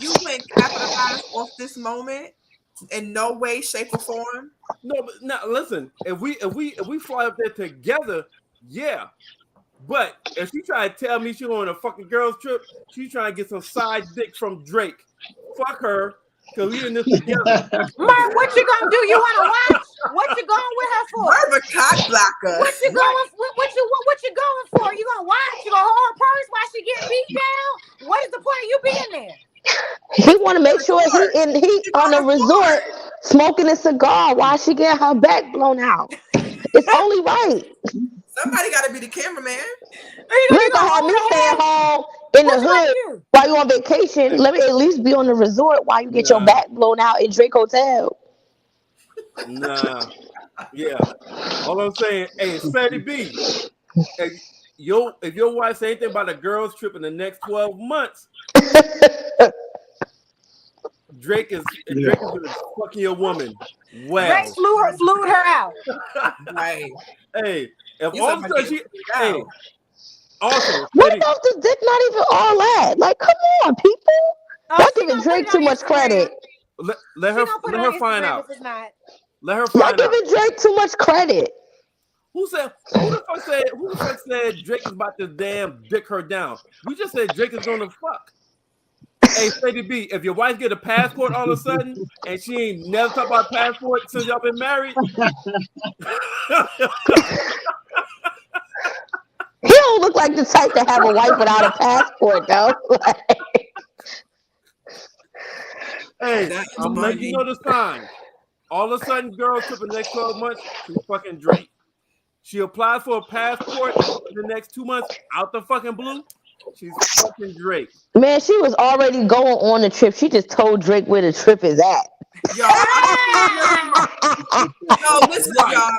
You wouldn't capitalize off this moment in no way, shape, or form. No, but now listen. If we fly up there together, yeah. But if she try to tell me she on a fucking girls trip, she trying to get some side dick from Drake. Fuck her, cause we in this together. Mark, what you gonna do? You wanna watch? What you going with her for? We're a cock blocker. What you going? What you going for? You gonna watch? You gonna hold her purse while she getting beat down? What is the point of you being there? He want to make sure he on a resort smoking a cigar while she get her back blown out. It's only right. Somebody got to be the cameraman. You ain't gonna have me staying home in the hood while you on vacation. Let me at least be on the resort while you get your back blown out in Drake Hotel. Nah, yeah. All I'm saying, hey, Sadie B, if your wife say anything about a girls trip in the next 12 months, Drake is fucking your woman. Well, Drake flew her out. Right. Hey, if You all of a sudden hey, also, What about the dick not even all that? Like, come on, people. Y'all giving Drake too much credit. Let her find out. Let her Y'all find out. giving Drake too much credit. Who the fuck said Drake is about to damn dick her down? We just said Drake is gonna fuck. Hey, Sadie B, if your wife get a passport all of a sudden and she ain't never talked about passport since y'all been married. He don't look like the type to have a wife without a passport, though. Hey, I'm letting you know the sign. All of a sudden, girls trip the next 12 months, she's fucking Drake. She applied for a passport in the next 2 months, out the fucking blue. She's fucking Drake. Man, she was already going on the trip. She just told Drake where the trip is at. Yo, listen, y'all.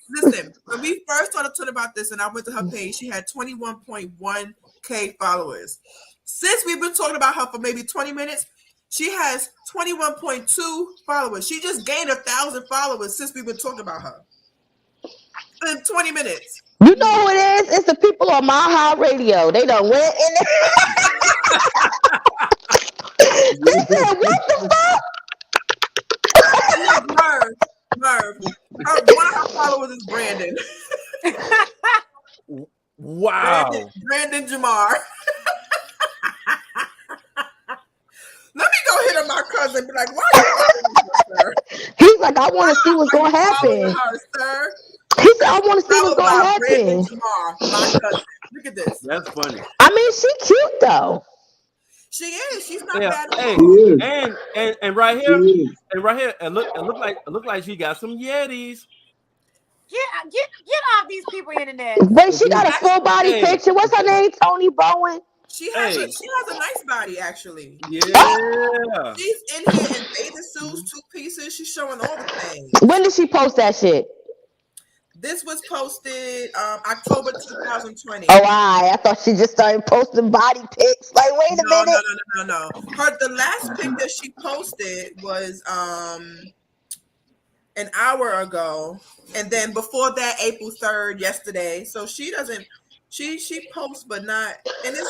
Listen, when we first started talking about this and I went to her page, she had 21.1K followers. Since we've been talking about her for maybe 20 minutes, she has 21.2 followers. She just gained 1,000 followers since we've been talking about her. In 20 minutes. You know who it is? It's the people on My High Radio. They done went in there. They said, what the fuck? Merv. One of her followers is Brandon. Wow. Brandon Jamar. Let me go hit on my cousin and be like, why are you following her? He's like, I want to see what's gonna Following happen. her, sir. He said, I want to see what's Followed gonna by Brittany happen. Jamar, my cousin. Look at this. That's funny. I mean, she cute though. She is. She's not Yeah. bad at Hey, all. and right here, it look like she got some Yetis. Get off these people internet. But she got a full body Hey. picture. What's her name? Tony Bowen. She has Hey. a nice body, actually. Yeah. She's in here in bathing suits, 2 pieces. She's showing all the things. When did she post that shit? This was posted October 2020. Oh, I thought she just started posting body pics. Like, wait a minute. No. The last pic that she posted was an hour ago, and then before that, April 3rd, yesterday. So she doesn't. She posts, but not, and it's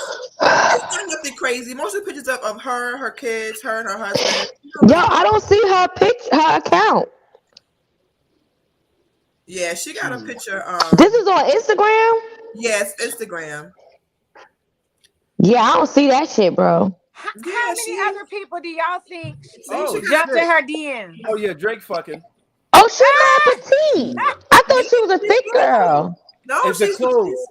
not nothing crazy. Most of the pictures of her kids, her and her husband. Yo, I don't see her account. Yeah, she got a picture. This is on Instagram? Yes, Instagram. Yeah, I don't see that shit, bro. How Yeah, many other people do y'all think Oh, jumped in shit. her DM? Oh yeah, Drake fucking. Oh, she mad petite. I thought she was a thick girl. No, It's the she's clothes.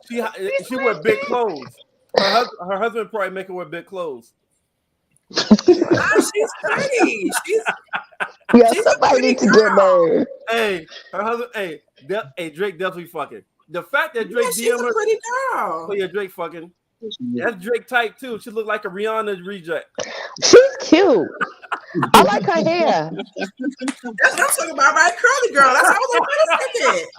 She wear big clothes. Her husband probably make her wear big clothes. she's pretty. Yeah, somebody need to get her. Hey, her husband. Hey, Drake definitely fucking. The fact that Drake She's DM a her. pretty girl. Oh yeah, Drake fucking. That's Drake type too. She look like a Rihanna reject. She's cute. I like her hair. That's what I'm talking about, right? Curly girl. That's how I was gonna say it.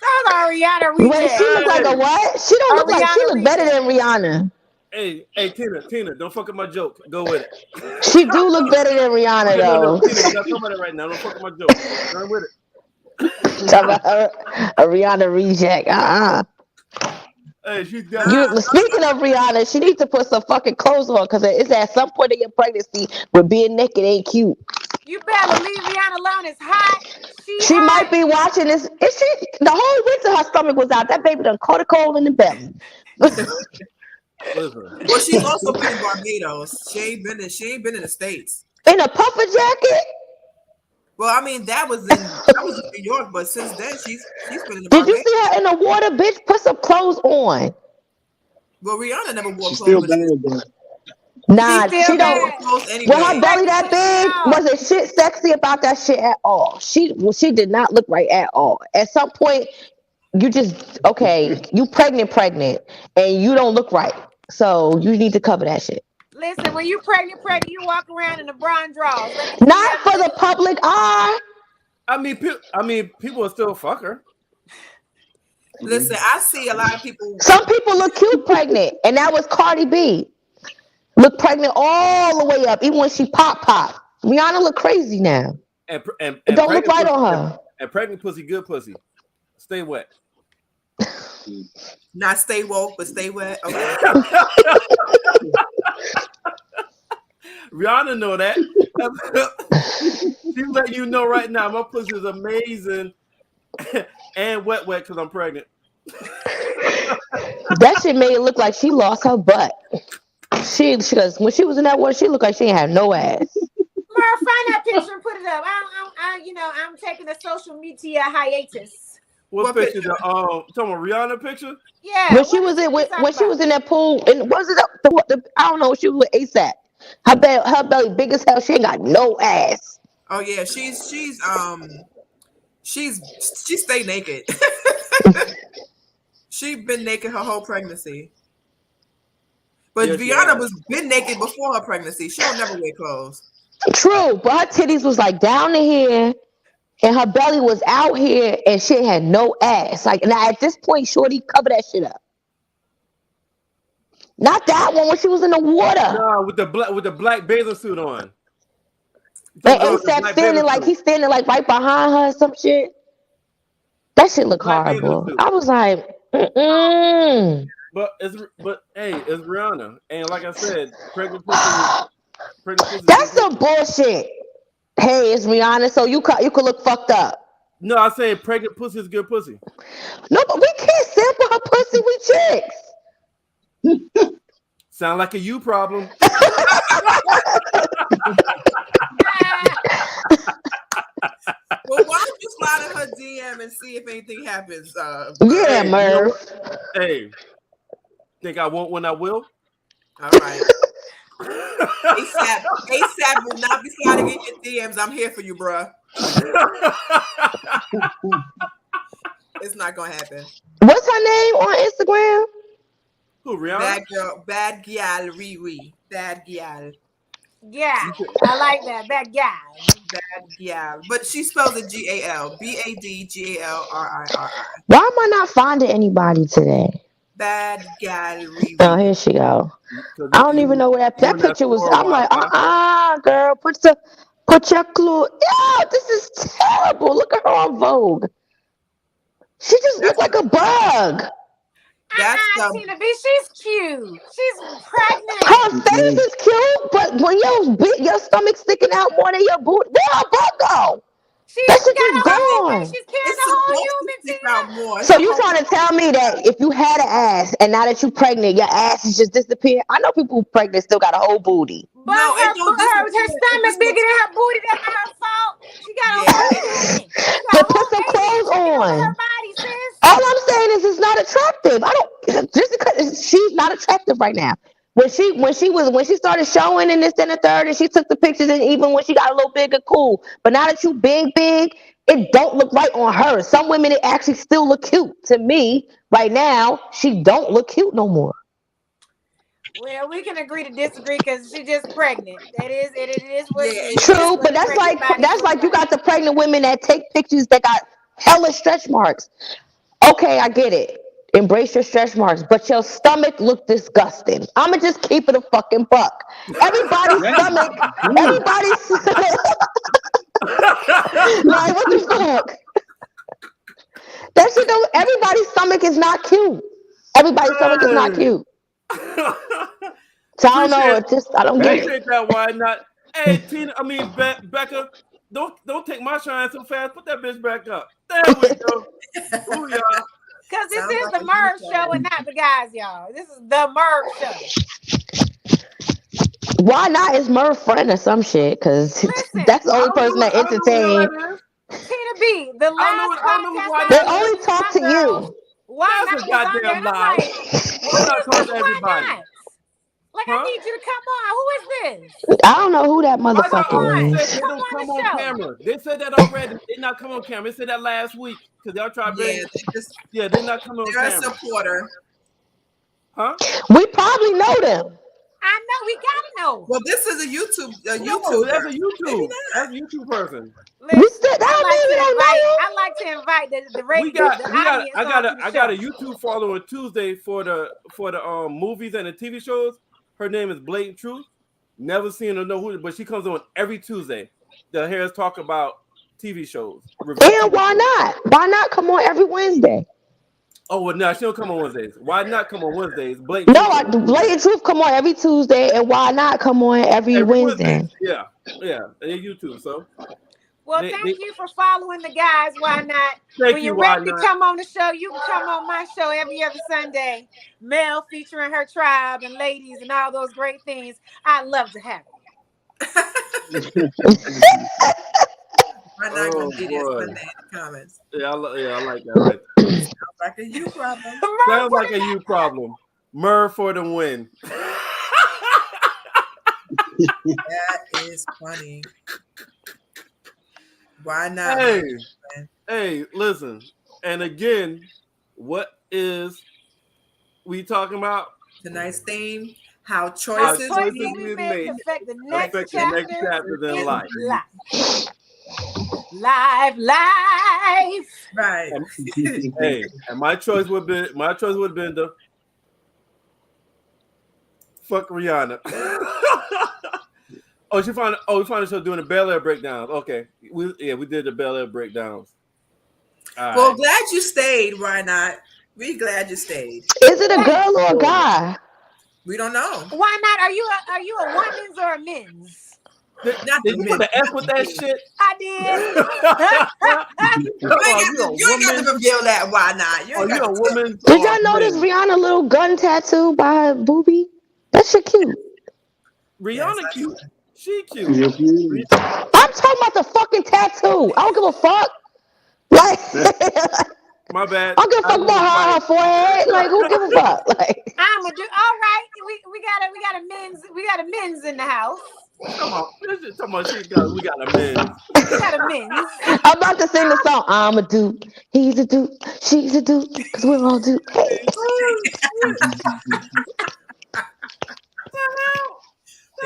That's our Rihanna Wait, reject. she look like a what? She don't look like she look better than Rihanna. Hey, Tina, don't fuck up my joke. Go with it. She do look better than Rihanna No, though. Tina, we're not talking about it right now. Don't fuck up my joke. Run with it. Talk about her, a Rihanna reject. Hey, she's Speaking of Rihanna, she needs to put some fucking clothes on because it's at some point in your pregnancy where being naked ain't cute. You better leave Rihanna alone. It's hot. She might be watching this. Is she? The whole winter her stomach was out. That baby done caught a cold in the belly. listen. Well, she's also been in Barbados. She ain't been in the States. In a puffer jacket. Well, I mean that was in New York, but since then she's been in the Did you Barbados. see her in the water, bitch? Put some clothes on. Well, Rihanna never wore She's still clothes. bad. Nah, She still she bad. don't. Clothes anyway. When her belly that big, wasn't shit sexy about that shit at all. She did not look right at all. At some point, you just you pregnant, and you don't look right. So you need to cover that shit. Listen, when you pregnant, you walk around in the bra and drawers. Not for the public eye. I mean, people will still fuck her. Listen, I see a lot of people. Some people look cute pregnant, and that was Cardi B. Look pregnant all the way up, even when she pop. Rihanna look crazy now. And It don't look right pussy, on her. And pregnant pussy, good pussy. Stay wet. Not stay woke, but stay wet. Okay. Rihanna know that. She let you know right now. My pussy is amazing and wet because I'm pregnant. That shit made it look like she lost her butt. She because when she was in that water, she looked like she ain't had no ass. Mara, find that picture and put it up. I'm taking a social media hiatus. What picture? Talking about Rihanna picture? Yeah. When she was in that pool, and was it the I don't know, she was with ASAP. Her belly big as hell. She ain't got no ass. Oh yeah, she stayed naked. She been naked her whole pregnancy. But Yes, Rihanna was been naked before her pregnancy. She don't never wear clothes. True, but her titties was like down to here, and her belly was out here, and she had no ass. Like now at this point, Shorty cover that shit up. Not that one when she was in the water. No, with the black bathing suit on. And ASAP standing like he's standing like right behind her or some shit. That shit look Black bathing horrible. suit. I was like, mm-mm. But hey, it's Rihanna, and like I said, pregnant pussy. That's some bullshit. Hey, it's Rihanna, so you could look fucked up. No, I'm saying pregnant pussy is good pussy. No, but we can't sample her pussy with chicks. Sound like a you problem. DM and see if anything happens. Yeah, Hey, you know Merv. what? Hey, think I won't when I will? All right. ASAP will not be sliding in your DMs. I'm here for you, bruh. It's not gonna happen. What's her name on Instagram? Who, Rihanna? Bad girl, bad gal, Riri, bad gal, Yeah, I like that. That guy. bad gal. But she spells it GAL, BADGALRIRI. Why am I not finding anybody today? Bad gal, Oh, Riri. here she go. 'Cause I don't even know where that you in picture was. store a I'm like, while, girl, put your clue. Yo, this is terrible. Look at her on Vogue. She just looked like a bug. That's the Tina B, she's cute. She's pregnant. Her face is cute, but when your stomach sticking out more than your booty, where her butt go? She's That shit got just a whole gone. She's carrying it's a whole supposed to human, stick Tina. out more. So you trying to tell me that if you had an ass and now that you pregnant, your ass is just disappearing? I know people who pregnant still got a whole booty. But No, it her don't stomach disappear. bigger than her booty. That's not her fault. She got a Yeah, whole it- human. She Then got a put whole some alien clothes chicken over on. her body, sis. All I'm saying is it's not attractive. I don't just because she's not attractive right now. When she started showing in this and the third, and she took the pictures, and even when she got a little bigger, cool. But now that you big, it don't look right on her. Some women it actually still look cute. To me, right now, she don't look cute no more. Well, we can agree to disagree because she's just pregnant. It is what it Yeah, is. it's True, She's but that's pregnant like body for you life. got the pregnant women that take pictures that got hella stretch marks. Okay, I get it. Embrace your stretch marks, but your stomach look disgusting. I'ma just keep it a fucking buck. Everybody's stomach, everybody's like what the fuck? That shit don't. Everybody's stomach is not cute. Everybody's stomach is not cute. So I don't know. It just I don't get it. Appreciate that. Why not? Hey, Tina. I mean, Becca. Don't take my shine so fast. Put that bitch back up. There we go. Ooh, y'all. Because this Sounds is like the a Merv unicorn. show and not the guys, y'all. This is the Merv show. Why not? Is Merv friend or some shit? Because Listen, that's the I only don't person know that what- I don't know entertain. what that is. Tina B, the I don't know last why podcast They that I is. only did, talk my to girls, you. why That's not a was on there? goddamn And I'm lie. like, who I'm not is talking this to why everybody. not? Like, Huh? I need you to come on. Who is this? I don't know who that I thought motherfucker already is. said they Come don't on come the on show. camera. They said that already. They not come on camera. They said that last week because y'all tried yeah, bringing. they just Yeah, they not coming on they're a camera. supporter. Huh? We probably know them. I know we gotta know. Well, this is a YouTube. No, YouTuber. that's a Maybe YouTube. not. That's a YouTube person. We Listen, still. That I don't mean we don't know them. I like to invite the We got. audience I got onto the I got a show. YouTube follower on Tuesday for the movies and the TV shows. Her name is Blatant Truth. Never seen her, know who, but she comes on every Tuesday. The Harris talk about TV shows. review And TV why shows. not? Why not come on every Wednesday? Oh well, no, she don't come on Wednesdays. Why not come on Wednesdays? Blatant No, Truth. Blatant Truth come on every Tuesday, and why not come on every Wednesday? Yeah, and YouTube. So Well, They- thank they- you for following the guys. Why not? thank When you. you're Why ready to not? come on the show, you can come on my show every other Sunday. Mel featuring her tribe and ladies and all those great things. I love to have it. Why not Oh, gonna be there boy. Sunday in the comments? Yeah, I like that. Right there. Sounds like a you problem. Sounds like a you problem. Murr for the win. That is funny. Why not? Hey, listen. And again, what is we talking about? Tonight's theme: how Our choices choices we we make make affect the next affect the next chapter chapter in in life. Life. right. Hey, and my choice would have been the fuck Rihanna. we found ourselves doing the Bel Air breakdowns. Okay. We did the Bel Air breakdowns. All Well, right. glad you stayed. Why not? We glad you stayed. Is it a girl or a guy? We don't know. Why not? Are you a woman's or a men's? Did you put an F with that shit? I did. You ain't got to reveal that. Why not? You Oh, ain't you got a to woman? Did y'all notice Rihanna little gun tattoo by her boobie? That shit cute. Rihanna Yes, cute. She cute. I'm talking about the fucking tattoo. I don't give a fuck. Like, My bad. I don't give a fuck about her forehead. Like, who give a fuck? Like, I'm gonna do all right. We got a men's in the house. Come on, talking about we got a man. We got a men's. I'm about to sing the song. I'm a dude. He's a dude. She's a dude. Cause we're all dude. Hey.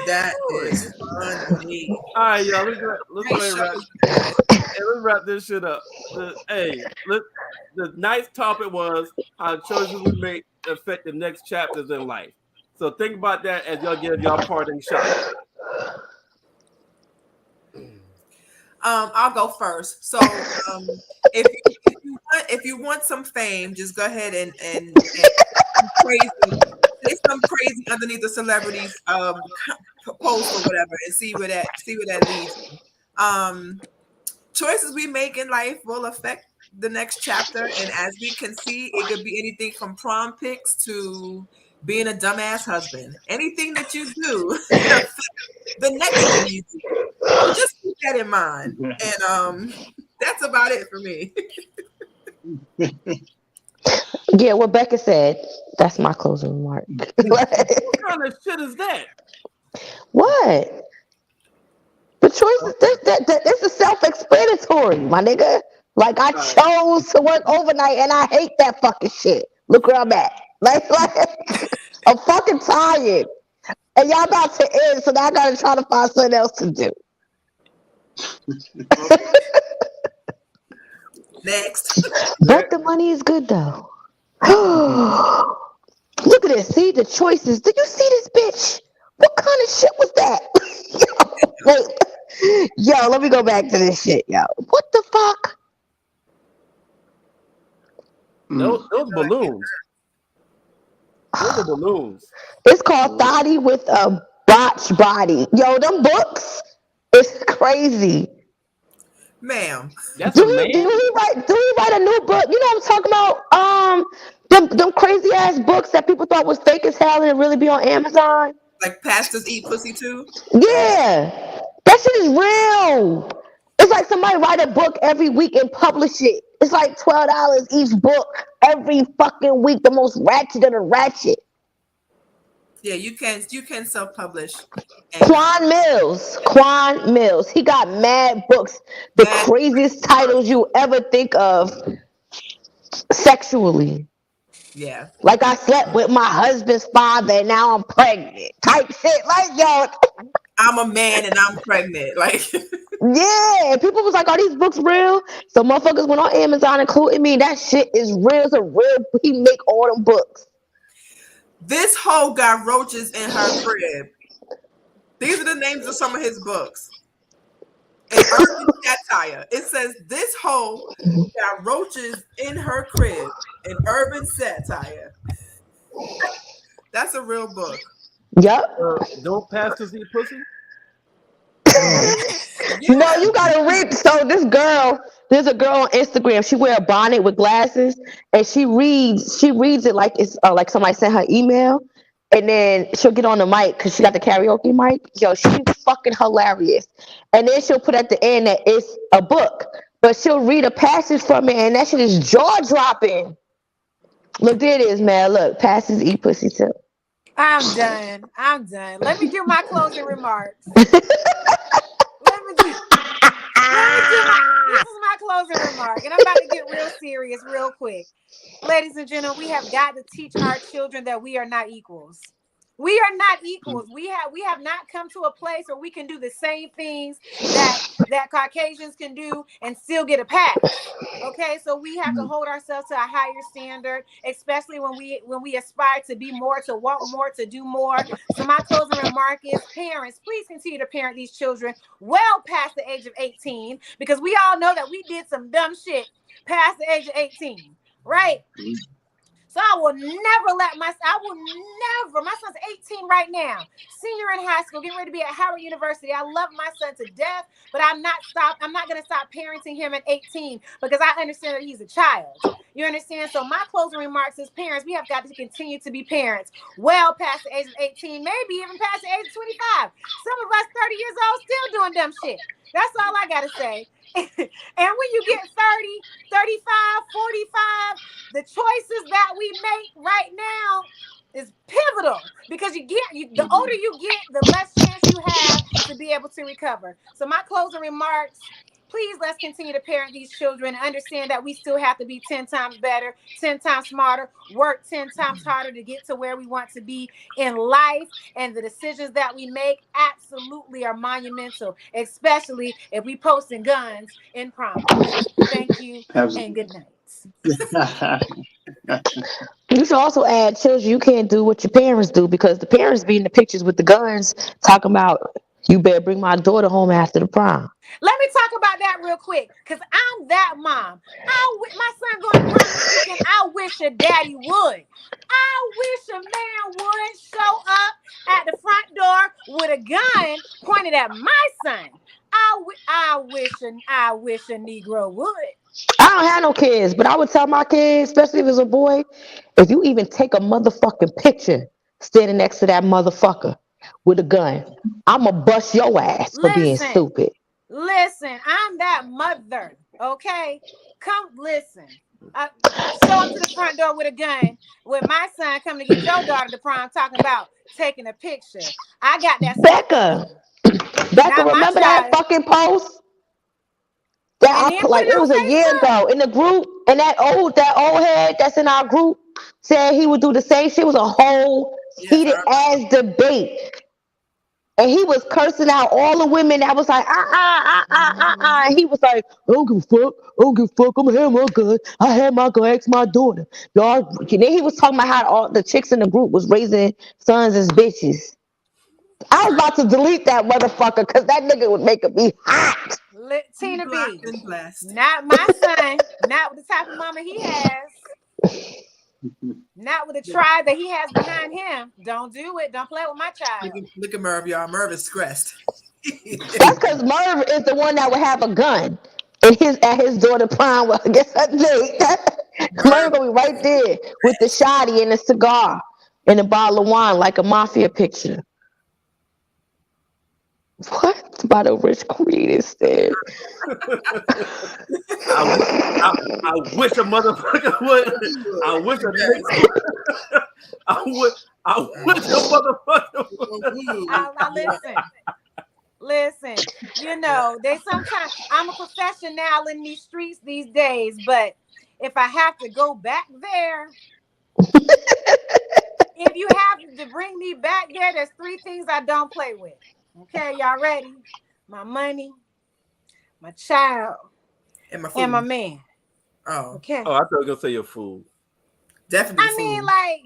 That is funny. All right, y'all. Let's wrap this shit up. The nice topic was how choices we make affect the next chapters in life. So think about that as y'all give y'all parting shot. I'll go first. So, if you want some fame, just go ahead and crazy, say some crazy underneath the celebrities post or whatever, and see where that leads. Choices we make in life will affect the next chapter, and as we can see, it could be anything from prom pics to being a dumbass husband. Anything that you do, the next thing you do. So just keep that in mind. And that's about it for me. Yeah, what Becca said. That's my closing remark. What kind of shit is that? What? The choices, this is self-explanatory, my nigga. Like, I chose to work overnight and I hate that fucking shit. Look where I'm at. Like I'm fucking tired. And y'all about to end, so now I gotta try to find something else to do. Next. But the money is good though. Look at this. See the choices. Did you see this bitch? What kind of shit was that? Yo, let me go back to this shit, yo. What the fuck? Those balloons. Those are balloons. It's called Thotty with a Botched Body. Yo, them books is crazy. Ma'am. That's a man. Do he write a new book? You know what I'm talking about? Them crazy ass books that people thought was fake as hell and it really be on Amazon. Like pastors eat pussy too? Yeah. That shit is real. It's like somebody write a book every week and publish it. It's like $12 each book every fucking week. The most ratchet of the ratchet. Yeah, you can self-publish. Quan Mills. He got mad books. The craziest titles you ever think of sexually. Yeah. Like I slept with my husband's father and now I'm pregnant. Type shit. Like, yo. I'm a man and I'm pregnant. Like yeah. People was like, are these books real? So motherfuckers went on Amazon, including me. That shit is real. It's a real. He make all them books. This hoe got roaches in her crib. These are the names of some of his books. An urban satire. It says this hoe got roaches in her crib. An urban satire. That's a real book. Yep. Don't pastors eat pussy? Yeah. No, you gotta read. So there's a girl on Instagram. She wear a bonnet with glasses, and she reads it like it's like somebody sent her email, and then she'll get on the mic because she got the karaoke mic. Yo, she's fucking hilarious. And then she'll put at the end that it's a book, but she'll read a passage from it, and that shit is jaw dropping. Look, there it is, man. Look, pastors eat pussy too. I'm done. Let me do my closing remarks. This is my closing remark, and I'm about to get real serious real quick. Ladies and gentlemen, we have got to teach our children that we are not equals. We are not equals. We have not come to a place where we can do the same things that Caucasians can do and still get a pass. Okay, so we have to hold ourselves to a higher standard, especially when we aspire to be more, to want more, to do more. So my closing remark is, parents, please continue to parent these children well past the age of 18, because we all know that we did some dumb shit past the age of 18, right? So I will never my son's 18 right now, senior in high school, getting ready to be at Howard University. I love my son to death, but I'm not going to stop parenting him at 18 because I understand that he's a child. You understand? So my closing remarks as parents, we have got to continue to be parents well past the age of 18, maybe even past the age of 25. Some of us 30 years old still doing dumb shit. That's all I got to say. And when you get 30, 35, 45, the choices that we make right now is pivotal, because the older you get, the less chance you have to be able to recover. So my closing remarks, please, let's continue to parent these children. Understand that we still have to be 10 times better, 10 times smarter, work 10 times harder to get to where we want to be in life. And the decisions that we make absolutely are monumental, especially if we posting guns in prom. Thank you and good night. You should also add, children, you can't do what your parents do, because the parents be in the pictures with the guns talking about, you better bring my daughter home after the prom. Let me talk about that real quick, because I'm that mom. My son going to prom this weekend. I wish a daddy would. I wish a man would show up at the front door with a gun pointed at my son. I wish a Negro would. I don't have no kids, but I would tell my kids, especially if it's a boy, if you even take a motherfucking picture standing next to that motherfucker with a gun, I'ma bust your ass for being stupid. Listen, I'm that mother, okay? Come listen. Show up to the front door with a gun with my son coming to get your daughter to prom talking about taking a picture. I got that. Becca, remember that fucking post? It was a year ago in the group, and that old head that's in our group said he would do the same shit. It was a whole heated ass debate. And he was cursing out all the women that was like, And he was like, I don't give a fuck. I'm gonna have my gun. I had my gun, ask my daughter. Y'all, and then he was talking about how all the chicks in the group was raising sons as bitches. I was about to delete that motherfucker because that nigga was making me hot. Tina B, not my son, not with the type of mama he has. Not with the tribe that he has behind him. Don't do it. Don't play with my child. Look at Merv, y'all. Merv is stressed. That's because Merv is the one that would have a gun at his daughter prom against her date. Merv gonna be right there with the shotty and a cigar and a bottle of wine like a mafia picture. What about a rich queen instead? I wish a motherfucker would. I wish a motherfucker would. Listen. You know, sometimes I'm a professional in these streets these days, but if I have to go back there, if you have to bring me back there, there's 3 things I don't play with. Okay, y'all ready? My money, my child, and my man. Oh, okay. Oh, I thought you were gonna say your food. Definitely. I mean, like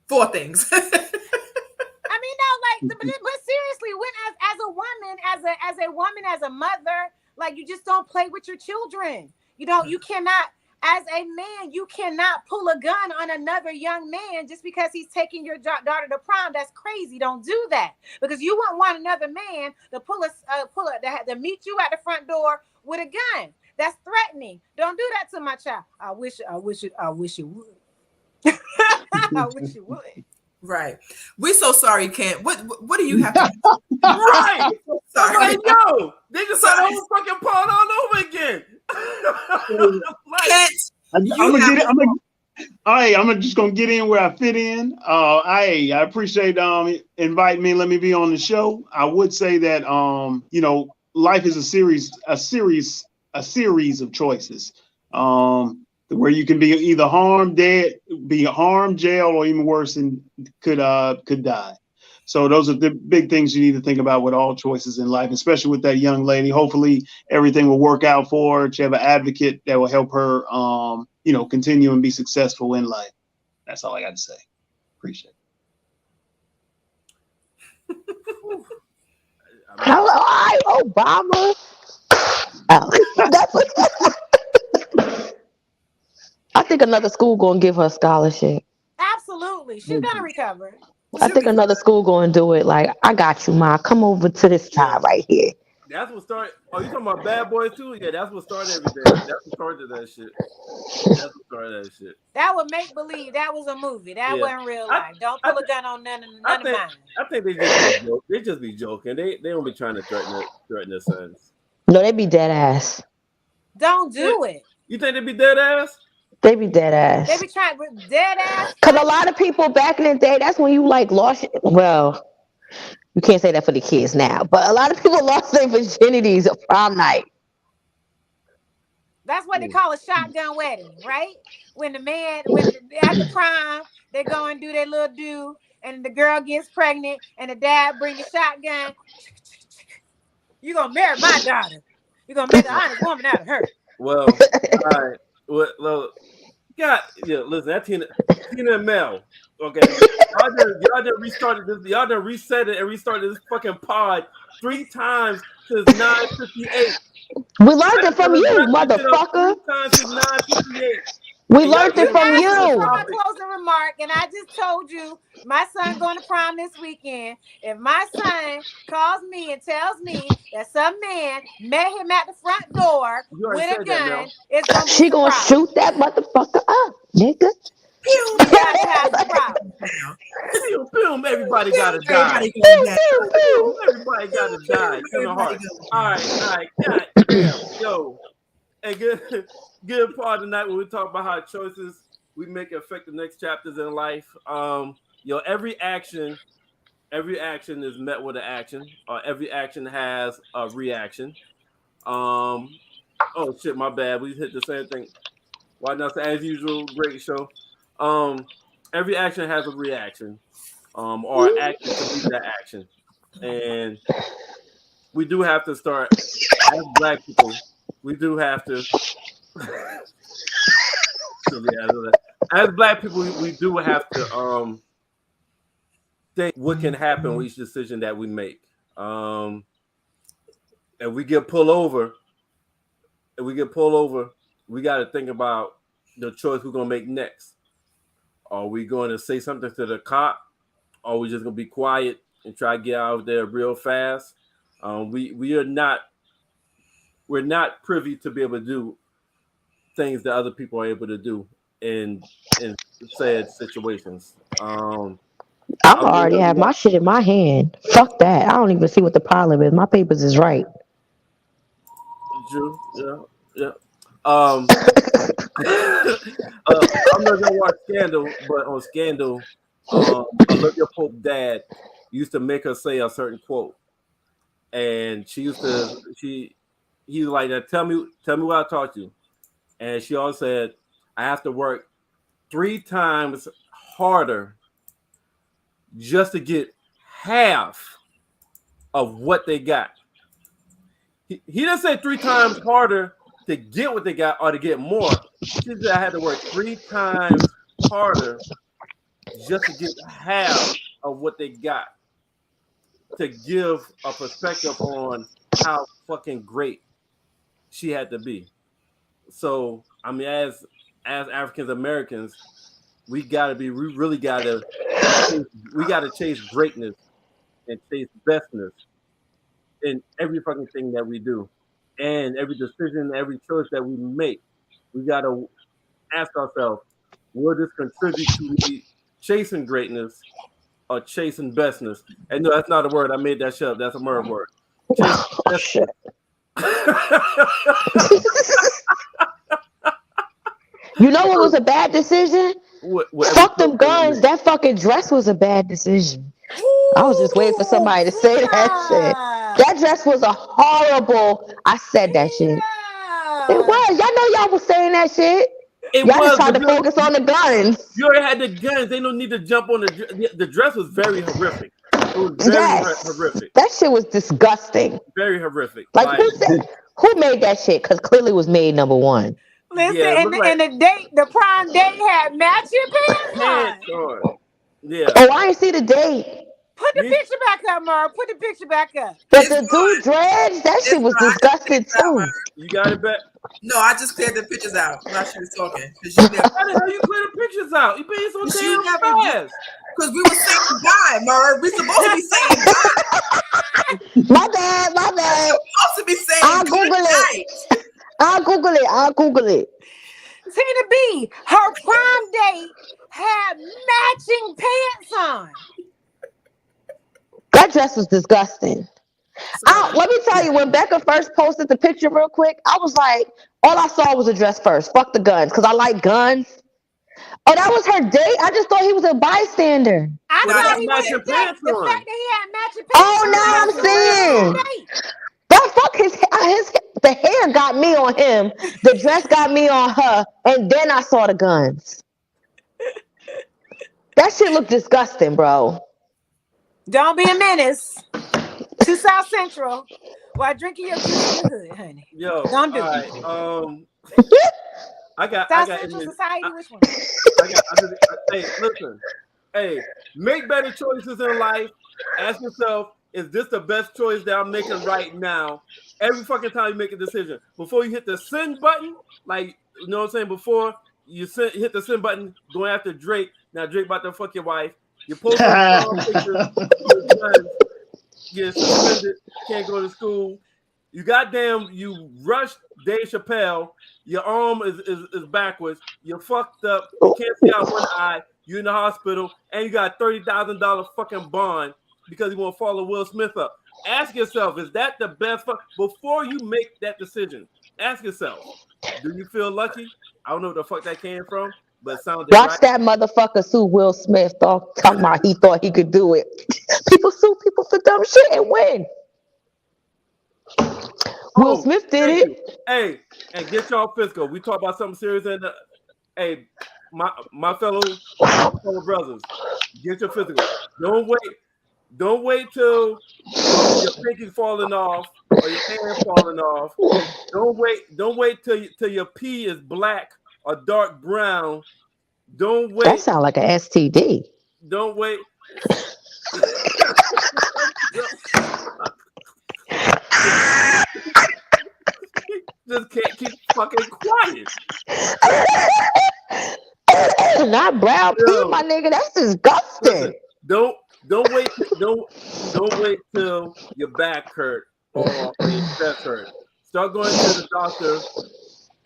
4 things. I mean, no, like, but seriously, when as a woman, as a mother, like, you just don't play with your children. You cannot. As a man, you cannot pull a gun on another young man just because he's taking your daughter to prom. That's crazy. Don't do that, because you wouldn't want another man to to meet you at the front door with a gun. That's threatening. Don't do that to my child. I wish it would. I wish it would. Right. We're so sorry, Kent. What do you have to do? Right. Sorry. Like, yo, they just said the whole fucking part all over again. I'm just gonna get in where I fit in. I appreciate inviting me. Let me be on the show. I would say that life is a series of choices. Where you can be either harmed, jail, or even worse, and could die. So those are the big things you need to think about with all choices in life, especially with that young lady. Hopefully everything will work out for her. She have an advocate that will help her, continue and be successful in life. That's all I got to say. Appreciate it. Hi, Obama. I think another school gonna give her a scholarship. Absolutely, she's gonna recover. I think another school gonna do it. Like, I got you, Ma. Come over to this side right here. That's what started. Oh, you talking about Bad Boys too? Yeah, that's what started everything. That's what started that shit. That's what started that shit. That was make believe. That was a movie. That wasn't real life. Don't pull a gun on none of mine. I think they just be joking. They don't be trying to threaten their sons. No, they be dead ass. Don't do it. You think they be dead ass? They be dead ass. They be trying with dead ass. Cause a lot of people back in the day, that's when you like lost. Well, you can't say that for the kids now, but a lot of people lost their virginities at prom night. That's what they call a shotgun wedding, right? When at the prom, they go and do their little do, and the girl gets pregnant, and the dad bring the shotgun. You gonna marry my daughter? You gonna make an honest woman out of her? Well, all right. Well, listen, that Tina and Mel. Okay, y'all done restarted this. Y'all done reset it and restarted this fucking pod 3 times since 9:58. We learned it from you, motherfucker. 3 times since 9:58. We learned it from you. My closing remark, and I just told you my son going to prom this weekend. If my son calls me and tells me that some man met him at the front door with a gun, it's gonna be she gonna shoot that motherfucker up, nigga. Boom, everybody gotta die. Everybody gotta die. All right. God damn. Yo. And good part of the night when we talk about how choices we make affect the next chapters in life. Every action is met with an action. Every action has a reaction. Oh shit, my bad. We hit the same thing. Why not? As usual, great show. Every action has a reaction, or an action to be that action, and we do have to start as Black people. We do have to. As Black people, we do have to think what can happen with each decision that we make. And we get pulled over. we got to think about the choice we're gonna make next. Are we going to say something to the cop? Or are we just gonna be quiet and try to get out of there real fast? We're not privy to be able to do things that other people are able to do in said situations. I already have my shit in my hand. Fuck that. I don't even see what the problem is. My papers is right. True. Yeah. I'm not gonna watch Scandal, but on Scandal, Olivia Pope's dad used to make her say a certain quote, and he was like, "Tell me what I taught you," and she always said, "I have to work 3 times harder just to get half of what they got." He didn't say 3 times harder to get what they got or to get more. She said I had to work 3 times harder just to get half of what they got, to give a perspective on how fucking great she had to be. So, I mean, as African Americans, we gotta chase greatness and chase bestness in every fucking thing that we do. And every decision, every choice that we make, we got to ask ourselves, will this contribute to me chasing greatness or chasing bestness? And no, that's not a word. I made that shit up. That's a murder word. Oh, shit. You know what was a bad decision? Fuck them guns. That fucking dress was a bad decision. I was just waiting for somebody to say that shit. That dress was a horrible. I said that shit. It was. Y'all know y'all was saying that shit. Y'all just tried to focus on the guns. You already had the guns. They don't need to jump on the dress. Was very horrific. It was very horrific. That shit was disgusting. Very horrific. Like who made that shit? Because clearly it was made number one. Listen, and the prom date had matching pants on. Yeah. Oh, I didn't see the date. Put the picture back up, Mara. Put the picture back up. But the dude dreads, that shit was disgusting too. You got it back? No, I just cleared the pictures out while she was talking. How the hell you clear the pictures out? You being so damn fast. Because we were saying bye, Mara. We supposed to be saying bye. My bad. Supposed to be saying I'll good Google night. it. I'll Google it. Tina B, her prom date had matching pants on. That dress was disgusting. So, Let me tell you, when Becca first posted the picture real quick, I was like, all I saw was a dress first. Fuck the guns, because I like guns. Oh, that was her date? I just thought he was a bystander. I No, thought that's he not was matching a date. pants The on. fact that he had matching pants Oh, on. now I I'm was like, seeing. That fuck his the hair got me on him, the dress got me on her, and then I saw the guns. That shit looked disgusting, bro. Don't be a menace to South Central while drinking your juice in the hood, honey. Yo, Don't do all right. it. I got South Central Society, which one? hey, listen. Hey, make better choices in life. Ask yourself, is this the best choice that I'm making right now? Every fucking time you make a decision. Before you hit the send button, like, you know what I'm saying? Before you hit the send button, going after Drake. Now Drake about to fuck your wife. You post up pictures, your sons get suspended, can't go to school. You rushed Dave Chappelle. Your arm is backwards. You're fucked up. You can't see out one eye. You're in the hospital, and you got $30,000 fucking bond because you want to follow Will Smith up. Ask yourself, is that the best? Before you make that decision, ask yourself, do you feel lucky? I don't know where the fuck that came from, but it sounded Watch right. that motherfucker sue Will Smith, talking about he thought he could do it. People sue people for dumb shit and win. Will Smith did thank it. you. Hey, and get y'all physical. We talk about something serious and hey, my fellow brothers, get your physical. Don't wait till your pinky's falling off or your hand falling off. Don't wait till your pee is black or dark brown. Don't wait. That sounds like an STD. Don't wait. Just can't keep fucking quiet. Not brown pee, my nigga. That's disgusting. Listen, don't wait till your back hurt or your chest hurt. Start going to the doctor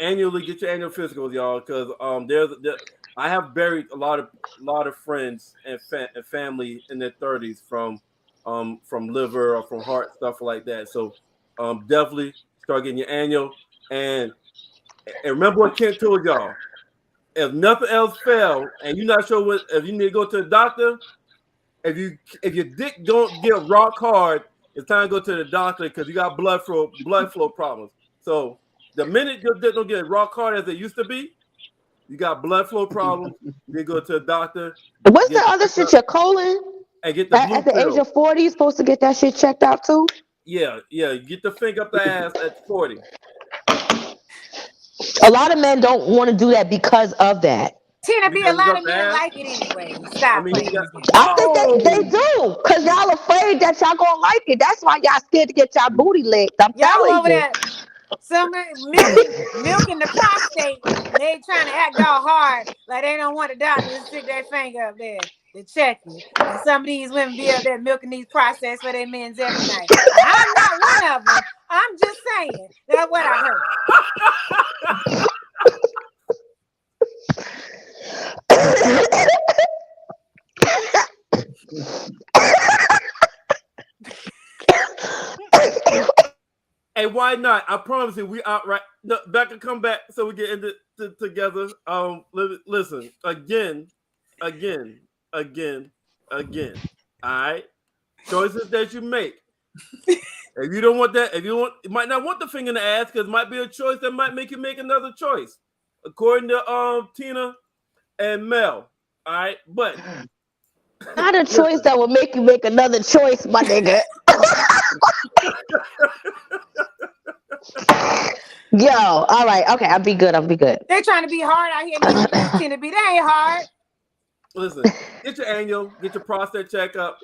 annually. Get your annual physicals, y'all, because I have buried a lot of friends and family in their 30s from liver or from heart stuff like that. So definitely start getting your annual and remember what Kent told y'all. If nothing else fails and you're not sure if you need to go to the doctor, if your dick don't get rock hard, it's time to go to the doctor because you got blood flow problems. So the minute your dick don't get rock hard as it used to be, you got blood flow problems. You go to the doctor. What's the other shit? Your colon? And get the at the age of 40, you're supposed to get that shit checked out too? Yeah. Get the finger up the ass at 40. A lot of men don't want to do that because of that. Tina B, a lot of men like it anyway. Stop. I think they do, because y'all afraid that y'all gonna like it. That's why y'all scared to get y'all booty licked. I'm y'all telling over you. there, some milking the prostate. They trying to act all hard, like they don't want the doctor to stick their finger up there to check it. And some of these women be up there milking these prostates for their men's every night. I'm not one of them. I'm just saying. That's what I heard. Hey, why not? I promise you, we outright. No, Becca, come back so we get into together. Listen again. All right, choices that you make. If you don't want that, you might not want the finger in the ass because it might be a choice that might make you make another choice, according to Tina and Mel. All right, but not a choice that will make you make another choice, my nigga. Yo, all right, okay, I'll be good. They trying to be hard out here. Tina B, they ain't hard. Listen, get your annual, get your prostate checkup.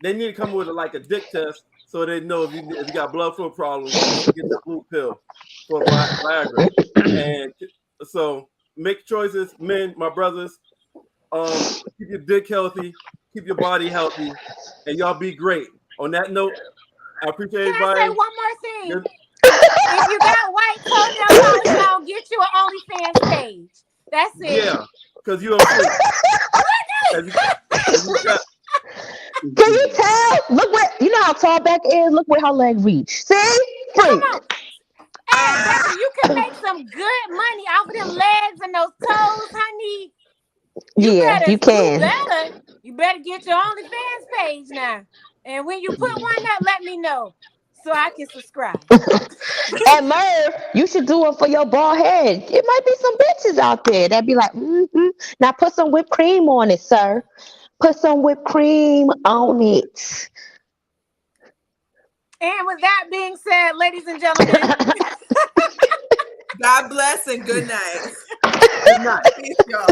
They need to come with a dick test so they know if you got blood flow problems, you get the blue pill for Viagra. And so make choices, men, my brothers. Keep your dick healthy, keep your body healthy, and y'all be great. On that note, I appreciate everybody. Can I say one more thing? mean, if you got white toenail polish on, get you an OnlyFans page. That's it. Yeah, because you don't freak. Have you got- Can you tell? Look where you know how tall Beck is. Look where her leg reach. See, freak. Hey, Becca, you can make some good money off of them legs and those toes, honey. Yeah, you can. You better get your OnlyFans page now. And when you put one up, let me know so I can subscribe. And Merv, you should do it for your bald head. It might be some bitches out there that be like, now put some whipped cream on it, sir. Put some whipped cream on it. And with that being said, ladies and gentlemen, God bless and good night. Good night. Peace, y'all.